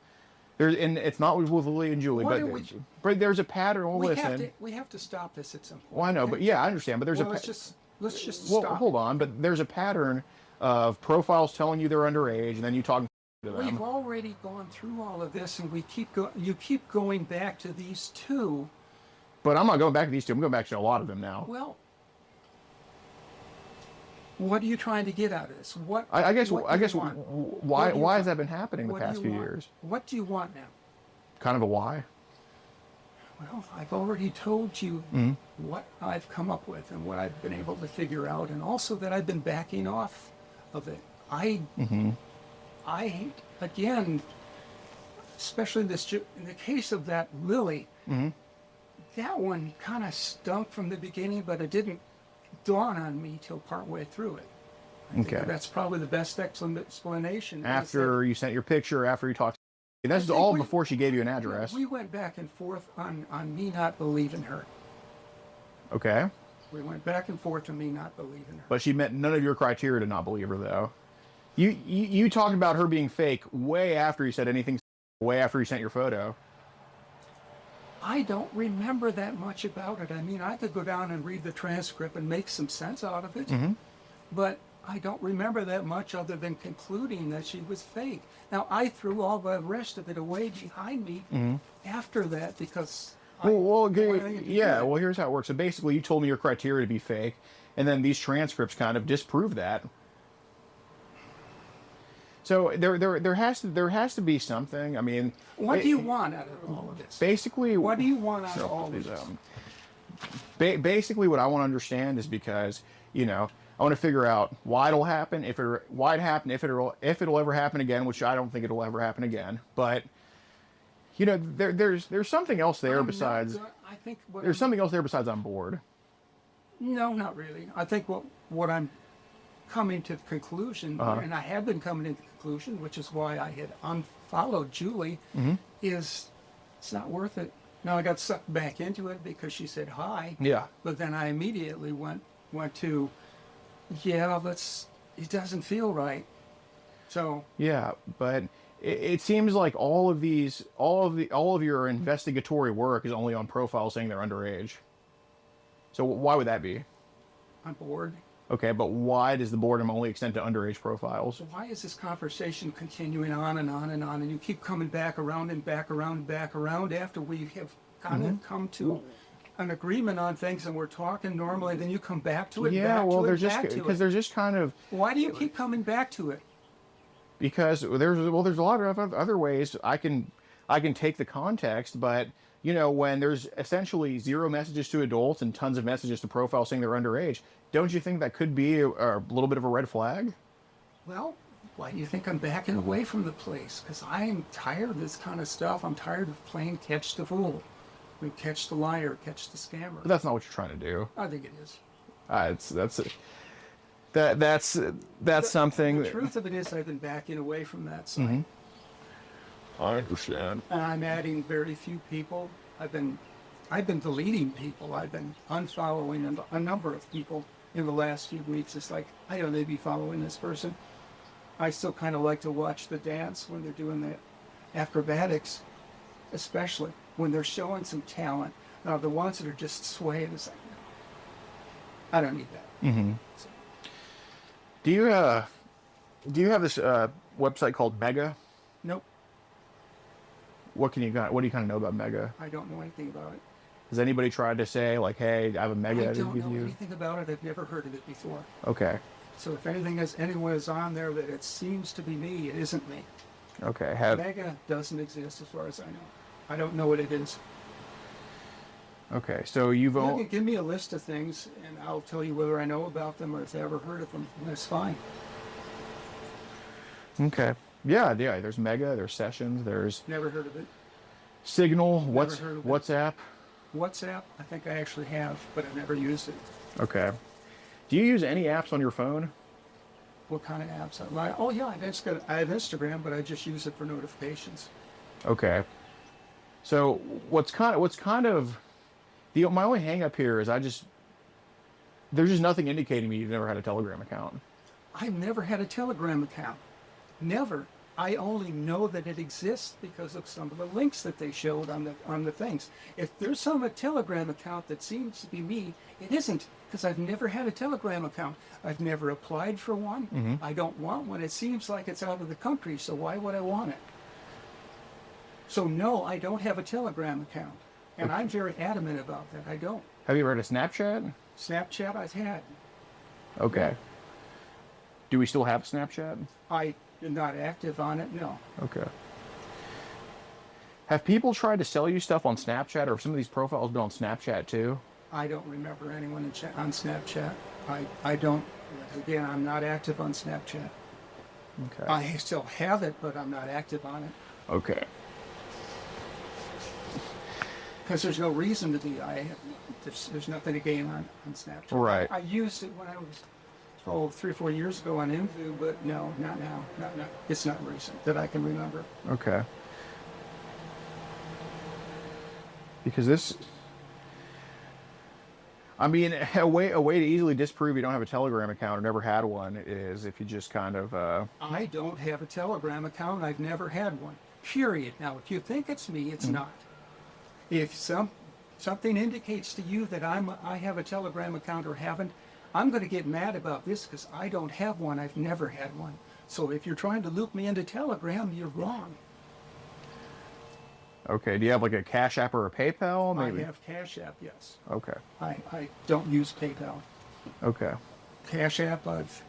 [SPEAKER 3] and it's not with Lily and Julie, but there's a pattern. Well,
[SPEAKER 2] we have to stop this at some point.
[SPEAKER 3] Well, I know, but yeah, I understand. But there's
[SPEAKER 2] let's just
[SPEAKER 3] well,
[SPEAKER 2] stop.
[SPEAKER 3] hold on. But there's a pattern of profiles telling you they're underage, and then you talk to them.
[SPEAKER 2] We've already gone through all of this, and you keep going back to these two.
[SPEAKER 3] But I'm not going back to these two. I'm going back to a lot of them now.
[SPEAKER 2] Well, what are you trying to get out of this?
[SPEAKER 3] I guess why has that been happening the past few years?
[SPEAKER 2] What do you want now?
[SPEAKER 3] Kind of a why?
[SPEAKER 2] Well, I've already told you what I've come up with and what I've been able to figure out, and also that I've been backing off of it. I again, especially in the case of that Lily, that one kind of stunk from the beginning, but it didn't dawn on me till partway through it. I think that's probably the best explanation.
[SPEAKER 3] After you sent your picture, after you talked, this is all before she gave you an address.
[SPEAKER 2] We went back and forth on me not believing her.
[SPEAKER 3] Okay.
[SPEAKER 2] We went back and forth on me not believing her.
[SPEAKER 3] But she met none of your criteria to not believe her, though. You talked about her being fake way after you said anything, way after you sent your photo.
[SPEAKER 2] I don't remember that much about it. I mean, I could go down and read the transcript and make some sense out of it, but I don't remember that much other than concluding that she was fake. Now, I threw all the rest of it away behind me after that because
[SPEAKER 3] well, here's how it works. So basically, you told me your criteria to be fake, and then these transcripts kind of disprove that. So there has to be something. I mean,
[SPEAKER 2] what do you want out of all of this?
[SPEAKER 3] Basically,
[SPEAKER 2] what do you want out of all of this?
[SPEAKER 3] Basically, what I want to understand is because I want to figure out why it'll happen, if it'll ever happen again, which I don't think it'll ever happen again. But there's something else there besides.
[SPEAKER 2] I think
[SPEAKER 3] something else there besides I'm bored.
[SPEAKER 2] No, not really. I think what I'm coming to the conclusion,
[SPEAKER 3] Uh-huh.
[SPEAKER 2] and I have been coming to the conclusion, which is why I had unfollowed Julie, is it's not worth it. Now I got sucked back into it because she said hi.
[SPEAKER 3] Yeah.
[SPEAKER 2] But then I immediately went to, yeah, it doesn't feel right. So
[SPEAKER 3] Yeah, but it seems like all of your investigatory work is only on profiles saying they're underage. So why would that be?
[SPEAKER 2] I'm bored.
[SPEAKER 3] Okay, but why does the boredom only extend to underage profiles?
[SPEAKER 2] So why is this conversation continuing on and on and on, and you keep coming back around and back around and back around after we have kind of come to an agreement on things and we're talking normally, then you come back to it,
[SPEAKER 3] Yeah,
[SPEAKER 2] back
[SPEAKER 3] well,
[SPEAKER 2] to
[SPEAKER 3] they're
[SPEAKER 2] it,
[SPEAKER 3] just
[SPEAKER 2] back to
[SPEAKER 3] because
[SPEAKER 2] it.
[SPEAKER 3] they're just kind of
[SPEAKER 2] Why do you keep coming back to it?
[SPEAKER 3] because there's a lot of other ways I can take the context, but when there's essentially 0 messages to adults and tons of messages to profiles saying they're underage, don't you think that could be a little bit of a red flag?
[SPEAKER 2] Well, why do you think I'm backing away from the place? Because I am tired of this kind of stuff. I'm tired of playing catch the fool. I mean, catch the liar, catch the scammer.
[SPEAKER 3] But that's not what you're trying to do.
[SPEAKER 2] I think it is.
[SPEAKER 3] That's something.
[SPEAKER 2] The truth of it is I've been backing away from that side.
[SPEAKER 3] I understand.
[SPEAKER 2] And I'm adding very few people. I've been deleting people. I've been unfollowing a number of people in the last few weeks. It's like, I don't need to be following this person. I still kind of like to watch the dance when they're doing the acrobatics, especially when they're showing some talent. Now, the ones that are just swaying, it's like, I don't need that.
[SPEAKER 3] Mm-hmm.
[SPEAKER 2] So,
[SPEAKER 3] Do you have this website called Mega?
[SPEAKER 2] nope,
[SPEAKER 3] What do you kind of know about Mega?
[SPEAKER 2] I don't know anything about it.
[SPEAKER 3] Has anybody tried to say like, hey, I have a Mega
[SPEAKER 2] I
[SPEAKER 3] edit
[SPEAKER 2] don't
[SPEAKER 3] with
[SPEAKER 2] know
[SPEAKER 3] you?
[SPEAKER 2] anything about it. I've never heard of it before.
[SPEAKER 3] Okay.
[SPEAKER 2] So if anyone is on there that it seems to be me, it isn't me.
[SPEAKER 3] Okay.
[SPEAKER 2] Mega doesn't exist as far as I know. I don't know what it is.
[SPEAKER 3] Okay. So you've
[SPEAKER 2] You
[SPEAKER 3] only.
[SPEAKER 2] can give me a list of things and I'll tell you whether I know about them or if I ever heard of them. And that's fine.
[SPEAKER 3] Okay. Yeah. There's Mega. There's Sessions. There's
[SPEAKER 2] Never heard of it.
[SPEAKER 3] Signal.
[SPEAKER 2] Never heard of it.
[SPEAKER 3] WhatsApp.
[SPEAKER 2] WhatsApp, I think I actually have, but I've never used it.
[SPEAKER 3] Okay. Do you use any apps on your phone?
[SPEAKER 2] What kind of apps? Oh yeah, I have Instagram, but I just use it for notifications.
[SPEAKER 3] Okay. So what's kind of my only hang up here is there's just nothing indicating me you've never had a Telegram account.
[SPEAKER 2] I've never had a Telegram account. Never. I only know that it exists because of some of the links that they showed on the things. If there's some Telegram account that seems to be me, it isn't, because I've never had a Telegram account. I've never applied for one.
[SPEAKER 3] Mm-hmm.
[SPEAKER 2] I don't want one. It seems like it's out of the country, so why would I want it? So no, I don't have a Telegram account. And I'm very adamant about that. I don't.
[SPEAKER 3] Have you ever had a Snapchat?
[SPEAKER 2] Snapchat I've had.
[SPEAKER 3] Okay. Do we still have Snapchat?
[SPEAKER 2] I am not active on it, no.
[SPEAKER 3] Okay. Have people tried to sell you stuff on Snapchat, or have some of these profiles been on Snapchat too?
[SPEAKER 2] I don't remember anyone on Snapchat. I don't, again, I'm not active on Snapchat.
[SPEAKER 3] Okay.
[SPEAKER 2] I still have it, but I'm not active on it.
[SPEAKER 3] Okay.
[SPEAKER 2] Because there's no reason to be. There's nothing to gain on Snapchat.
[SPEAKER 3] Right.
[SPEAKER 2] I used it when I was, 3 or 4 years ago on Invu, but no, not now. Not. It's not recent that I can remember.
[SPEAKER 3] Okay. Because this, I mean, a way to easily disprove you don't have a Telegram account or never had one is if you just kind of.
[SPEAKER 2] I don't have a Telegram account. I've never had one. Period. Now, if you think it's me, it's not. If something indicates to you that I have a Telegram account or haven't, I'm going to get mad about this because I don't have one. I've never had one. So if you're trying to loop me into Telegram, you're wrong.
[SPEAKER 3] Okay. Do you have like a Cash App or a PayPal? Maybe.
[SPEAKER 2] I have Cash App, yes.
[SPEAKER 3] Okay.
[SPEAKER 2] I don't use PayPal.
[SPEAKER 3] Okay.
[SPEAKER 2] Cash App I've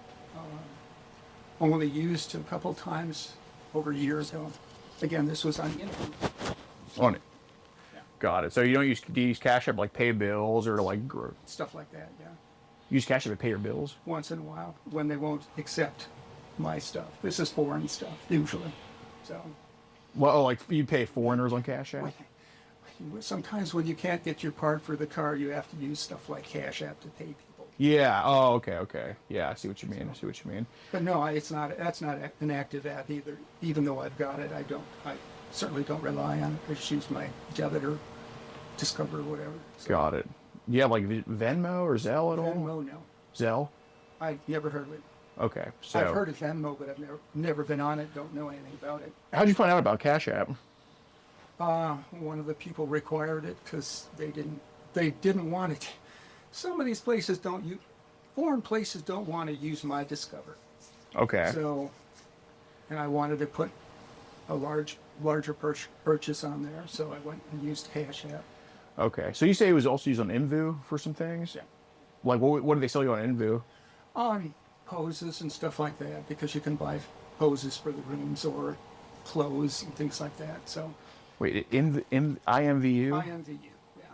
[SPEAKER 2] only used a couple times over years ago. Again, this was on the internet.
[SPEAKER 3] On it.
[SPEAKER 2] Yeah.
[SPEAKER 3] Got it. So do you use Cash App like pay bills or like
[SPEAKER 2] Stuff like that, yeah.
[SPEAKER 3] use Cash App to pay your bills?
[SPEAKER 2] Once in a while when they won't accept my stuff. This is foreign stuff, usually. So
[SPEAKER 3] Well, like you pay foreigners on Cash App?
[SPEAKER 2] sometimes when you can't get your part for the car, you have to use stuff like Cash App to pay people.
[SPEAKER 3] Yeah. Oh, okay, okay. Yeah, I see what you mean. I see what you mean.
[SPEAKER 2] But no, it's not. That's not an active app either. Even though I've got it, I certainly don't rely on it. I just use my debit or Discover or whatever. So,
[SPEAKER 3] Got it. Yeah, like Venmo or Zelle at all?
[SPEAKER 2] Venmo, no.
[SPEAKER 3] Zelle?
[SPEAKER 2] I've never heard of it.
[SPEAKER 3] Okay, so
[SPEAKER 2] I've heard of Venmo, but I've never been on it. Don't know anything about it.
[SPEAKER 3] how'd you find out about Cash App?
[SPEAKER 2] One of the people required it because they didn't want it. Some of these places foreign places don't want to use my Discover.
[SPEAKER 3] Okay.
[SPEAKER 2] So, and I wanted to put a larger purchase on there, so I went and used Cash App.
[SPEAKER 3] Okay. So you say it was also used on Invu for some things?
[SPEAKER 2] Yeah.
[SPEAKER 3] Like what do they sell you on Invu?
[SPEAKER 2] On poses and stuff like that, because you can buy poses for the rooms or clothes and things like that. So,
[SPEAKER 3] Wait, in IMVU?
[SPEAKER 2] IMVU, yeah.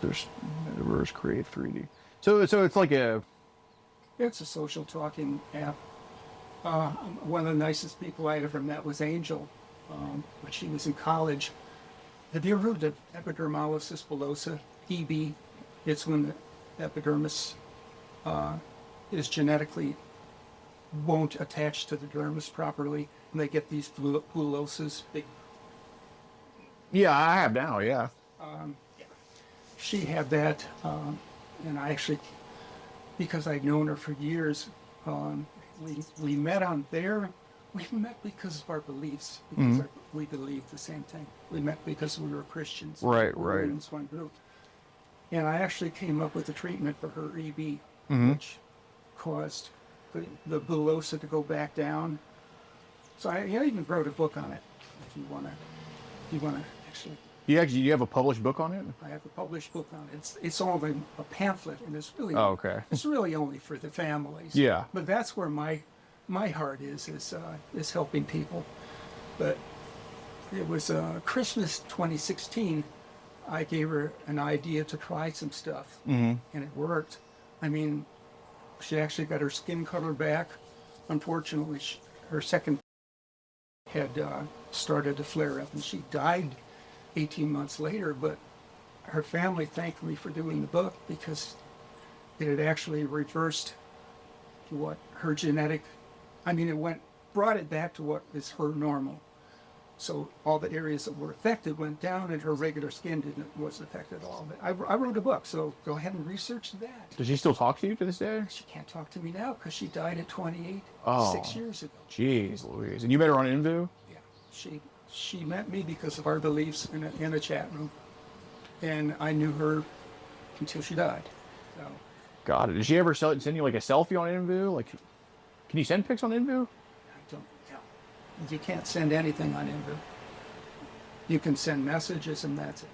[SPEAKER 3] There's Metaverse Create 3D. So it's like
[SPEAKER 2] It's a social talking app. One of the nicest people I ever met was Angel, when she was in college. Have you ever heard of epidermolysis bullosa, EB? It's when the epidermis is genetically won't attach to the dermis properly, and they get these bulloses.
[SPEAKER 3] yeah, I have now, yeah.
[SPEAKER 2] She had that, and I actually, because I'd known her for years, we met on there. We met because of our beliefs, because we believed the same thing. We met because we were Christians.
[SPEAKER 3] Right,
[SPEAKER 2] We were
[SPEAKER 3] right.
[SPEAKER 2] in this one group. And I actually came up with a treatment for her EB, which caused the bullosa to go back down. So I even wrote a book on it. If you wanna actually.
[SPEAKER 3] You have a published book on it?
[SPEAKER 2] I have a published book on it. It's only a pamphlet, and it's really it's really only for the families.
[SPEAKER 3] Yeah.
[SPEAKER 2] But that's where my heart is helping people. But it was Christmas 2016. I gave her an idea to try some stuff, and it worked. I mean, she actually got her skin color back. Unfortunately, her second had started to flare up, and she died 18 months later, but her family thanked me for doing the book because it had actually reversed what her genetic, brought it back to what is her normal. So all the areas that were affected went down, and her regular skin wasn't affected at all. But I wrote a book, so go ahead and research that.
[SPEAKER 3] Does she still talk to you to this day?
[SPEAKER 2] She can't talk to me now because she died at 28, 6 years ago.
[SPEAKER 3] Jeez Louise. And you met her on Invu?
[SPEAKER 2] Yeah, she met me because of our beliefs in a chat room, and I knew her until she died. So,
[SPEAKER 3] Got it. Did she ever send you like a selfie on Invu? Like, can you send pics on Invu?
[SPEAKER 2] I don't know. You can't send anything on Invu. You can send messages, and that's it.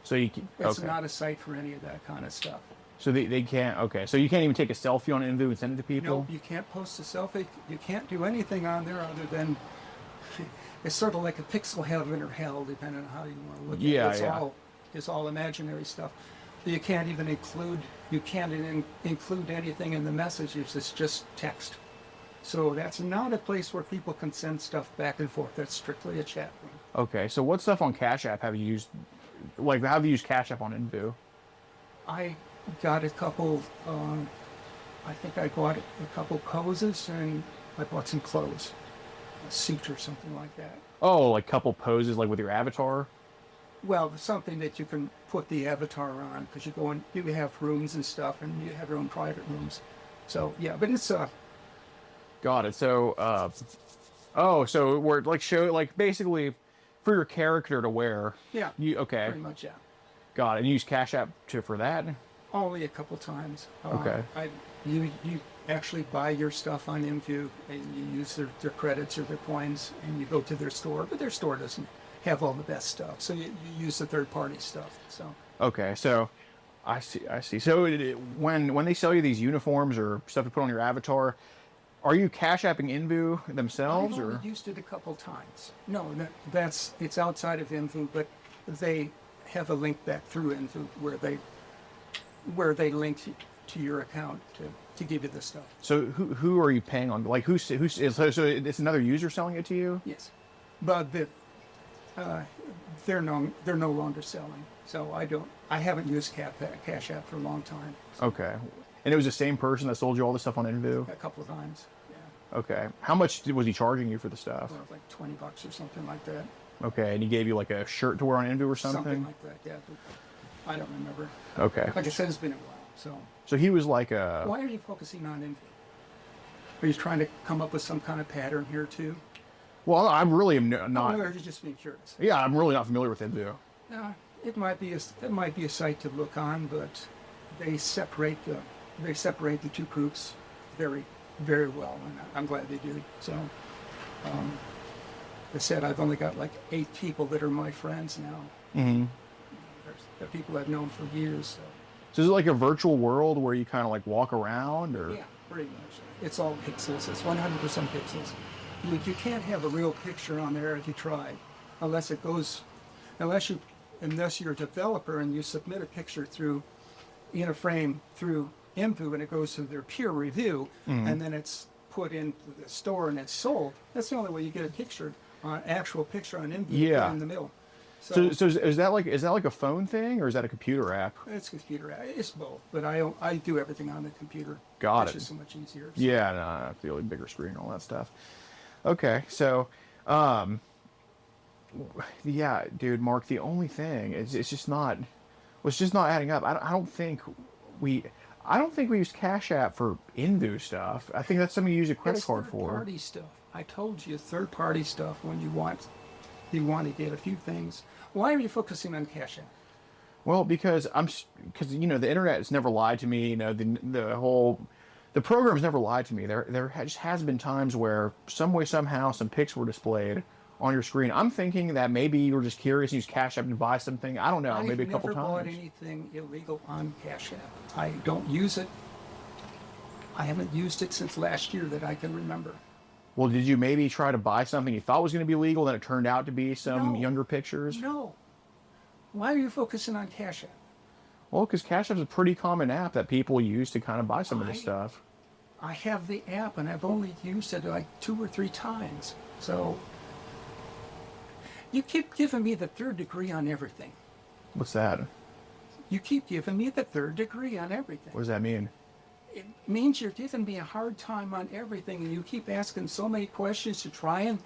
[SPEAKER 3] So you can.
[SPEAKER 2] It's
[SPEAKER 3] Okay.
[SPEAKER 2] not a site for any of that kind of stuff.
[SPEAKER 3] So they can't. Okay. So you can't even take a selfie on Invu and send it to people.
[SPEAKER 2] No, you can't post a selfie. You can't do anything on there other than it's sort of like a pixel heaven or hell, depending on how you want to look at it. It's all imaginary stuff. You can't even include anything in the messages. It's just text. So that's not a place where people can send stuff back and forth. That's strictly a chat room.
[SPEAKER 3] Okay. So what stuff on Cash App have you used? Like, how have you used Cash App on Invu?
[SPEAKER 2] I got a couple. I think I bought a couple poses, and I bought some clothes, a suit or something like that.
[SPEAKER 3] Oh, like couple poses, like with your avatar.
[SPEAKER 2] Well, something that you can put the avatar on, because you go in, you have rooms and stuff, and you have your own private rooms. So yeah, but it's
[SPEAKER 3] Got it. So, so we're like basically for your character to wear.
[SPEAKER 2] yeah,
[SPEAKER 3] Okay.
[SPEAKER 2] pretty much, yeah.
[SPEAKER 3] Got it. And you use Cash App for that?
[SPEAKER 2] Only a couple times.
[SPEAKER 3] Okay.
[SPEAKER 2] You actually buy your stuff on Invu, and you use their credits or their coins, and you go to their store, but their store doesn't have all the best stuff, so you use the third-party stuff. So
[SPEAKER 3] Okay. So, I see. So when they sell you these uniforms or stuff to put on your avatar, are you Cash Apping Invu themselves,
[SPEAKER 2] I've only
[SPEAKER 3] or?
[SPEAKER 2] used it a couple times. No, it's outside of Invu, but they have a link back through Invu where they link to your account to give you the stuff.
[SPEAKER 3] So who are you paying on? Like who's so it's another user selling it to you?
[SPEAKER 2] Yes, but they're no longer selling. So I haven't used Cash App for a long time.
[SPEAKER 3] Okay. And it was the same person that sold you all the stuff on Invu?
[SPEAKER 2] A couple of times. Yeah.
[SPEAKER 3] Okay. How much was he charging you for the stuff?
[SPEAKER 2] Well, like $20 or something like that.
[SPEAKER 3] Okay, and he gave you like a shirt to wear on Invu or something?
[SPEAKER 2] Something like that, yeah. But I don't remember.
[SPEAKER 3] Okay.
[SPEAKER 2] Like I said, it's been a while,
[SPEAKER 3] So he was like a...
[SPEAKER 2] Why are you focusing on Invu? Are you trying to come up with some kind of pattern here too?
[SPEAKER 3] Well, I'm really not...
[SPEAKER 2] Or are you just being curious?
[SPEAKER 3] Yeah, I'm really not familiar with Invu.
[SPEAKER 2] It might be a site to look on, but they separate the two groups very, very well, and I'm glad they do. So, I said I've only got like 8 people that are my friends now.
[SPEAKER 3] Mm-hmm.
[SPEAKER 2] They're people I've known for years.
[SPEAKER 3] So is it like a virtual world where you kind of like walk around, or?
[SPEAKER 2] Yeah, pretty much. It's all pixels. It's 100% pixels. You can't have a real picture on there if you try, unless you're a developer and you submit a picture in a frame through Invu and it goes through their peer review, and then it's put into the store and it's sold. That's the only way you get a picture, actual picture on Invu.
[SPEAKER 3] Yeah.
[SPEAKER 2] In the middle.
[SPEAKER 3] So is that like a phone thing or is that a computer app?
[SPEAKER 2] It's a computer app. It's both, but I do everything on the computer.
[SPEAKER 3] Got
[SPEAKER 2] It's
[SPEAKER 3] it.
[SPEAKER 2] just so much easier. So.
[SPEAKER 3] Yeah, no, the really bigger screen and all that stuff. Okay, so, yeah, dude, Mark, the only thing is it's just not adding up. I don't think we use Cash App for Invu stuff. I think that's something you use a credit card for.
[SPEAKER 2] Third-party stuff. I told you, third-party stuff when you want to get a few things. Why are you focusing on Cash App?
[SPEAKER 3] Well, because you know, the internet has never lied to me. You know, the program's never lied to me. There just has been times where some way, somehow, some pics were displayed on your screen. I'm thinking that maybe you were just curious and used Cash App to buy something. I don't know, maybe a couple times.
[SPEAKER 2] I've never bought anything illegal on Cash App. I don't use it. I haven't used it since last year that I can remember.
[SPEAKER 3] Well, did you maybe try to buy something you thought was going to be legal, then it turned out to be some younger pictures?
[SPEAKER 2] No. Why are you focusing on Cash App?
[SPEAKER 3] Well, because Cash App is a pretty common app that people use to kind of buy some of this stuff.
[SPEAKER 2] I have the app, and I've only used it like 2 or 3 times. So you keep giving me the third degree on everything.
[SPEAKER 3] What's that?
[SPEAKER 2] You keep giving me the third degree on everything.
[SPEAKER 3] What does that mean?
[SPEAKER 2] It means you're giving me a hard time on everything, and you keep asking so many questions to try and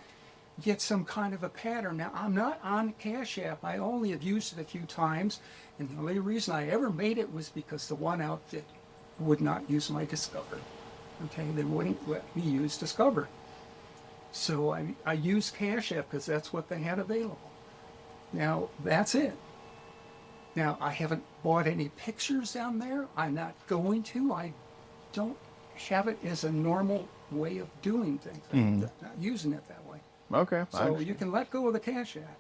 [SPEAKER 2] get some kind of a pattern. Now, I'm not on Cash App. I only have used it a few times, and the only reason I ever made it was because the one outfit would not use my Discover. Okay, they wouldn't let me use Discover. So I used Cash App because that's what they had available. Now, that's it. Now, I haven't bought any pictures down there. I'm not going to. I don't have it as a normal way of doing things. I'm not using it that way.
[SPEAKER 3] Okay.
[SPEAKER 2] So you can let go of the Cash App.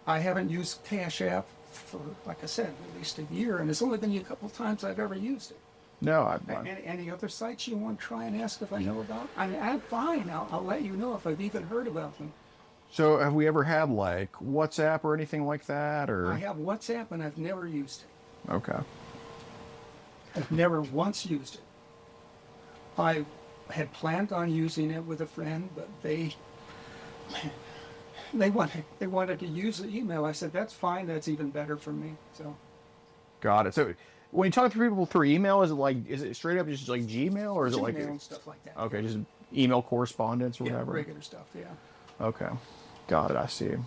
[SPEAKER 2] I haven't used Cash App for, like I said, at least a year, and it's only been a couple times I've ever used it.
[SPEAKER 3] No,
[SPEAKER 2] Any other sites you want to try and ask if I know about? I'm fine. I'll let you know if I've even heard about them.
[SPEAKER 3] So have we ever had like WhatsApp or anything like that, or?
[SPEAKER 2] I have WhatsApp, and I've never used it.
[SPEAKER 3] Okay.
[SPEAKER 2] I've never once used it. I had planned on using it with a friend, but they wanted to use the email. I said, that's fine. That's even better for me. So.
[SPEAKER 3] Got it. So when you talk to people through email, is it straight up just like Gmail, or is it like
[SPEAKER 2] Gmail and stuff like that?
[SPEAKER 3] Okay, just email correspondence or
[SPEAKER 2] Yeah,
[SPEAKER 3] whatever.
[SPEAKER 2] regular stuff. Yeah.
[SPEAKER 3] Okay. Got it. I see.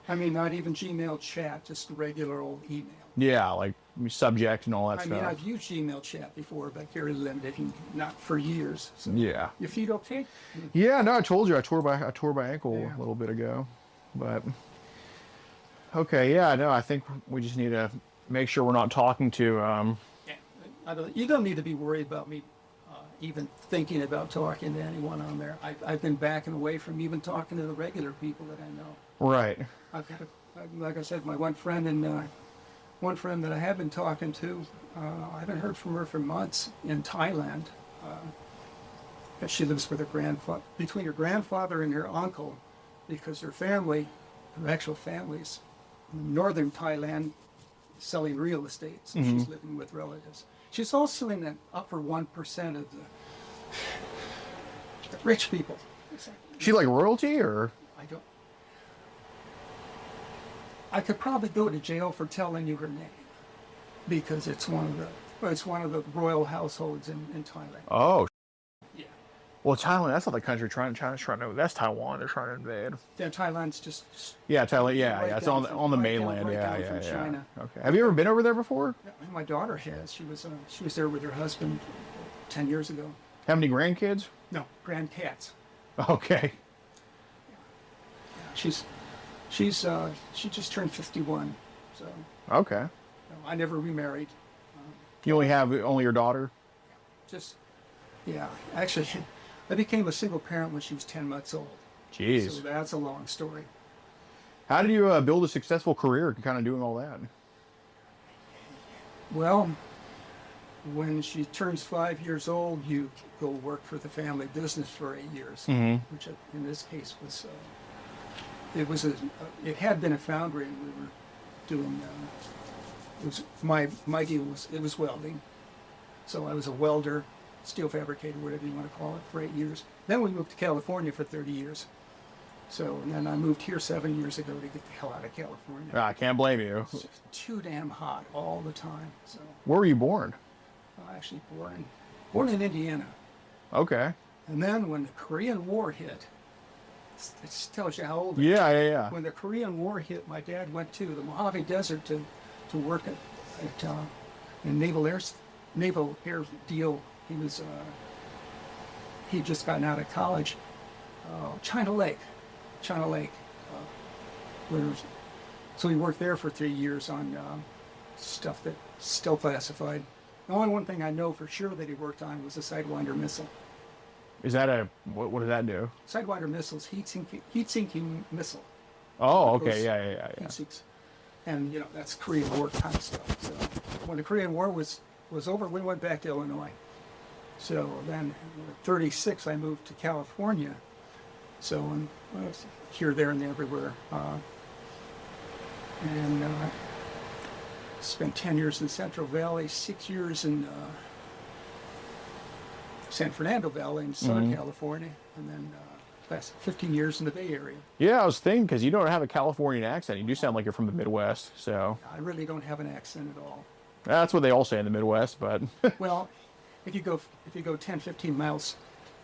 [SPEAKER 2] I mean, not even Gmail chat, just regular old email.
[SPEAKER 3] Yeah, like subject and all that stuff.
[SPEAKER 2] I mean, I've used Gmail chat before, but very limited, and not for years. So.
[SPEAKER 3] Yeah.
[SPEAKER 2] Your feet okay?
[SPEAKER 3] Yeah. No, I told you I tore my ankle
[SPEAKER 2] Yeah.
[SPEAKER 3] a little bit ago, but okay. Yeah. No, I think we just need to make sure we're not talking to.
[SPEAKER 2] Yeah. You don't need to be worried about me even thinking about talking to anyone on there. I've been backing away from even talking to the regular people that I know.
[SPEAKER 3] Right.
[SPEAKER 2] I've got, like I said, my one friend that I have been talking to, I haven't heard from her for months in Thailand. She lives with her grandfather, between her grandfather and her uncle, because her actual family's in northern Thailand selling real estate, so she's living with relatives. She's also in the upper 1% of the rich people.
[SPEAKER 3] She like royalty or?
[SPEAKER 2] I don't. I could probably go to jail for telling you her name because it's one of the royal households in Thailand.
[SPEAKER 3] Oh.
[SPEAKER 2] Yeah.
[SPEAKER 3] Well, Thailand, that's not the country China's trying to. That's Taiwan. They're trying to invade.
[SPEAKER 2] Yeah, Thailand's just
[SPEAKER 3] Yeah, Thailand. Yeah,
[SPEAKER 2] right
[SPEAKER 3] yeah. It's
[SPEAKER 2] down
[SPEAKER 3] on the
[SPEAKER 2] right down-
[SPEAKER 3] mainland.
[SPEAKER 2] right
[SPEAKER 3] Yeah,
[SPEAKER 2] down
[SPEAKER 3] yeah,
[SPEAKER 2] from
[SPEAKER 3] yeah.
[SPEAKER 2] China.
[SPEAKER 3] Okay. Have you ever been over there before?
[SPEAKER 2] My daughter has. She was there with her husband 10 years ago.
[SPEAKER 3] How many grandkids?
[SPEAKER 2] No, grandcats.
[SPEAKER 3] Okay.
[SPEAKER 2] She just turned 51. So
[SPEAKER 3] Okay.
[SPEAKER 2] no, I never remarried.
[SPEAKER 3] You only have your daughter?
[SPEAKER 2] Just yeah. Actually, I became a single parent when she was 10 months old.
[SPEAKER 3] Jeez.
[SPEAKER 2] So that's a long story.
[SPEAKER 3] How did you build a successful career kind of doing all that?
[SPEAKER 2] Well, when she turns 5 years old, you go work for the family business for 8 years, which in this case was it had been a foundry, and we were doing it was my deal was welding, so I was a welder, steel fabricator, whatever you want to call it, for 8 years. Then we moved to California for 30 years. So, and then I moved here 7 years ago to get the hell out of California.
[SPEAKER 3] I can't blame you.
[SPEAKER 2] It's just too damn hot all the time. So,
[SPEAKER 3] Where were you born?
[SPEAKER 2] I actually born in Indiana.
[SPEAKER 3] Okay.
[SPEAKER 2] And then when the Korean War hit, it just tells you how old.
[SPEAKER 3] Yeah, yeah, yeah.
[SPEAKER 2] When the Korean War hit, my dad went to the Mojave Desert to work at Naval Air deal. He just gotten out of college. China Lake. So he worked there for 3 years on stuff that's still classified. The only one thing I know for sure that he worked on was a Sidewinder missile.
[SPEAKER 3] Is that what does that do?
[SPEAKER 2] Sidewinder missiles, heat-sinking missile.
[SPEAKER 3] Oh, okay,
[SPEAKER 2] Those
[SPEAKER 3] yeah.
[SPEAKER 2] heat sinks. And that's Korean War kind of stuff. So when the Korean War was over, we went back to Illinois. So then, at 36, I moved to California. So I was here, there, and everywhere. And spent 10 years in Central Valley, 6 years in San Fernando Valley in Southern California, and then last 15 years in the Bay Area.
[SPEAKER 3] Yeah, I was thinking because you don't have a Californian accent. You do sound like you're from the Midwest. So
[SPEAKER 2] I really don't have an accent at all.
[SPEAKER 3] that's what they all say in the Midwest. But
[SPEAKER 2] Well, if you go 10, 15 miles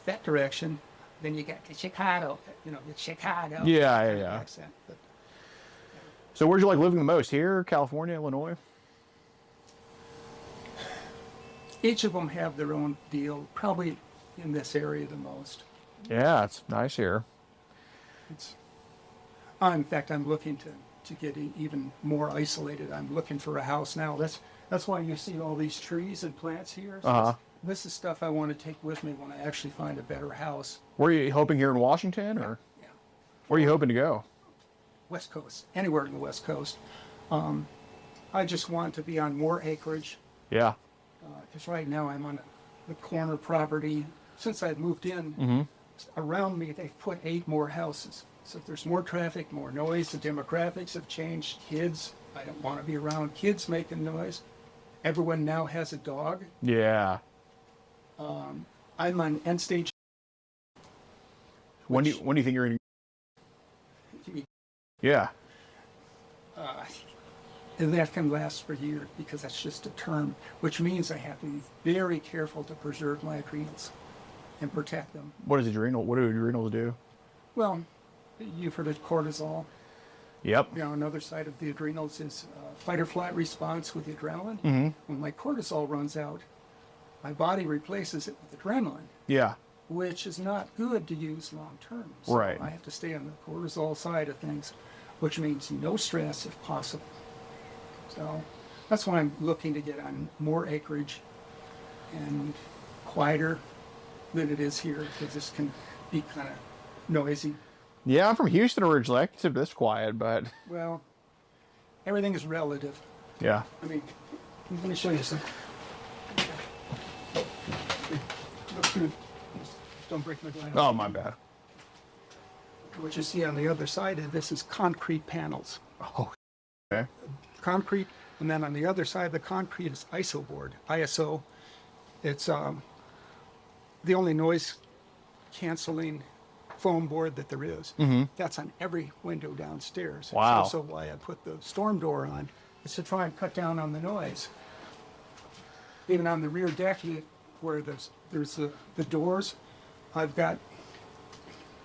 [SPEAKER 2] that direction, then you get the Chicago, the Chicago
[SPEAKER 3] Yeah,
[SPEAKER 2] kind of
[SPEAKER 3] yeah.
[SPEAKER 2] accent. But
[SPEAKER 3] so where'd you like living the most? Here, California, Illinois?
[SPEAKER 2] each of them have their own deal. Probably in this area the most.
[SPEAKER 3] Yeah, it's nice here.
[SPEAKER 2] In fact, I'm looking to get even more isolated. I'm looking for a house now. That's why you see all these trees and plants here. So this is stuff I want to take with me when I actually find a better house.
[SPEAKER 3] Were you hoping here in Washington, or
[SPEAKER 2] Yeah.
[SPEAKER 3] where are you hoping to go?
[SPEAKER 2] West Coast, anywhere in the West Coast. I just want to be on more acreage,
[SPEAKER 3] Yeah.
[SPEAKER 2] because right now I'm on the corner property. Since I've moved in, around me they've put 8 more houses. So if there's more traffic, more noise, the demographics have changed. Kids, I don't want to be around kids making noise. Everyone now has a dog.
[SPEAKER 3] Yeah.
[SPEAKER 2] I'm on end stage.
[SPEAKER 3] When do you think you're gonna? Yeah.
[SPEAKER 2] And that can last for years because that's just a term, which means I have to be very careful to preserve my adrenals and protect them.
[SPEAKER 3] What do adrenals do?
[SPEAKER 2] Well, you've heard of cortisol.
[SPEAKER 3] Yep.
[SPEAKER 2] Another side of the adrenals is fight or flight response with the adrenaline. When my cortisol runs out, my body replaces it with adrenaline,
[SPEAKER 3] Yeah.
[SPEAKER 2] which is not good to use long term. So
[SPEAKER 3] Right.
[SPEAKER 2] I have to stay on the cortisol side of things, which means no stress if possible. So that's why I'm looking to get on more acreage and quieter than it is here, because this can be kind of noisy.
[SPEAKER 3] Yeah, I'm from Houston originally. I consider this quiet, but
[SPEAKER 2] Well, everything is relative.
[SPEAKER 3] yeah.
[SPEAKER 2] I mean, let me show you some. Don't break my glass.
[SPEAKER 3] Oh, my bad.
[SPEAKER 2] What you see on the other side of this is concrete panels.
[SPEAKER 3] Oh, okay.
[SPEAKER 2] Concrete And then on the other side of the concrete is ISO board. ISO, it's the only noise canceling foam board that there is. That's on every window downstairs.
[SPEAKER 3] Wow.
[SPEAKER 2] It's also why I put the storm door on, is to try and cut down on the noise. Even on the rear deck, where there's the doors, I've got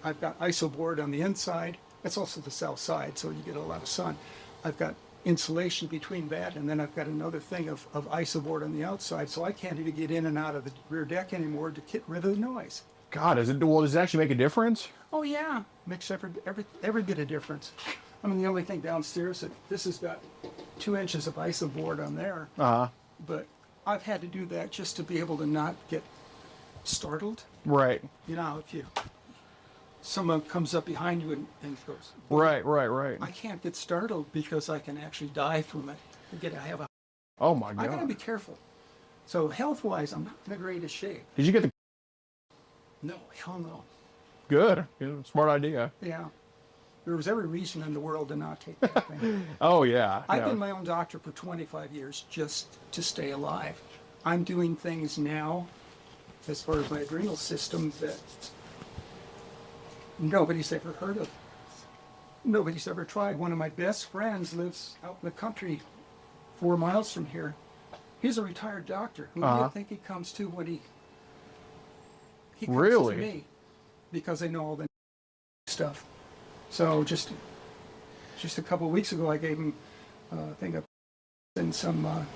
[SPEAKER 2] ISO board on the inside. It's also the south side, so you get a lot of sun. I've got insulation between that, and then I've got another thing of ISO board on the outside, so I can't even get in and out of the rear deck anymore to get rid of the noise.
[SPEAKER 3] God, does it actually make a difference?
[SPEAKER 2] Oh yeah, makes every bit of difference. I mean, the only thing downstairs, this has got 2 inches of ISO board on there, but I've had to do that just to be able to not get startled.
[SPEAKER 3] Right.
[SPEAKER 2] You know, if someone comes up behind you and goes,
[SPEAKER 3] Right.
[SPEAKER 2] I can't get startled because I can actually die from it.
[SPEAKER 3] Oh my
[SPEAKER 2] I gotta
[SPEAKER 3] God.
[SPEAKER 2] be careful. So health-wise, I'm not in the greatest shape.
[SPEAKER 3] Did you get the?
[SPEAKER 2] No, hell no.
[SPEAKER 3] Good. Smart idea.
[SPEAKER 2] Yeah. There was every reason in the world to not take that thing.
[SPEAKER 3] Oh yeah.
[SPEAKER 2] I've
[SPEAKER 3] No.
[SPEAKER 2] been my own doctor for 25 years just to stay alive. I'm doing things now, as far as my adrenal system, that nobody's ever heard of. Nobody's ever tried. One of my best friends lives out in the country 4 miles from here. He's a retired doctor. Who do you think he comes to when he comes
[SPEAKER 3] Really?
[SPEAKER 2] to me? Because I know all the stuff. So just a couple of weeks ago, I gave him a thing of and some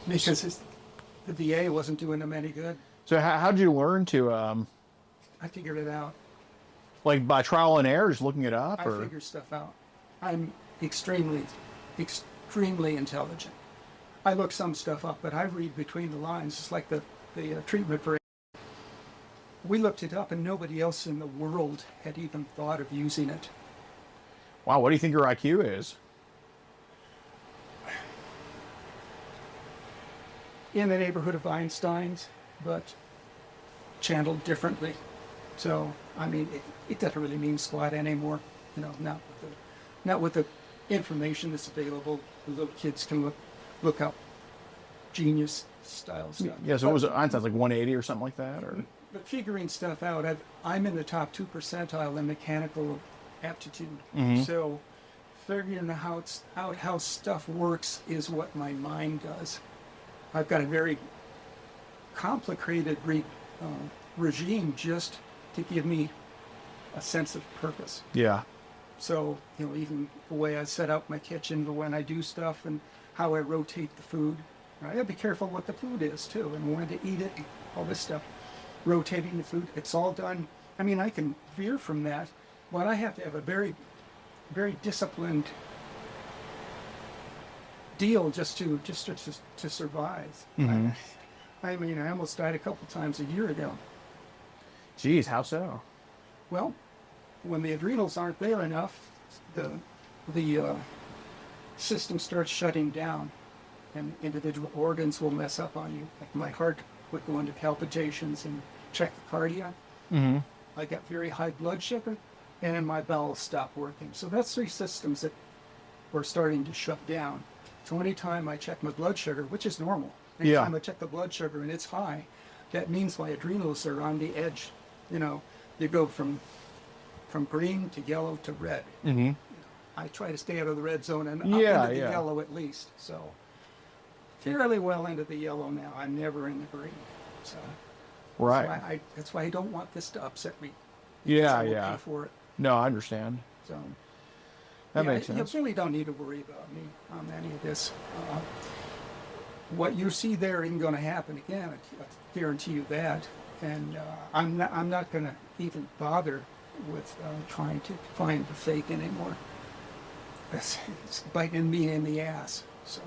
[SPEAKER 2] because the VA wasn't doing him any good.
[SPEAKER 3] So how did you learn to
[SPEAKER 2] I figured it out.
[SPEAKER 3] like by trial and error, just looking it up,
[SPEAKER 2] I
[SPEAKER 3] or?
[SPEAKER 2] figure stuff out. I'm extremely intelligent. I look some stuff up, but I read between the lines. It's like the treatment for. We looked it up, and nobody else in the world had even thought of using it.
[SPEAKER 3] Wow, what do you think your IQ is?
[SPEAKER 2] In the neighborhood of Einstein's, but channeled differently. So, I mean, it doesn't really mean squat anymore. You know, not with the information that's available. The little kids can look up genius style stuff.
[SPEAKER 3] Yeah, so it was Einstein's like 180 or something like that, or?
[SPEAKER 2] But figuring stuff out, I'm in the top 2 percentile in mechanical aptitude. So figuring out how stuff works is what my mind does. I've got a very complicated regime just to give me a sense of purpose.
[SPEAKER 3] Yeah.
[SPEAKER 2] So, you know, even the way I set up my kitchen, the when I do stuff, and how I rotate the food. I gotta be careful what the food is too, and when to eat it, and all this stuff. Rotating the food, it's all done. I mean, I can veer from that, but I have to have a very, very disciplined deal just to survive. I mean, I almost died a couple times a year ago.
[SPEAKER 3] Geez, how so?
[SPEAKER 2] Well, when the adrenals aren't there enough, the system starts shutting down, and individual organs will mess up on you. Like my heart would go into palpitations and check the cardia. I got very high blood sugar, and my bowels stopped working. So that's 3 systems that were starting to shut down. So anytime I check my blood sugar, which is normal, anytime I check the blood sugar and it's high, that means my adrenals are on the edge. You know, they go from green to yellow to red. I try to stay out of the red zone and up into the yellow at least. So fairly well into the yellow now. I'm never in the green. So
[SPEAKER 3] Right.
[SPEAKER 2] that's why I don't want this to upset me.
[SPEAKER 3] Yeah,
[SPEAKER 2] I will
[SPEAKER 3] yeah.
[SPEAKER 2] pay for it.
[SPEAKER 3] No, I understand.
[SPEAKER 2] So
[SPEAKER 3] That makes sense.
[SPEAKER 2] You really don't need to worry about me on any of this. What you see there isn't going to happen again. I guarantee you that. And I'm not going to even bother with trying to find the fake anymore. It's biting me in the ass. So.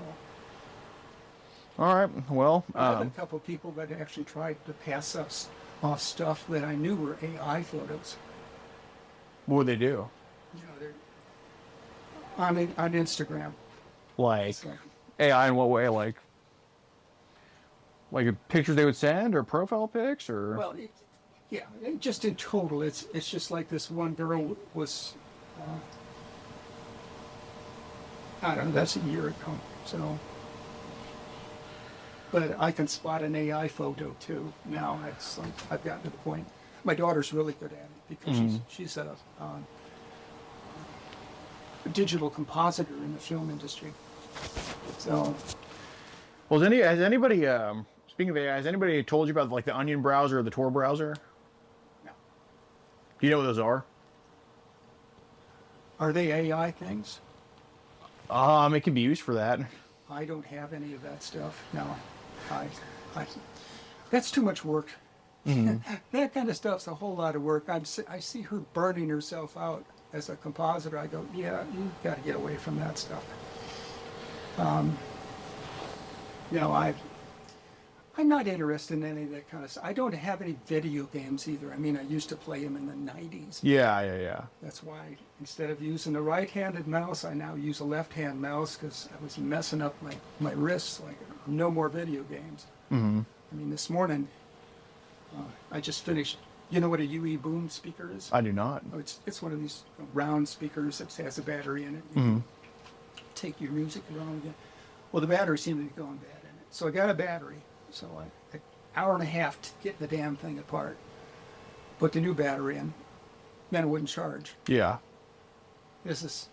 [SPEAKER 3] All right. Well,
[SPEAKER 2] I had a couple of people that actually tried to pass off stuff that I knew were AI photos.
[SPEAKER 3] what would they do?
[SPEAKER 2] You know, they're on Instagram.
[SPEAKER 3] Like
[SPEAKER 2] So,
[SPEAKER 3] AI in what way? Like pictures they would send, or profile pics, or?
[SPEAKER 2] well, just in total, it's just like this one girl was I don't know, that's a year ago, so. But I can spot an AI photo too now. I've gotten to the point. My daughter's really good at it because she's a digital compositor in the film industry. So,
[SPEAKER 3] Well, has anybody, speaking of AI, has anybody told you about like the Onion browser or the Tor browser?
[SPEAKER 2] no.
[SPEAKER 3] Do you know what those are?
[SPEAKER 2] Are they AI things?
[SPEAKER 3] It can be used for that.
[SPEAKER 2] I don't have any of that stuff. No, I that's too much work. That kind of stuff's a whole lot of work. I see her burning herself out as a compositor. I go, yeah, you got to get away from that stuff. No, I'm not interested in any of that kind of stuff. I don't have any video games either. I mean, I used to play them in the 90s.
[SPEAKER 3] Yeah.
[SPEAKER 2] That's why instead of using a right-handed mouse, I now use a left-hand mouse because I was messing up my wrists. Like, no more video games. I mean, this morning, I just finished. You know what a UE boom speaker is?
[SPEAKER 3] I do not.
[SPEAKER 2] Oh, it's one of these round speakers that has a battery in it. You can take your music around again. Well, the battery seemed to be going bad in it. So I got a battery. So an hour and a half to get the damn thing apart. Put the new battery in. Then it wouldn't charge.
[SPEAKER 3] Yeah.
[SPEAKER 2] This is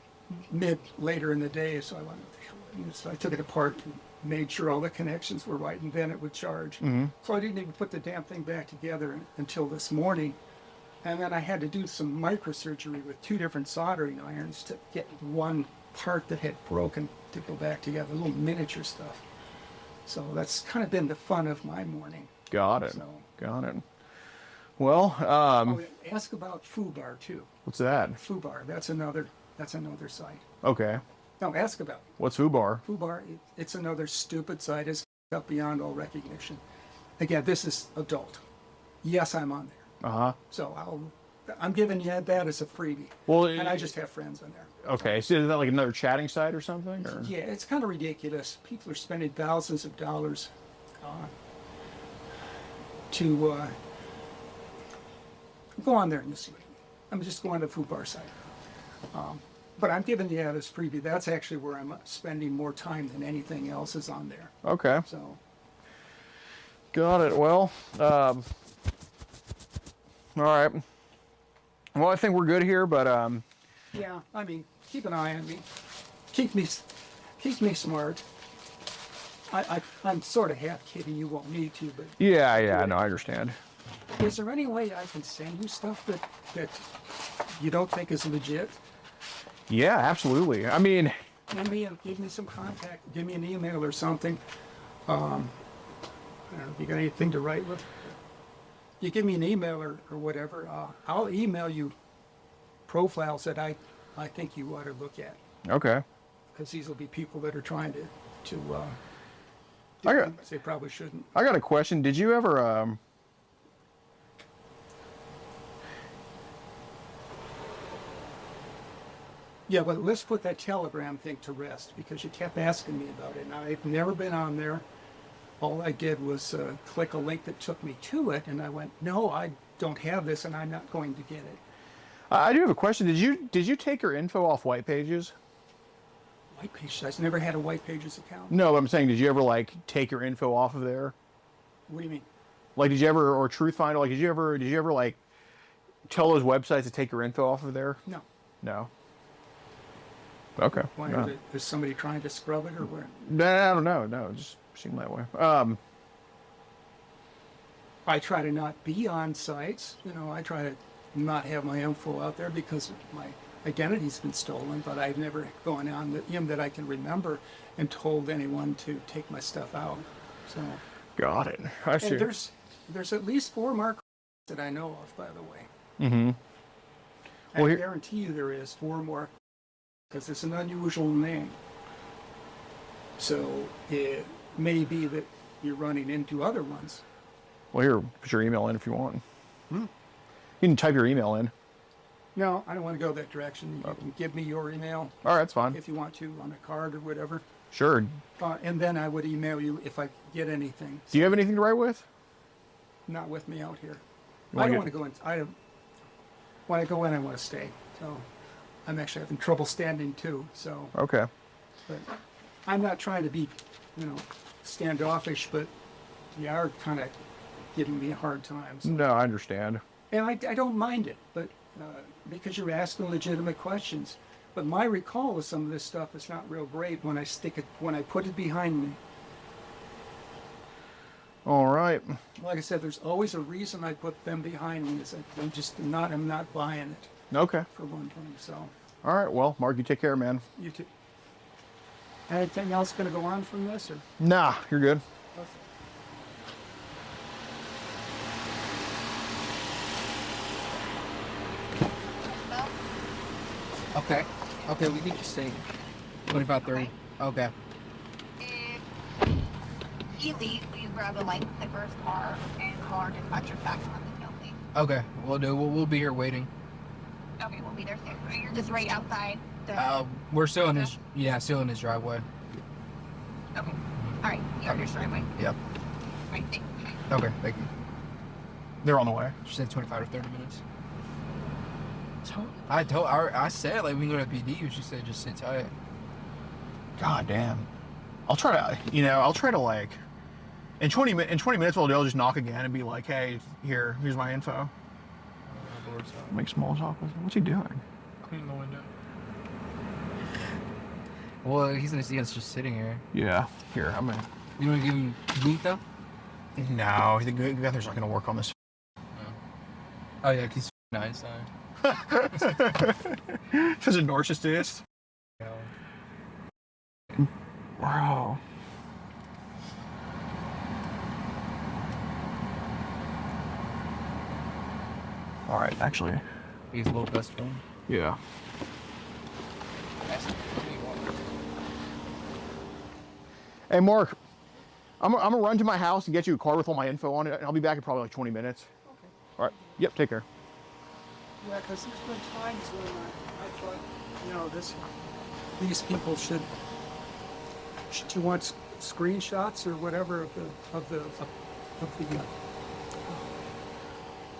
[SPEAKER 2] later in the day, so I went, what the hell? So I took it apart and made sure all the connections were right, and then it would charge. So I didn't even put the damn thing back together until this morning. And then I had to do some microsurgery with 2 different soldering irons to get one part that had broken to go back together, little miniature stuff. So that's kind of been the fun of my morning.
[SPEAKER 3] Got it.
[SPEAKER 2] So,
[SPEAKER 3] Got it. Well,
[SPEAKER 2] ask about FooBar too.
[SPEAKER 3] what's that?
[SPEAKER 2] FooBar, that's another site.
[SPEAKER 3] Okay.
[SPEAKER 2] No, ask about it.
[SPEAKER 3] What's FooBar?
[SPEAKER 2] FooBar, it's another stupid site. It's up beyond all recognition. Again, this is adult. Yes, I'm on there.
[SPEAKER 3] Uh-huh.
[SPEAKER 2] So I'm giving you that as a freebie.
[SPEAKER 3] Well,
[SPEAKER 2] and I just have friends on there.
[SPEAKER 3] Okay, so is that like another chatting site or something? Or?
[SPEAKER 2] Yeah, it's kind of ridiculous. People are spending thousands of dollars to go on there and you'll see what I mean. I'm just going to the FooBar site. But I'm giving you that as freebie. That's actually where I'm spending more time than anything else is on there.
[SPEAKER 3] Okay.
[SPEAKER 2] So,
[SPEAKER 3] Got it. Well, all right. Well, I think we're good here, but
[SPEAKER 2] yeah, I mean, keep an eye on me. Keep me smart. I'm sort of half kidding. You won't need to, but
[SPEAKER 3] yeah, no, I understand.
[SPEAKER 2] is there any way I can send you stuff that you don't think is legit?
[SPEAKER 3] Yeah, absolutely. I mean,
[SPEAKER 2] Give me some contact. Give me an email or something. I don't know if you got anything to write with. You give me an email or whatever. I'll email you profiles that I think you ought to look at.
[SPEAKER 3] okay.
[SPEAKER 2] Because these will be people that are trying to do
[SPEAKER 3] I got-
[SPEAKER 2] things they probably shouldn't.
[SPEAKER 3] I got a question. Did you ever
[SPEAKER 2] Yeah, but let's put that Telegram thing to rest because you kept asking me about it. Now, I've never been on there. All I did was click a link that took me to it, and I went, no, I don't have this, and I'm not going to get it.
[SPEAKER 3] I do have a question. Did you take your info off White Pages?
[SPEAKER 2] White Pages. I've never had a White Pages account.
[SPEAKER 3] No, I'm saying, did you ever like take your info off of there?
[SPEAKER 2] What do you mean?
[SPEAKER 3] Like, did you ever, or Truthfinder, like, did you ever like tell those websites to take your info off of there?
[SPEAKER 2] No.
[SPEAKER 3] No. Okay.
[SPEAKER 2] Why
[SPEAKER 3] No.
[SPEAKER 2] is somebody trying to scrub it or where?
[SPEAKER 3] No, I don't know. No, it just seemed that way.
[SPEAKER 2] I try to not be on sites. I try to not have my info out there because my identity's been stolen, but I've never gone on them that I can remember and told anyone to take my stuff out. So
[SPEAKER 3] Got it. I see.
[SPEAKER 2] and there's at least 4 Mark that I know of, by the way.
[SPEAKER 3] Mm-hmm. Well,
[SPEAKER 2] I
[SPEAKER 3] here-
[SPEAKER 2] guarantee you there is 4 more because it's an unusual name. So it may be that you're running into other ones.
[SPEAKER 3] Well, here, put your email in if you want. You can type your email in.
[SPEAKER 2] No, I don't want to go that direction. You can give me your email
[SPEAKER 3] All right, that's fine.
[SPEAKER 2] if you want to on a card or whatever.
[SPEAKER 3] Sure.
[SPEAKER 2] And then I would email you if I get anything.
[SPEAKER 3] Do you have anything to write with?
[SPEAKER 2] Not with me out here.
[SPEAKER 3] You
[SPEAKER 2] I
[SPEAKER 3] wanna
[SPEAKER 2] don't
[SPEAKER 3] get-
[SPEAKER 2] want to go in. When I go in, I want to stay. So I'm actually having trouble standing too. So
[SPEAKER 3] Okay.
[SPEAKER 2] But I'm not trying to be, standoffish, but you are kind of giving me a hard time. So.
[SPEAKER 3] No, I understand.
[SPEAKER 2] And I don't mind it, but because you're asking legitimate questions. But my recall of some of this stuff is not real great when I put it behind me.
[SPEAKER 3] All right.
[SPEAKER 2] Like I said, there's always a reason I put them behind me. Is that I'm not buying it.
[SPEAKER 3] Okay.
[SPEAKER 2] For one thing, so.
[SPEAKER 3] All right. Well, Mark, you take care, man.
[SPEAKER 2] You too. Anything else going to go on from this, or?
[SPEAKER 3] Nah, you're good.
[SPEAKER 4] Okay. Okay, we can just say 25, 30. Okay.
[SPEAKER 5] If he leaves, will you grab the first car and call our dispatcher back on the tail, please?
[SPEAKER 4] Okay, we'll do. We'll be here waiting.
[SPEAKER 5] Okay, we'll be there soon. So you're just right outside
[SPEAKER 4] We're still in his, still in his driveway.
[SPEAKER 5] Okay. All right, you're in your driveway.
[SPEAKER 4] Yep.
[SPEAKER 5] All right, thanks.
[SPEAKER 4] Okay, thank you.
[SPEAKER 3] They're on the way.
[SPEAKER 4] She said 25 or 30 minutes. I said like we can go to PD. She said just sit tight.
[SPEAKER 3] God damn. I'll try to like in 20 minutes what I'll do, I'll just knock again and be like, hey, here's my info. Make small talk with him. What's he doing?
[SPEAKER 4] Clean the window. Well, he's just sitting here.
[SPEAKER 3] Yeah. Here, I'm gonna.
[SPEAKER 4] You want to give him meat though?
[SPEAKER 3] No, the Gunther's not gonna work on this.
[SPEAKER 4] Oh yeah, he's nice.
[SPEAKER 3] Because a narcissist. Bro. All right, actually.
[SPEAKER 4] He's a little best friend.
[SPEAKER 3] Yeah. Hey, Mark. I'm gonna run to my house and get you a card with all my info on it, and I'll be back in probably like 20 minutes.
[SPEAKER 2] Okay.
[SPEAKER 3] All right. Yep. Take care.
[SPEAKER 2] Yeah, because there's been times when I thought, these people should you want screenshots or whatever of the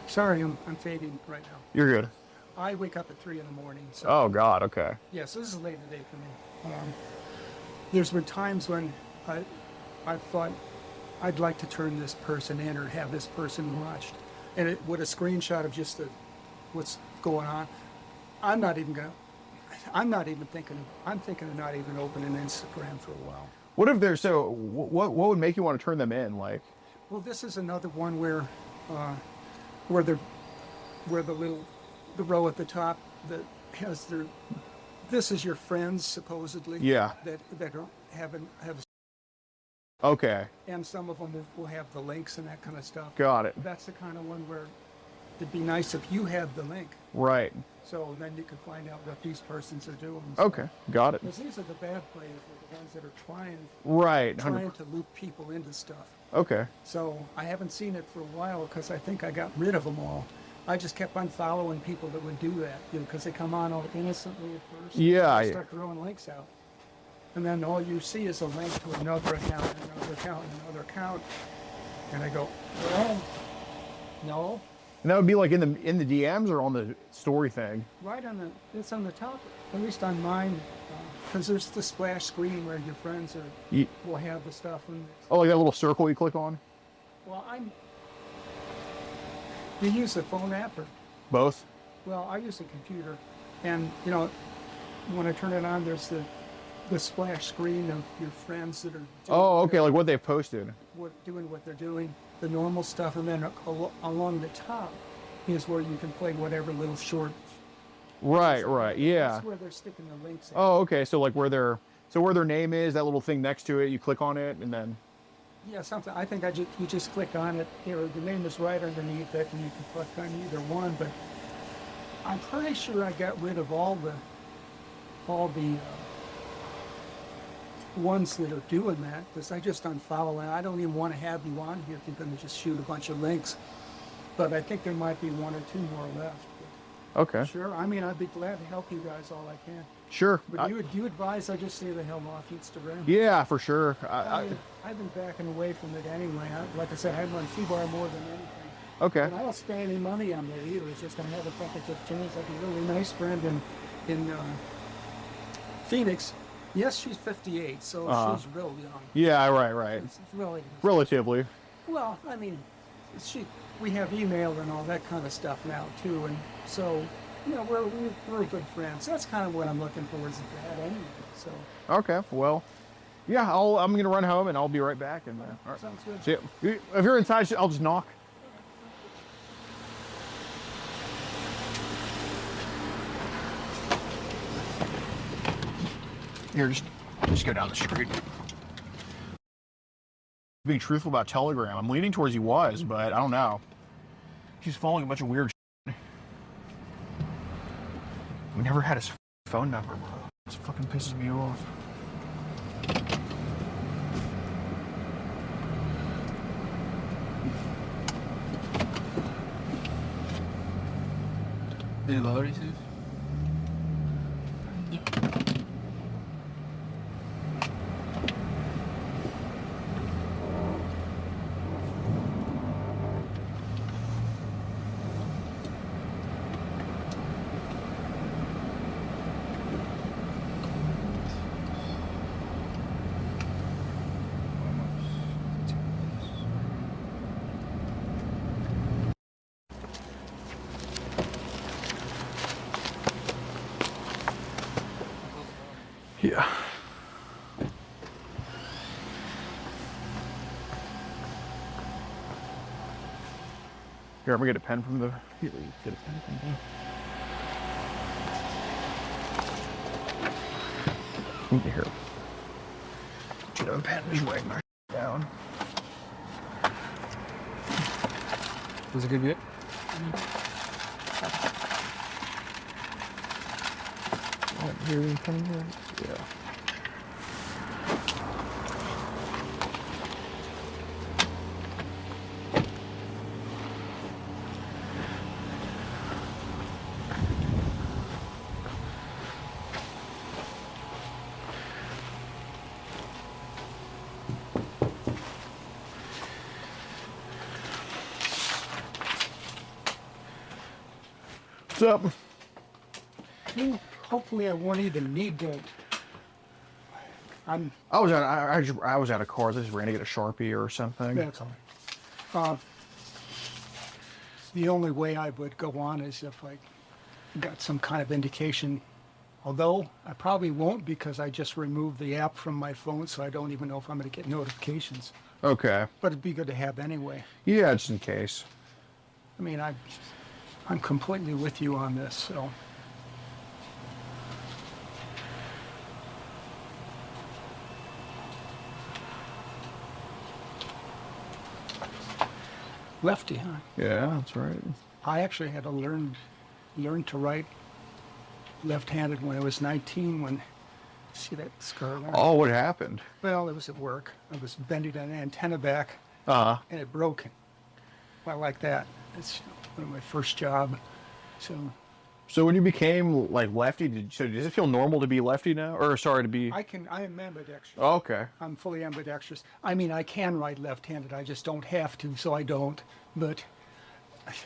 [SPEAKER 2] sorry, I'm fading right now.
[SPEAKER 3] You're good.
[SPEAKER 2] I wake up at 3 in the morning. So,
[SPEAKER 3] Oh God. Okay.
[SPEAKER 2] yeah, so this is late in the day for me. There's been times when I thought I'd like to turn this person in or have this person watched, and with a screenshot of just what's going on. I'm thinking of not even opening Instagram for a while.
[SPEAKER 3] What if they're what would make you want to turn them in? Like,
[SPEAKER 2] well, this is another one where the row at the top that has this is your friends supposedly.
[SPEAKER 3] Yeah.
[SPEAKER 2] That have.
[SPEAKER 3] okay.
[SPEAKER 2] And some of them will have the links and that kind of stuff.
[SPEAKER 3] Got it.
[SPEAKER 2] That's the kind of one where it'd be nice if you had the link.
[SPEAKER 3] Right.
[SPEAKER 2] So then you can find out what these persons are doing.
[SPEAKER 3] Okay. Got it.
[SPEAKER 2] Because these are the bad players, the ones that are trying to loop people into stuff.
[SPEAKER 3] Okay.
[SPEAKER 2] So I haven't seen it for a while because I think I got rid of them all. I just kept unfollowing people that would do that, because they come on all innocently at first.
[SPEAKER 3] Yeah.
[SPEAKER 2] And start throwing links out. And then all you see is a link to another account, another account, another account. And I go, well, no.
[SPEAKER 3] And that would be like in the DMs or on the story thing?
[SPEAKER 2] Right it's on the top, at least on mine, because there's the splash screen where your friends will have the stuff.
[SPEAKER 3] Oh, like that little circle you click on?
[SPEAKER 2] Well, you use the phone app or?
[SPEAKER 3] Both?
[SPEAKER 2] Well, I use the computer, and when I turn it on, there's the splash screen of your friends that are doing
[SPEAKER 3] like what they've posted.
[SPEAKER 2] Doing what they're doing, the normal stuff, and then along the top is where you can play whatever little short.
[SPEAKER 3] Right, yeah.
[SPEAKER 2] That's where they're sticking the links in.
[SPEAKER 3] Oh, okay. So like where their name is, that little thing next to it, you click on it, and then.
[SPEAKER 2] Yeah, something. I think you just click on it. The name is right underneath it, and you can click on either one. But I'm pretty sure I got rid of all the ones that are doing that, because I just unfollow, and I don't even want to have you on here if you're going to just shoot a bunch of links. But I think there might be one or two more left. But
[SPEAKER 3] okay.
[SPEAKER 2] sure. I mean, I'd be glad to help you guys all I can.
[SPEAKER 3] Sure.
[SPEAKER 2] But you advise I just stay the hell off Instagram.
[SPEAKER 3] Yeah, for sure.
[SPEAKER 2] I've been backing away from it anyway. Like I said, I run T-Bar more than anything.
[SPEAKER 3] Okay.
[SPEAKER 2] And I don't spend any money on there either. It's just I have a package of tunes. Like a really nice friend in Phoenix Yes, she's 58, so she's real young.
[SPEAKER 3] Yeah, right.
[SPEAKER 2] It's really,
[SPEAKER 3] Relatively.
[SPEAKER 2] well, I mean, we have email and all that kind of stuff now too, and so, you know, we're good friends. That's kind of what I'm looking for as a dad anyway, so.
[SPEAKER 3] Okay, well, yeah, I'm gonna run home and I'll be right back. And all right.
[SPEAKER 2] Sounds good.
[SPEAKER 3] See ya. If you're inside, I'll just knock. Here, just go down the street. Being truthful about Telegram, I'm leaning towards he was, but I don't know. He's following a bunch of weird shit. We never had his phone number, bro. This fucking pisses me off.
[SPEAKER 4] Did you load it, Sue?
[SPEAKER 3] Yeah. Here, I'm gonna get a pen from the. Here, get a pen from the. Here. Should have a pen. Just write my down.
[SPEAKER 4] Was it good bit?
[SPEAKER 3] Here, here. Yeah. What's up?
[SPEAKER 2] Hopefully I won't even need to.
[SPEAKER 3] I was out of cards. I just ran to get a Sharpie or something.
[SPEAKER 2] That's all right. The only way I would go on is if I got some kind of indication. Although I probably won't because I just removed the app from my phone, so I don't even know if I'm going to get notifications.
[SPEAKER 3] Okay.
[SPEAKER 2] But it'd be good to have anyway.
[SPEAKER 3] Yeah, just in case.
[SPEAKER 2] I mean, I'm completely with you on this, so. Lefty, huh?
[SPEAKER 3] Yeah, that's right.
[SPEAKER 2] I actually had to learn to write left-handed when I was 19. When see that scar there?
[SPEAKER 3] Oh, what happened?
[SPEAKER 2] Well, it was at work. I was bending an antenna back,
[SPEAKER 3] Uh-huh.
[SPEAKER 2] and it broke. Well, like that. It's one of my first job.
[SPEAKER 3] So when you became like lefty, does it feel normal to be lefty now? Or sorry, to be?
[SPEAKER 2] I am ambidextrous.
[SPEAKER 3] Oh, okay.
[SPEAKER 2] I'm fully ambidextrous. I mean, I can write left-handed. I just don't have to, so I don't. But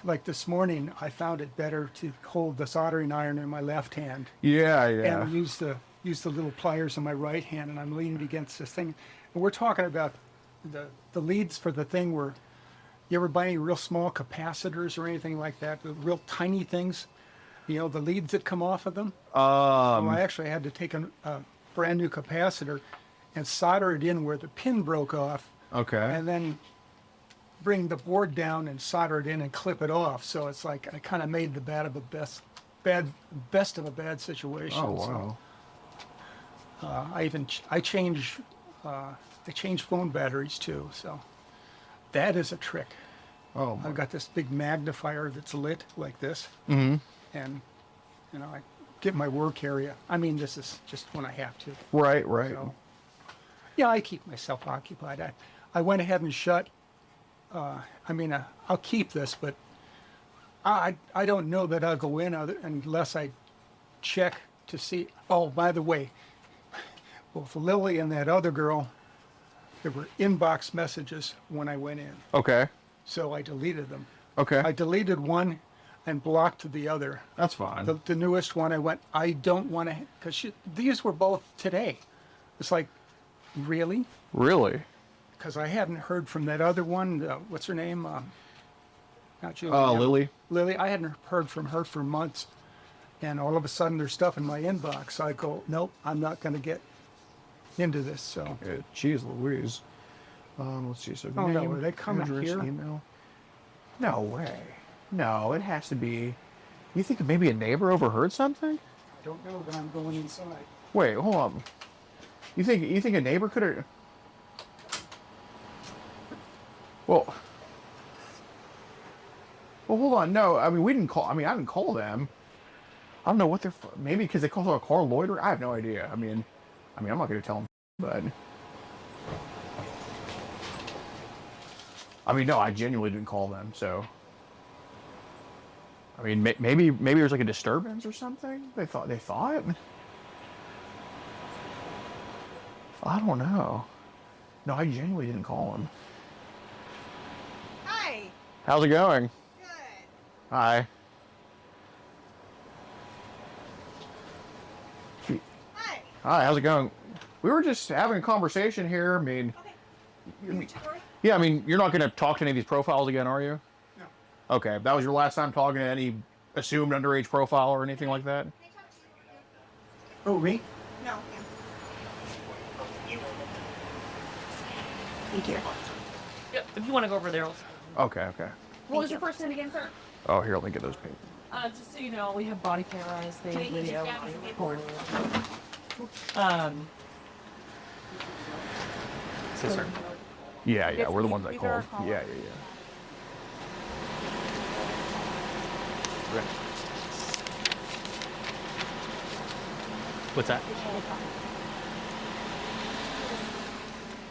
[SPEAKER 2] like this morning, I found it better to hold the soldering iron in my left hand
[SPEAKER 3] Yeah.
[SPEAKER 2] and use the little pliers in my right hand, and I'm leaning against this thing. And we're talking about the leads for the thing where you ever buy any real small capacitors or anything like that, the real tiny things, you know, the leads that come off of them. Well, I actually had to take a brand new capacitor and solder it in where the pin broke off,
[SPEAKER 3] Okay.
[SPEAKER 2] and then bring the board down and solder it in and clip it off. So it's like I kind of made the best of a bad situation.
[SPEAKER 3] Oh, wow.
[SPEAKER 2] So, I change phone batteries too. So that is a trick.
[SPEAKER 3] Oh,
[SPEAKER 2] I've got this big magnifier that's lit like this,
[SPEAKER 3] mm-hmm.
[SPEAKER 2] and you know I get my work area. I mean, this is just when I have to.
[SPEAKER 3] Right.
[SPEAKER 2] So, yeah, I keep myself occupied. I went ahead and shut. I'll keep this, but I don't know that I'll go in unless I check to see. Oh, by the way, both Lily and that other girl, there were inbox messages when I went in,
[SPEAKER 3] Okay.
[SPEAKER 2] so I deleted them.
[SPEAKER 3] Okay.
[SPEAKER 2] I deleted one and blocked the other.
[SPEAKER 3] That's fine.
[SPEAKER 2] The newest one, I don't want to, because these were both today. It's like, really?
[SPEAKER 3] Really?
[SPEAKER 2] Because I hadn't heard from that other one. What's her name? Not Julie.
[SPEAKER 3] Lily.
[SPEAKER 2] Lily. I hadn't heard from her for months. And all of a sudden there's stuff in my inbox. I go, nope, I'm not going to get into this. So.
[SPEAKER 3] Jeez Louise. Let's see. So
[SPEAKER 2] Oh, no,
[SPEAKER 3] name,
[SPEAKER 2] are they coming
[SPEAKER 3] address,
[SPEAKER 2] here?
[SPEAKER 3] email. No way. No, it has to be. You think maybe a neighbor overheard something?
[SPEAKER 2] I don't know, but I'm going inside.
[SPEAKER 3] Wait, hold on. You think a neighbor could have? Well, hold on. No, I mean we didn't call. I mean I didn't call them. I don't know what they're. Maybe because they called a car loiter. I have no idea. I mean I'm not going to tell them. But I mean no, I genuinely didn't call them. So I mean maybe there's like a disturbance or something. They thought. I don't know. No, I genuinely didn't call him.
[SPEAKER 5] Hi.
[SPEAKER 3] How's it going?
[SPEAKER 5] Good.
[SPEAKER 3] Hi.
[SPEAKER 5] Hi.
[SPEAKER 3] Hi, how's it going? We were just having a conversation here. I mean,
[SPEAKER 5] Okay.
[SPEAKER 3] yeah, I mean, you're not going to talk to any of these profiles again, are you?
[SPEAKER 2] No.
[SPEAKER 3] Okay, that was your last time talking to any assumed underage profile or anything like that?
[SPEAKER 5] Can I talk to you?
[SPEAKER 2] Oh, me?
[SPEAKER 5] No. Thank you.
[SPEAKER 6] Yeah, if you want to go over there.
[SPEAKER 3] Okay.
[SPEAKER 6] What was your first name again, sir?
[SPEAKER 3] Oh, here, let me get those papers.
[SPEAKER 6] Just so you know, we have body cameras, they
[SPEAKER 5] Can you just
[SPEAKER 6] video,
[SPEAKER 5] grab me some paper?
[SPEAKER 6] recording.
[SPEAKER 4] So, sir.
[SPEAKER 3] Yeah,
[SPEAKER 6] Yes,
[SPEAKER 3] we're the ones that
[SPEAKER 6] these are our
[SPEAKER 3] called.
[SPEAKER 6] call-
[SPEAKER 3] Yeah.
[SPEAKER 4] What's that?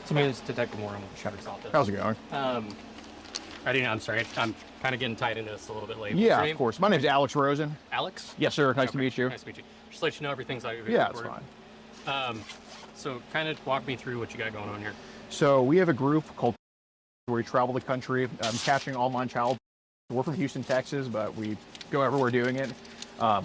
[SPEAKER 4] So my name is Detective Moore. I'm with the Sheriff's Office.
[SPEAKER 3] How's it going?
[SPEAKER 4] I didn't. I'm sorry. I'm kind of getting tied into this a little bit late. What's
[SPEAKER 3] Yeah,
[SPEAKER 4] your
[SPEAKER 3] of
[SPEAKER 4] name?
[SPEAKER 3] course. My name's Alex Rosen.
[SPEAKER 4] Alex.
[SPEAKER 3] Yes, sir. Nice to
[SPEAKER 4] Okay,
[SPEAKER 3] meet you.
[SPEAKER 4] Nice to meet you. Just to let you know everything's like.
[SPEAKER 3] Yeah, it's fine.
[SPEAKER 4] So kind of walk me through what you got going on here.
[SPEAKER 3] So we have a group called where we travel the country catching online child. We're from Houston, Texas, but we go everywhere doing it.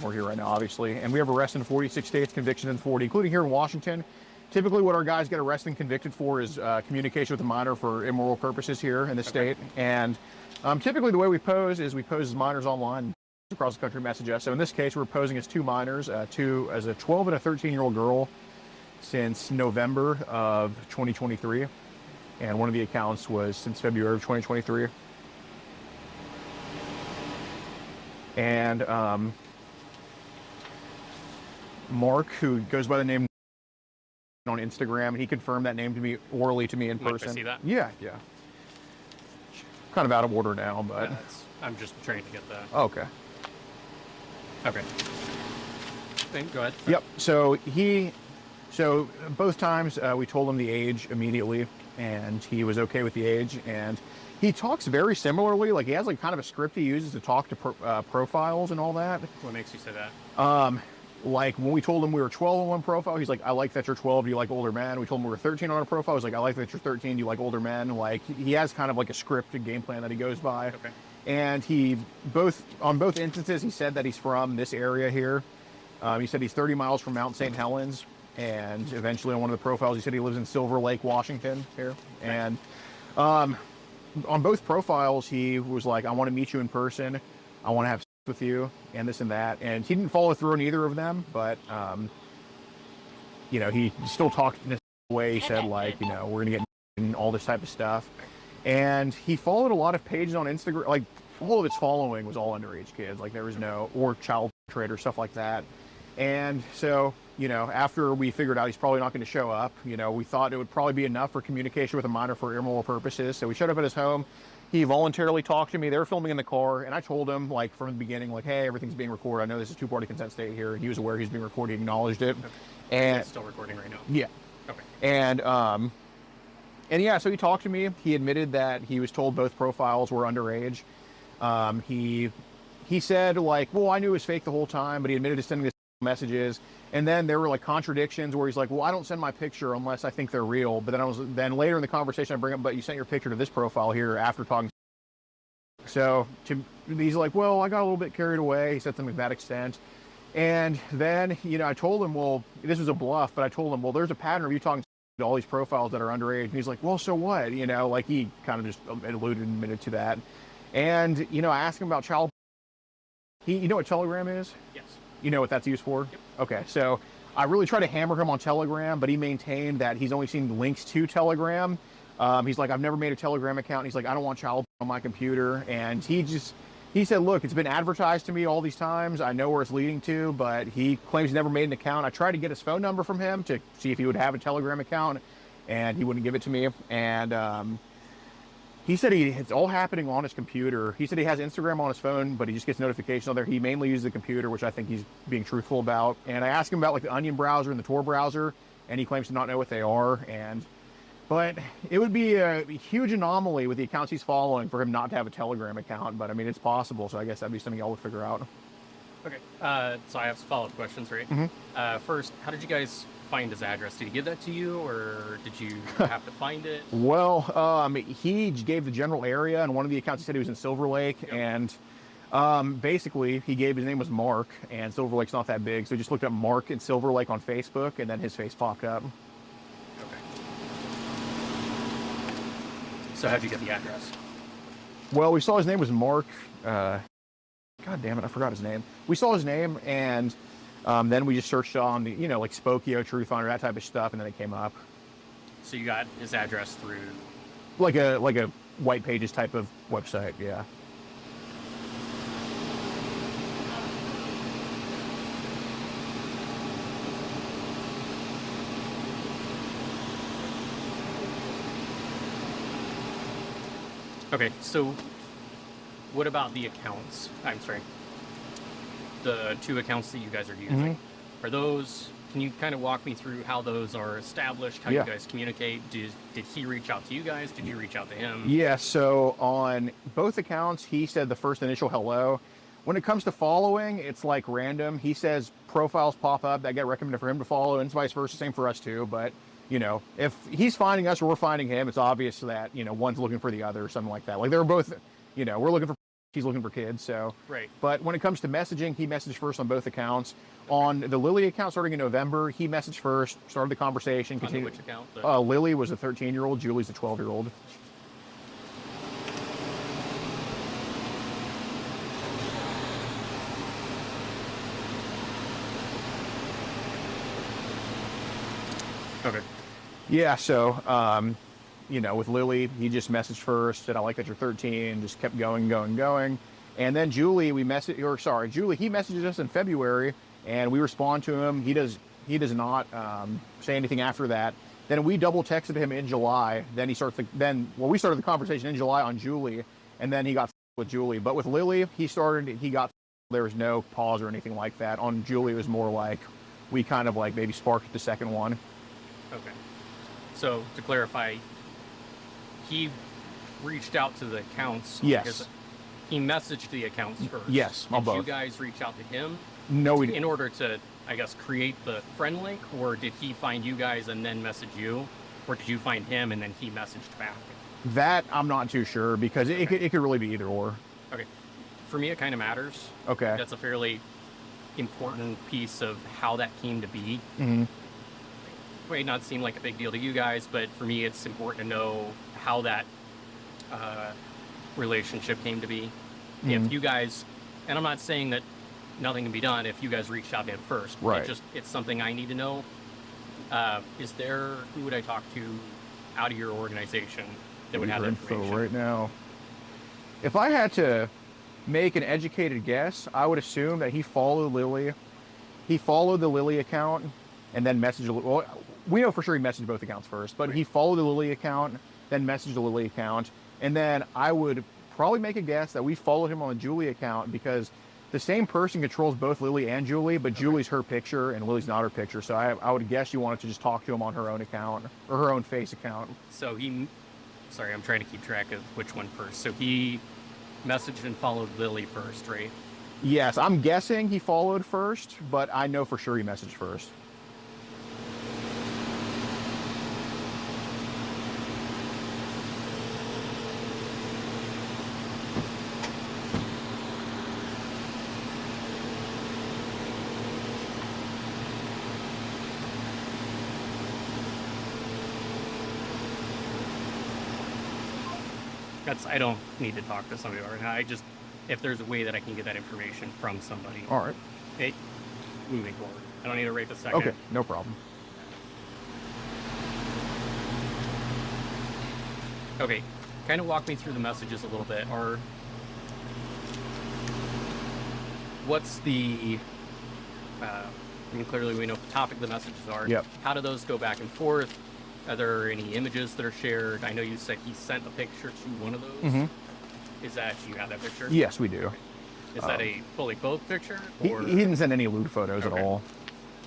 [SPEAKER 3] We're here right now, obviously, and we have arrests in 46 states, convictions in 40, including here in Washington. Typically, what our guys get arrested and convicted for is communication with a minor for immoral purposes here in the state. And typically, the way we pose is we pose as minors online across the country message us. So in this case, we're posing as two minors, as a 12 and a 13-year-old girl since November of 2023. And one of the accounts was since February of 2023. And Mark, who goes by the name on Instagram, he confirmed that name to me orally to me in
[SPEAKER 4] Mind if I
[SPEAKER 3] person.
[SPEAKER 4] see that?
[SPEAKER 3] Yeah. Kind of out of order now, but
[SPEAKER 4] I'm just trying to get the.
[SPEAKER 3] okay.
[SPEAKER 4] Okay. Go ahead.
[SPEAKER 3] Yep. So both times we told him the age immediately, and he was okay with the age. And he talks very similarly. Like he has like kind of a script he uses to talk to profiles and all that.
[SPEAKER 4] What makes you say that?
[SPEAKER 3] Like when we told him we were 12 on one profile, he's like, I like that you're 12. Do you like older men? We told him we were 13 on a profile. He's like, I like that you're 13. Do you like older men? Like he has kind of like a scripted game plan that he goes by.
[SPEAKER 4] Okay.
[SPEAKER 3] And on both instances, he said that he's from this area here. He said he's 30 miles from Mount St. Helens. And eventually on one of the profiles, he said he lives in Silver Lake, Washington here. And on both profiles, he was like, I want to meet you in person. I want to have sex with you and this and that. And he didn't follow through on either of them. But, he still talked in this way. He said like, we're going to get and all this type of stuff. And he followed a lot of pages on Instagram. Like all of his following was all underage kids. Like there was or child portrait or stuff like that. And so, after we figured out he's probably not going to show up, we thought it would probably be enough for communication with a minor for immoral purposes. So we showed up at his home. He voluntarily talked to me. They were filming in the car. And I told him, like, from the beginning, like, hey, everything's being recorded. I know this is two-party consent state here. He was aware he's being recorded. He acknowledged it.
[SPEAKER 4] Okay.
[SPEAKER 3] And
[SPEAKER 4] It's still recording right now.
[SPEAKER 3] yeah.
[SPEAKER 4] Okay.
[SPEAKER 3] And yeah, so he talked to me. He admitted that he was told both profiles were underage. He said, like, well, I knew it was fake the whole time, but he admitted to sending this messages. And then there were like contradictions where he's like, well, I don't send my picture unless I think they're real. But then later in the conversation I bring up, but you sent your picture to this profile here after talking. So he's like, well, I got a little bit carried away. He said something to that extent. And then, I told him, well, this was a bluff, but I told him, well, there's a pattern of you talking to all these profiles that are underage. And he's like, well, so what? Like he kind of just alluded and admitted to that. And, I asked him about child. You know what Telegram is?
[SPEAKER 7] Yes.
[SPEAKER 3] You know what that's used for?
[SPEAKER 7] Yep.
[SPEAKER 3] Okay, so I really tried to hammer him on Telegram, but he maintained that he's only seen links to Telegram. He's like, I've never made a Telegram account. He's like, I don't want child on my computer. And he said, look, it's been advertised to me all these times. I know where it's leading to, but he claims he never made an account. I tried to get his phone number from him to see if he would have a Telegram account, and he wouldn't give it to me. And he said it's all happening on his computer. He said he has Instagram on his phone, but he just gets notifications on there. He mainly uses the computer, which I think he's being truthful about. And I asked him about like the Onion browser and the Tor browser, and he claims to not know what they are. But it would be a huge anomaly with the accounts he's following for him not to have a Telegram account. But I mean, it's possible. So I guess that'd be something y'all would figure out.
[SPEAKER 7] Okay. So I have some follow-up questions, right?
[SPEAKER 3] Mm-hmm.
[SPEAKER 7] First, how did you guys find his address? Did he give that to you, or did you have to find it?
[SPEAKER 3] Well, he gave the general area, and one of the accounts he said he was in Silver Lake,
[SPEAKER 7] Yep.
[SPEAKER 3] and basically he gave his name was Mark, and Silver Lake's not that big, so he just looked up Mark in Silver Lake on Facebook, and then his face popped up.
[SPEAKER 7] Okay. So how'd you get the address?
[SPEAKER 3] Well, we saw his name was Mark. God damn it, I forgot his name. We saw his name, and then we just searched on the, like Spokio, Truth Finder, that type of stuff, and then it came up.
[SPEAKER 7] So you got his address through...
[SPEAKER 3] Like a white pages type of website, yeah.
[SPEAKER 7] Okay, so what about the accounts? I'm sorry. The two accounts that you guys are using. Are those... Can you kind of walk me through how those are established, how
[SPEAKER 3] Yeah.
[SPEAKER 7] you guys communicate? Did he reach out to you guys? Did you reach out to him?
[SPEAKER 3] Yeah, so on both accounts, he said the first initial hello. When it comes to following, it's like random. He says profiles pop up that get recommended for him to follow, and it's vice versa. Same for us too. But, if he's finding us or we're finding him, it's obvious that, one's looking for the other or something like that. Like they're both, we're looking for, he's looking for kids. So,
[SPEAKER 7] Right.
[SPEAKER 3] But when it comes to messaging, he messaged first on both accounts. On the Lily account starting in November, he messaged first, started the conversation.
[SPEAKER 7] On
[SPEAKER 3] Continued.
[SPEAKER 7] which account?
[SPEAKER 3] Lily was a 13-year-old, Julie's a 12-year-old.
[SPEAKER 7] Okay.
[SPEAKER 3] Yeah, so, with Lily, he just messaged first, said, I like that you're 13, just kept going. And then Julie, he messages us in February, and we respond to him. He does not say anything after that. Then we double texted him in July. Then we started the conversation in July on Julie, and then he got with Julie. But with Lily, there was no pause or anything like that. On Julie, it was more like we kind of like maybe sparked the second one.
[SPEAKER 7] Okay. So to clarify, he reached out to the accounts.
[SPEAKER 3] Yes.
[SPEAKER 7] Because he messaged the accounts first.
[SPEAKER 3] Yes, on
[SPEAKER 7] Did
[SPEAKER 3] both.
[SPEAKER 7] you guys reach out to him?
[SPEAKER 3] No, we
[SPEAKER 7] In
[SPEAKER 3] didn't.
[SPEAKER 7] order to, I guess, create the friend link, or did he find you guys and then message you? Or did you find him and then he messaged back?
[SPEAKER 3] That I'm not too sure because it could really be either or.
[SPEAKER 7] Okay. For me, it kind of matters.
[SPEAKER 3] Okay.
[SPEAKER 7] That's a fairly important piece of how that came to be.
[SPEAKER 3] Mm-hmm.
[SPEAKER 7] May not seem like a big deal to you guys, but for me, it's important to know how that relationship came to be.
[SPEAKER 3] Mm-hmm.
[SPEAKER 7] If you guys, and I'm not saying that nothing can be done if you guys reached out to him first.
[SPEAKER 3] Right.
[SPEAKER 7] It's something I need to know. Who would I talk to out of your organization that would have that information?
[SPEAKER 3] Right now. If I had to make an educated guess, I would assume that he followed Lily. He followed the Lily account and then messaged. Well, we know for sure he messaged both accounts first, but he followed the Lily account, then messaged the Lily account, and then I would probably make a guess that we followed him on the Julie account because the same person controls both Lily and Julie, but Julie's her picture and Lily's not her picture. So I would guess you wanted to just talk to him on her own account or her own face account.
[SPEAKER 7] So sorry, I'm trying to keep track of which one first. So he messaged and followed Lily first, right?
[SPEAKER 3] Yes, I'm guessing he followed first, but I know for sure he messaged first.
[SPEAKER 7] I don't need to talk to somebody right now. If there's a way that I can get that information from somebody.
[SPEAKER 3] All right.
[SPEAKER 7] Hey, moving forward. I don't need to right this second.
[SPEAKER 3] Okay, no problem.
[SPEAKER 7] Okay, kind of walk me through the messages a little bit. What's the? I mean, clearly we know what the topic of the messages are.
[SPEAKER 3] Yep.
[SPEAKER 7] How do those go back and forth? Are there any images that are shared? I know you said he sent a picture to one of those.
[SPEAKER 3] Mm-hmm.
[SPEAKER 7] Is that you have that picture?
[SPEAKER 3] Yes, we do.
[SPEAKER 7] Is that a fully clothed picture?
[SPEAKER 3] He didn't send any lewd photos at
[SPEAKER 7] Okay.
[SPEAKER 3] all.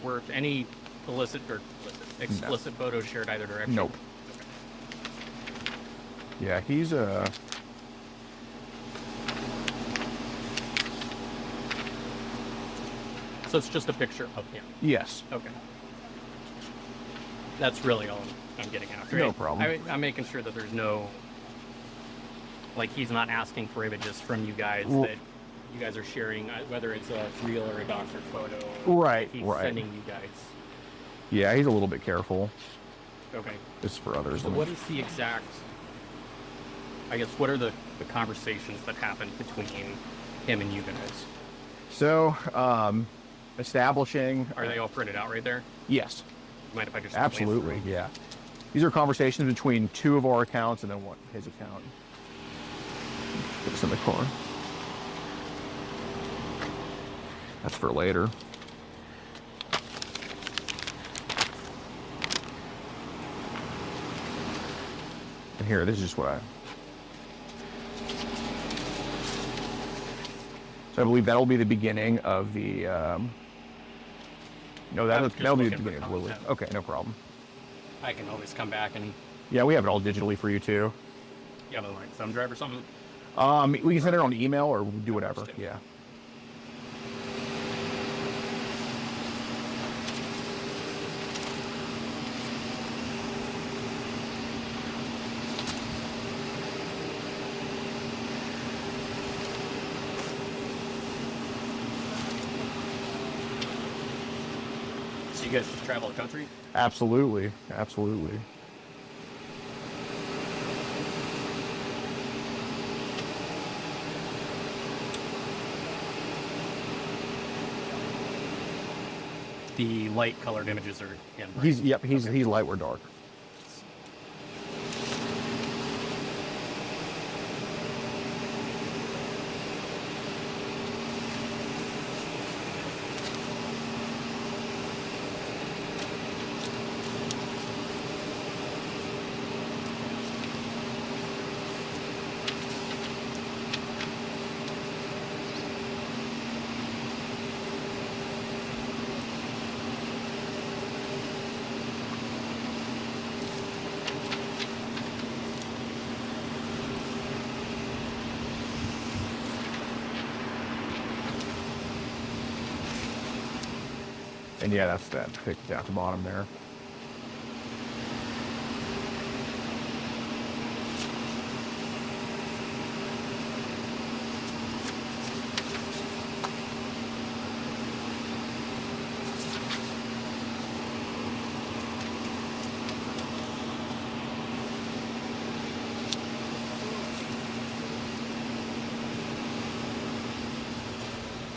[SPEAKER 7] Were any explicit photos shared either direction?
[SPEAKER 3] Nope. Yeah, he's
[SPEAKER 7] So it's just a picture of him.
[SPEAKER 3] yes.
[SPEAKER 7] Okay. That's really all I'm getting after.
[SPEAKER 3] No problem.
[SPEAKER 7] I'm making sure that there's no, like, he's not asking for images from you guys
[SPEAKER 3] Well-
[SPEAKER 7] that you guys are sharing, whether it's a real or a doctored photo.
[SPEAKER 3] Right,
[SPEAKER 7] He's
[SPEAKER 3] right.
[SPEAKER 7] sending you guys.
[SPEAKER 3] Yeah, he's a little bit careful.
[SPEAKER 7] Okay.
[SPEAKER 3] This is for others.
[SPEAKER 7] So what is the exact, I guess, what are the conversations that happen between him and you guys?
[SPEAKER 3] So, establishing.
[SPEAKER 7] Are they all printed out right there?
[SPEAKER 3] Yes,
[SPEAKER 7] Mind if I just
[SPEAKER 3] absolutely.
[SPEAKER 7] glance through?
[SPEAKER 3] Yeah. These are conversations between two of our accounts and then his account. Put this in the car. That's for later. And here, this is just what I. So I believe that'll be the beginning of the. No,
[SPEAKER 7] I was just
[SPEAKER 3] that'll be the
[SPEAKER 7] looking for
[SPEAKER 3] beginning of Lily.
[SPEAKER 7] content.
[SPEAKER 3] Okay, no problem.
[SPEAKER 7] I can always come back and
[SPEAKER 3] Yeah, we have it all digitally for you too.
[SPEAKER 7] you have a like thumb drive or something.
[SPEAKER 3] We can send it on email or do whatever.
[SPEAKER 7] Understood.
[SPEAKER 3] Yeah.
[SPEAKER 7] So you guys just travel the country?
[SPEAKER 3] Absolutely. Absolutely.
[SPEAKER 7] The light colored images are him. Right?
[SPEAKER 3] He's light, we're dark. And yeah, that's that pic at the bottom there.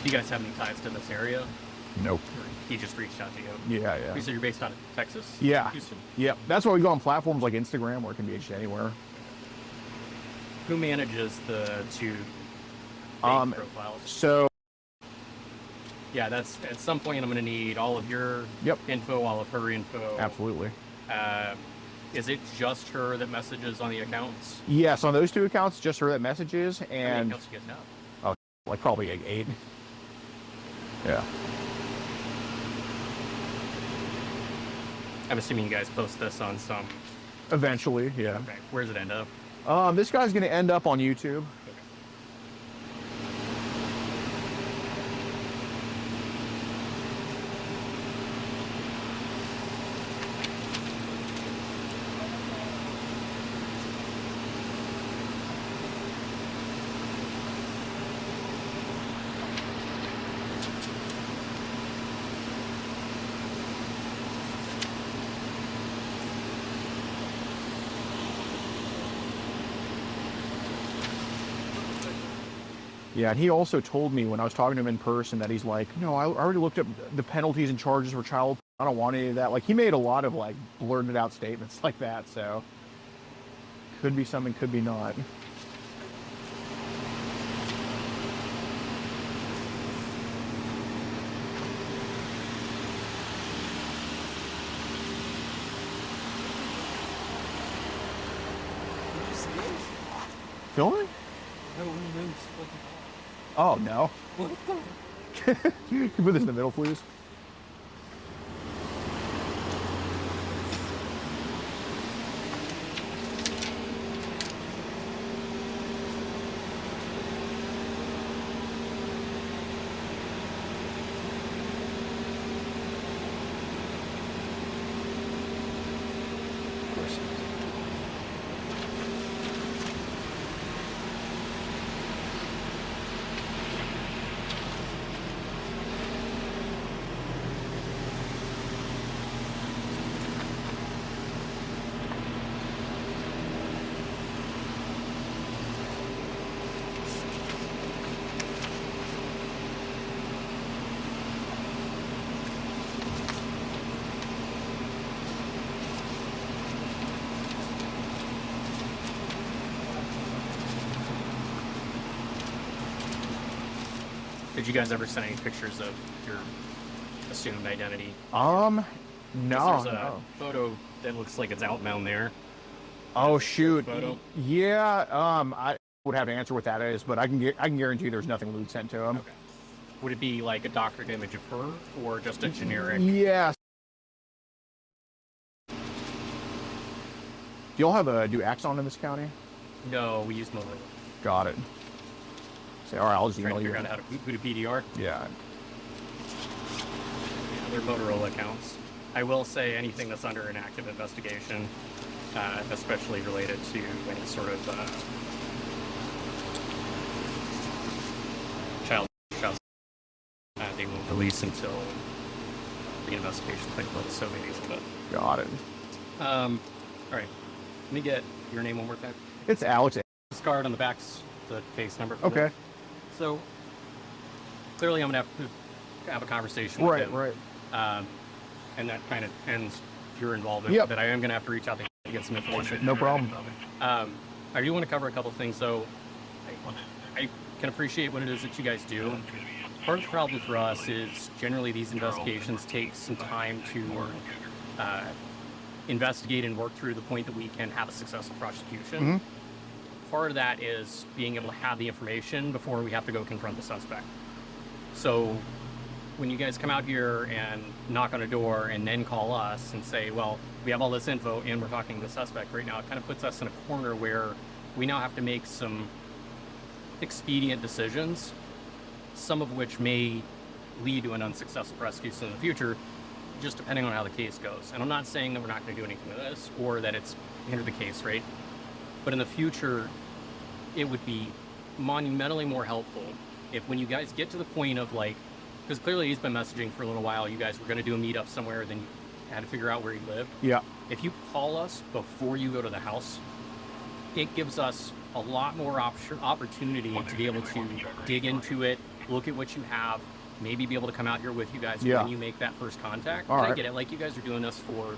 [SPEAKER 7] Do you guys have any ties to this area?
[SPEAKER 3] Nope.
[SPEAKER 7] Or he just reached out to you?
[SPEAKER 3] Yeah, yeah.
[SPEAKER 7] You said you're based out of Texas?
[SPEAKER 3] Yeah.
[SPEAKER 7] Houston?
[SPEAKER 3] Yep. That's why we go on platforms like Instagram where it can be just anywhere.
[SPEAKER 7] Who manages the two fake profiles?
[SPEAKER 3] So
[SPEAKER 7] Yeah, that's at some point I'm going to need all of your
[SPEAKER 3] Yep.
[SPEAKER 7] info, all of her info.
[SPEAKER 3] absolutely.
[SPEAKER 7] Is it just her that messages on the accounts?
[SPEAKER 3] Yes, on those two accounts, just her that messages
[SPEAKER 7] How many
[SPEAKER 3] and
[SPEAKER 7] accounts do you guys have?
[SPEAKER 3] like probably like 8. Yeah.
[SPEAKER 7] I'm assuming you guys post this on some.
[SPEAKER 3] Eventually, yeah.
[SPEAKER 7] Okay, where does it end up?
[SPEAKER 3] This guy's gonna end up on YouTube. Yeah, and he also told me when I was talking to him in person that he's like, no, I already looked up the penalties and charges for child. I don't want any of that. Like, he made a lot of like blurted out statements like that. So could be something, could be not. Filming?
[SPEAKER 4] No, no,
[SPEAKER 3] Oh no.
[SPEAKER 4] what the?
[SPEAKER 3] Can you put this in the middle, please?
[SPEAKER 7] Did you guys ever send any pictures of your assumed identity?
[SPEAKER 3] No,
[SPEAKER 7] 'Cause there's a
[SPEAKER 3] no.
[SPEAKER 7] photo that looks like it's outbound there.
[SPEAKER 3] Oh shoot.
[SPEAKER 7] Photo.
[SPEAKER 3] Yeah. I would have to answer what that is, but I can guarantee there's nothing lewd sent to him.
[SPEAKER 7] Okay. Would it be like a doctored image of her, or just a generic?
[SPEAKER 3] Yeah. Do y'all have do Axon in this county?
[SPEAKER 7] No, we use Mobile.
[SPEAKER 3] Got it. Say, all right, I'll just
[SPEAKER 7] Trying
[SPEAKER 3] email
[SPEAKER 7] to
[SPEAKER 3] you.
[SPEAKER 7] figure out how to boot a PDR.
[SPEAKER 3] Yeah.
[SPEAKER 7] Yeah, they're Motorola accounts. I will say anything that's under an active investigation, especially related to any sort of child, they won't release until the investigation takes place. So maybe it's about.
[SPEAKER 3] Got it.
[SPEAKER 7] All right. Let me get your name one more time.
[SPEAKER 3] It's Alex.
[SPEAKER 7] This card on the back's the case number. For
[SPEAKER 3] Okay.
[SPEAKER 7] this. So clearly, I'm gonna have to have a conversation with him.
[SPEAKER 3] Right.
[SPEAKER 7] And that kind of ends your involvement.
[SPEAKER 3] Yep.
[SPEAKER 7] But I am gonna have to reach out to get some information.
[SPEAKER 3] No problem.
[SPEAKER 7] I do want to cover a couple things. So I can appreciate what it is that you guys do. Part of the problem for us is generally these investigations take some time to investigate and work through the point that we can have a successful prosecution.
[SPEAKER 3] Mm-hmm.
[SPEAKER 7] Part of that is being able to have the information before we have to go confront the suspect. So when you guys come out here and knock on a door and then call us and say, well, we have all this info and we're talking to the suspect right now, it kind of puts us in a corner where we now have to make some expedient decisions, some of which may lead to an unsuccessful prosecution in the future, just depending on how the case goes. And I'm not saying that we're not going to do anything with this or that it's hindered the case, right? But in the future, it would be monumentally more helpful if when you guys get to the point of like, because clearly he's been messaging for a little while, you guys were going to do a meetup somewhere, then you had to figure out where he lived.
[SPEAKER 3] Yeah.
[SPEAKER 7] If you call us before you go to the house, it gives us a lot more opportunity to be able to dig into it, look at what you have, maybe be able to come out here with you guys
[SPEAKER 3] Yeah.
[SPEAKER 7] when you make that first contact.
[SPEAKER 3] All
[SPEAKER 7] I
[SPEAKER 3] right.
[SPEAKER 7] get it. Like you guys are doing this for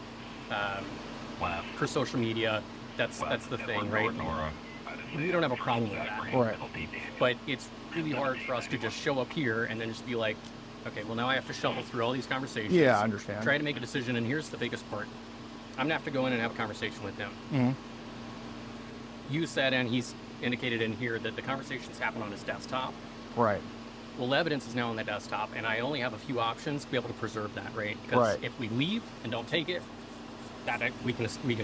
[SPEAKER 7] social media. That's the thing, right? We don't have a problem with that.
[SPEAKER 3] Right.
[SPEAKER 7] But it's really hard for us to just show up here and then just be like, okay, well now I have to shuffle through all these conversations.
[SPEAKER 3] Yeah, I understand.
[SPEAKER 7] Try to make a decision, and here's the biggest part. I'm gonna have to go in and have a conversation with him.
[SPEAKER 3] Mm-hmm.
[SPEAKER 7] You said, and he's indicated in here, that the conversations happen on his desktop.
[SPEAKER 3] Right.
[SPEAKER 7] Well, the evidence is now on the desktop, and I only have a few options to be able to preserve that, right? Because
[SPEAKER 3] Right.
[SPEAKER 7] if we leave and don't take it, that we can
[SPEAKER 5] Say
[SPEAKER 7] be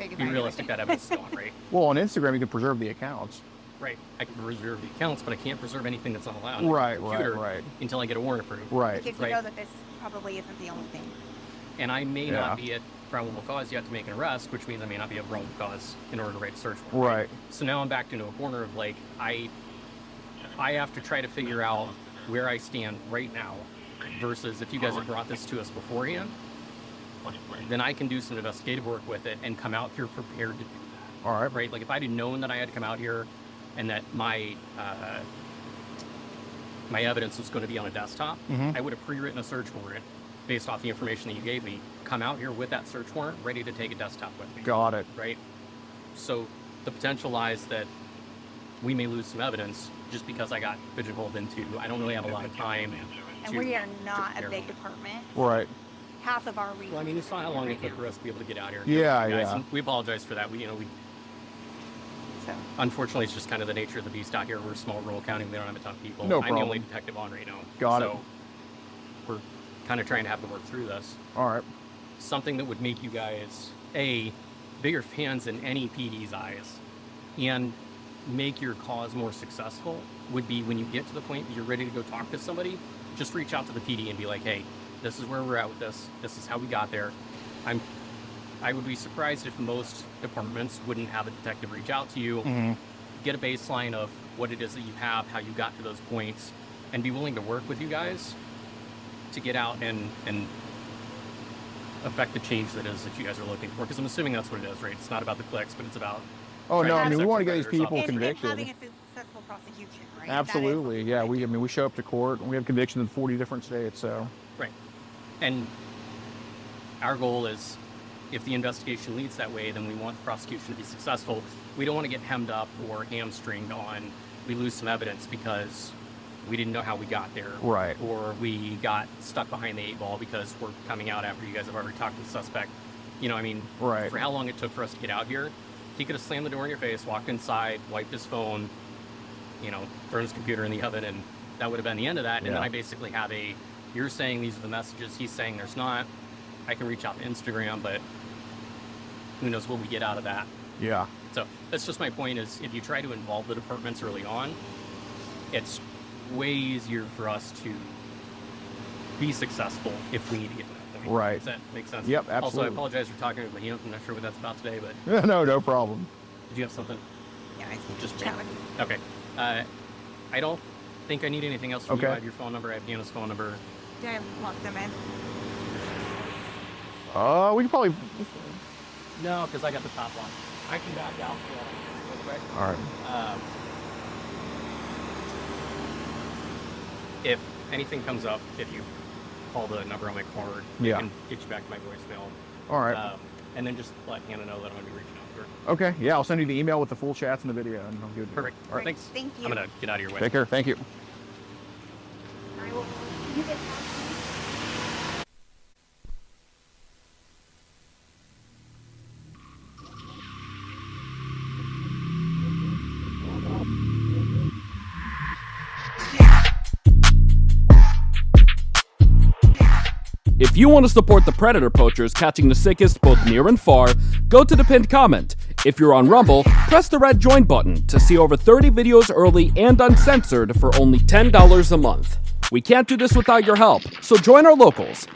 [SPEAKER 5] goodbye.
[SPEAKER 7] realistic. That evidence is gone, right?
[SPEAKER 3] Well, on Instagram, you can preserve the accounts.
[SPEAKER 7] Right. I can preserve the accounts, but I can't preserve anything that's not allowed on
[SPEAKER 3] Right,
[SPEAKER 7] the computer
[SPEAKER 3] right.
[SPEAKER 7] until I get a warrant approved.
[SPEAKER 3] Right.
[SPEAKER 5] Because you
[SPEAKER 7] Right.
[SPEAKER 5] know that this probably isn't the only thing.
[SPEAKER 7] And I may
[SPEAKER 3] Yeah.
[SPEAKER 7] not be at probable cause yet to make an arrest, which means I may not be at probable cause in order to write a search warrant.
[SPEAKER 3] Right.
[SPEAKER 7] So now I'm back into a corner of like, I have to try to figure out where I stand right now versus if you guys had brought this to us beforehand, then I can do some investigative work with it and come out here prepared to do
[SPEAKER 3] All right.
[SPEAKER 7] that, right? Like if I'd known that I had to come out here and that my my evidence was going to be on a desktop, I would have pre-written a search warrant based off the information that you gave me, come out here with that search warrant ready to take a desktop with me.
[SPEAKER 3] Got it.
[SPEAKER 7] Right? So the potential lies that we may lose some evidence just because I got pigeonholed into, I don't really have a lot of time.
[SPEAKER 5] And we are not a big department.
[SPEAKER 3] Right.
[SPEAKER 5] Half of our region.
[SPEAKER 7] Well, I mean, you saw how long it took for us to be able to get out here.
[SPEAKER 3] Yeah,
[SPEAKER 7] Guys,
[SPEAKER 3] yeah.
[SPEAKER 7] and we apologize for that.
[SPEAKER 5] So,
[SPEAKER 7] Unfortunately, it's just kind of the nature of the beast out here. We're a small rural county. We don't have a ton of people.
[SPEAKER 3] No
[SPEAKER 7] I'm the only
[SPEAKER 3] problem.
[SPEAKER 7] detective on right now.
[SPEAKER 3] Got it.
[SPEAKER 7] So we're kind of trying to have to work through this.
[SPEAKER 3] All right.
[SPEAKER 7] Something that would make you guys, A, bigger fans in any PD's eyes, and make your cause more successful would be when you get to the point that you're ready to go talk to somebody, just reach out to the PD and be like, hey, this is where we're at with this. This is how we got there. I would be surprised if most departments wouldn't have a detective reach out to you, get a baseline of what it is that you have, how you got to those points, and be willing to work with you guys to get out and affect the change that is that you guys are looking for. Because I'm assuming that's what it is, right? It's not about the clicks, but it's about
[SPEAKER 3] Oh no, I mean we
[SPEAKER 7] sex
[SPEAKER 3] want to get these
[SPEAKER 7] offenders
[SPEAKER 3] people
[SPEAKER 7] off.
[SPEAKER 5] and
[SPEAKER 3] convicted.
[SPEAKER 5] having a successful prosecution, right?
[SPEAKER 3] Absolutely, yeah. I mean, we show up to court and we have convictions in 40 different states. So
[SPEAKER 7] Right. And our goal is, if the investigation leads that way, then we want the prosecution to be successful. We don't want to get hemmed up or hamstringed on, we lose some evidence because we didn't know how we got there.
[SPEAKER 3] Right.
[SPEAKER 7] Or we got stuck behind the 8 ball because we're coming out after you guys have already talked to the suspect. You know, I mean,
[SPEAKER 3] Right.
[SPEAKER 7] for how long it took for us to get out here, he could have slammed the door in your face, walked inside, wiped his phone, you know, thrown his computer in the oven, and that would have been the end of that. And then
[SPEAKER 3] Yeah.
[SPEAKER 7] I basically have you're saying these are the messages, he's saying there's not. I can reach out to Instagram, but who knows what we get out of that.
[SPEAKER 3] yeah,
[SPEAKER 7] So that's just my point is, if you try to involve the departments early on, it's way easier for us to be successful if we need to get to that point.
[SPEAKER 3] Right.
[SPEAKER 7] Does that make sense?
[SPEAKER 3] Yep,
[SPEAKER 7] Also, I
[SPEAKER 3] absolutely.
[SPEAKER 7] apologize for talking about him. I'm not sure what that's about today, but
[SPEAKER 3] no problem.
[SPEAKER 7] did you have something?
[SPEAKER 5] Yeah, I
[SPEAKER 7] Just
[SPEAKER 5] chat with you.
[SPEAKER 7] Okay. I don't think I need anything else from you.
[SPEAKER 3] Okay.
[SPEAKER 7] I have your phone number. I have Deanna's phone number.
[SPEAKER 5] Did I lock them in?
[SPEAKER 3] We can probably.
[SPEAKER 7] No, because I got the top lock. I can back out real quick.
[SPEAKER 3] All right.
[SPEAKER 7] If anything comes up, if you call the number on my card,
[SPEAKER 3] Yeah.
[SPEAKER 7] I can get you back to my voicemail.
[SPEAKER 3] All right.
[SPEAKER 7] And then just let Hannah know that I'm going to be reaching out to her.
[SPEAKER 3] Okay. Yeah, I'll send you the email with the full chats and the video, and I'll give it.
[SPEAKER 7] Perfect.
[SPEAKER 3] All right.
[SPEAKER 7] Thanks.
[SPEAKER 5] Thank you.
[SPEAKER 7] I'm going to get out of your way.
[SPEAKER 3] Take care. Thank you.
[SPEAKER 5] I will. You get
[SPEAKER 1] If you want to support the predator poachers catching the sickest both near and far, go to the pinned comment. If you're on Rumble, press the red join button to see over 30 videos early and uncensored for only $10 a month. We can't do this without your help, so join our locals.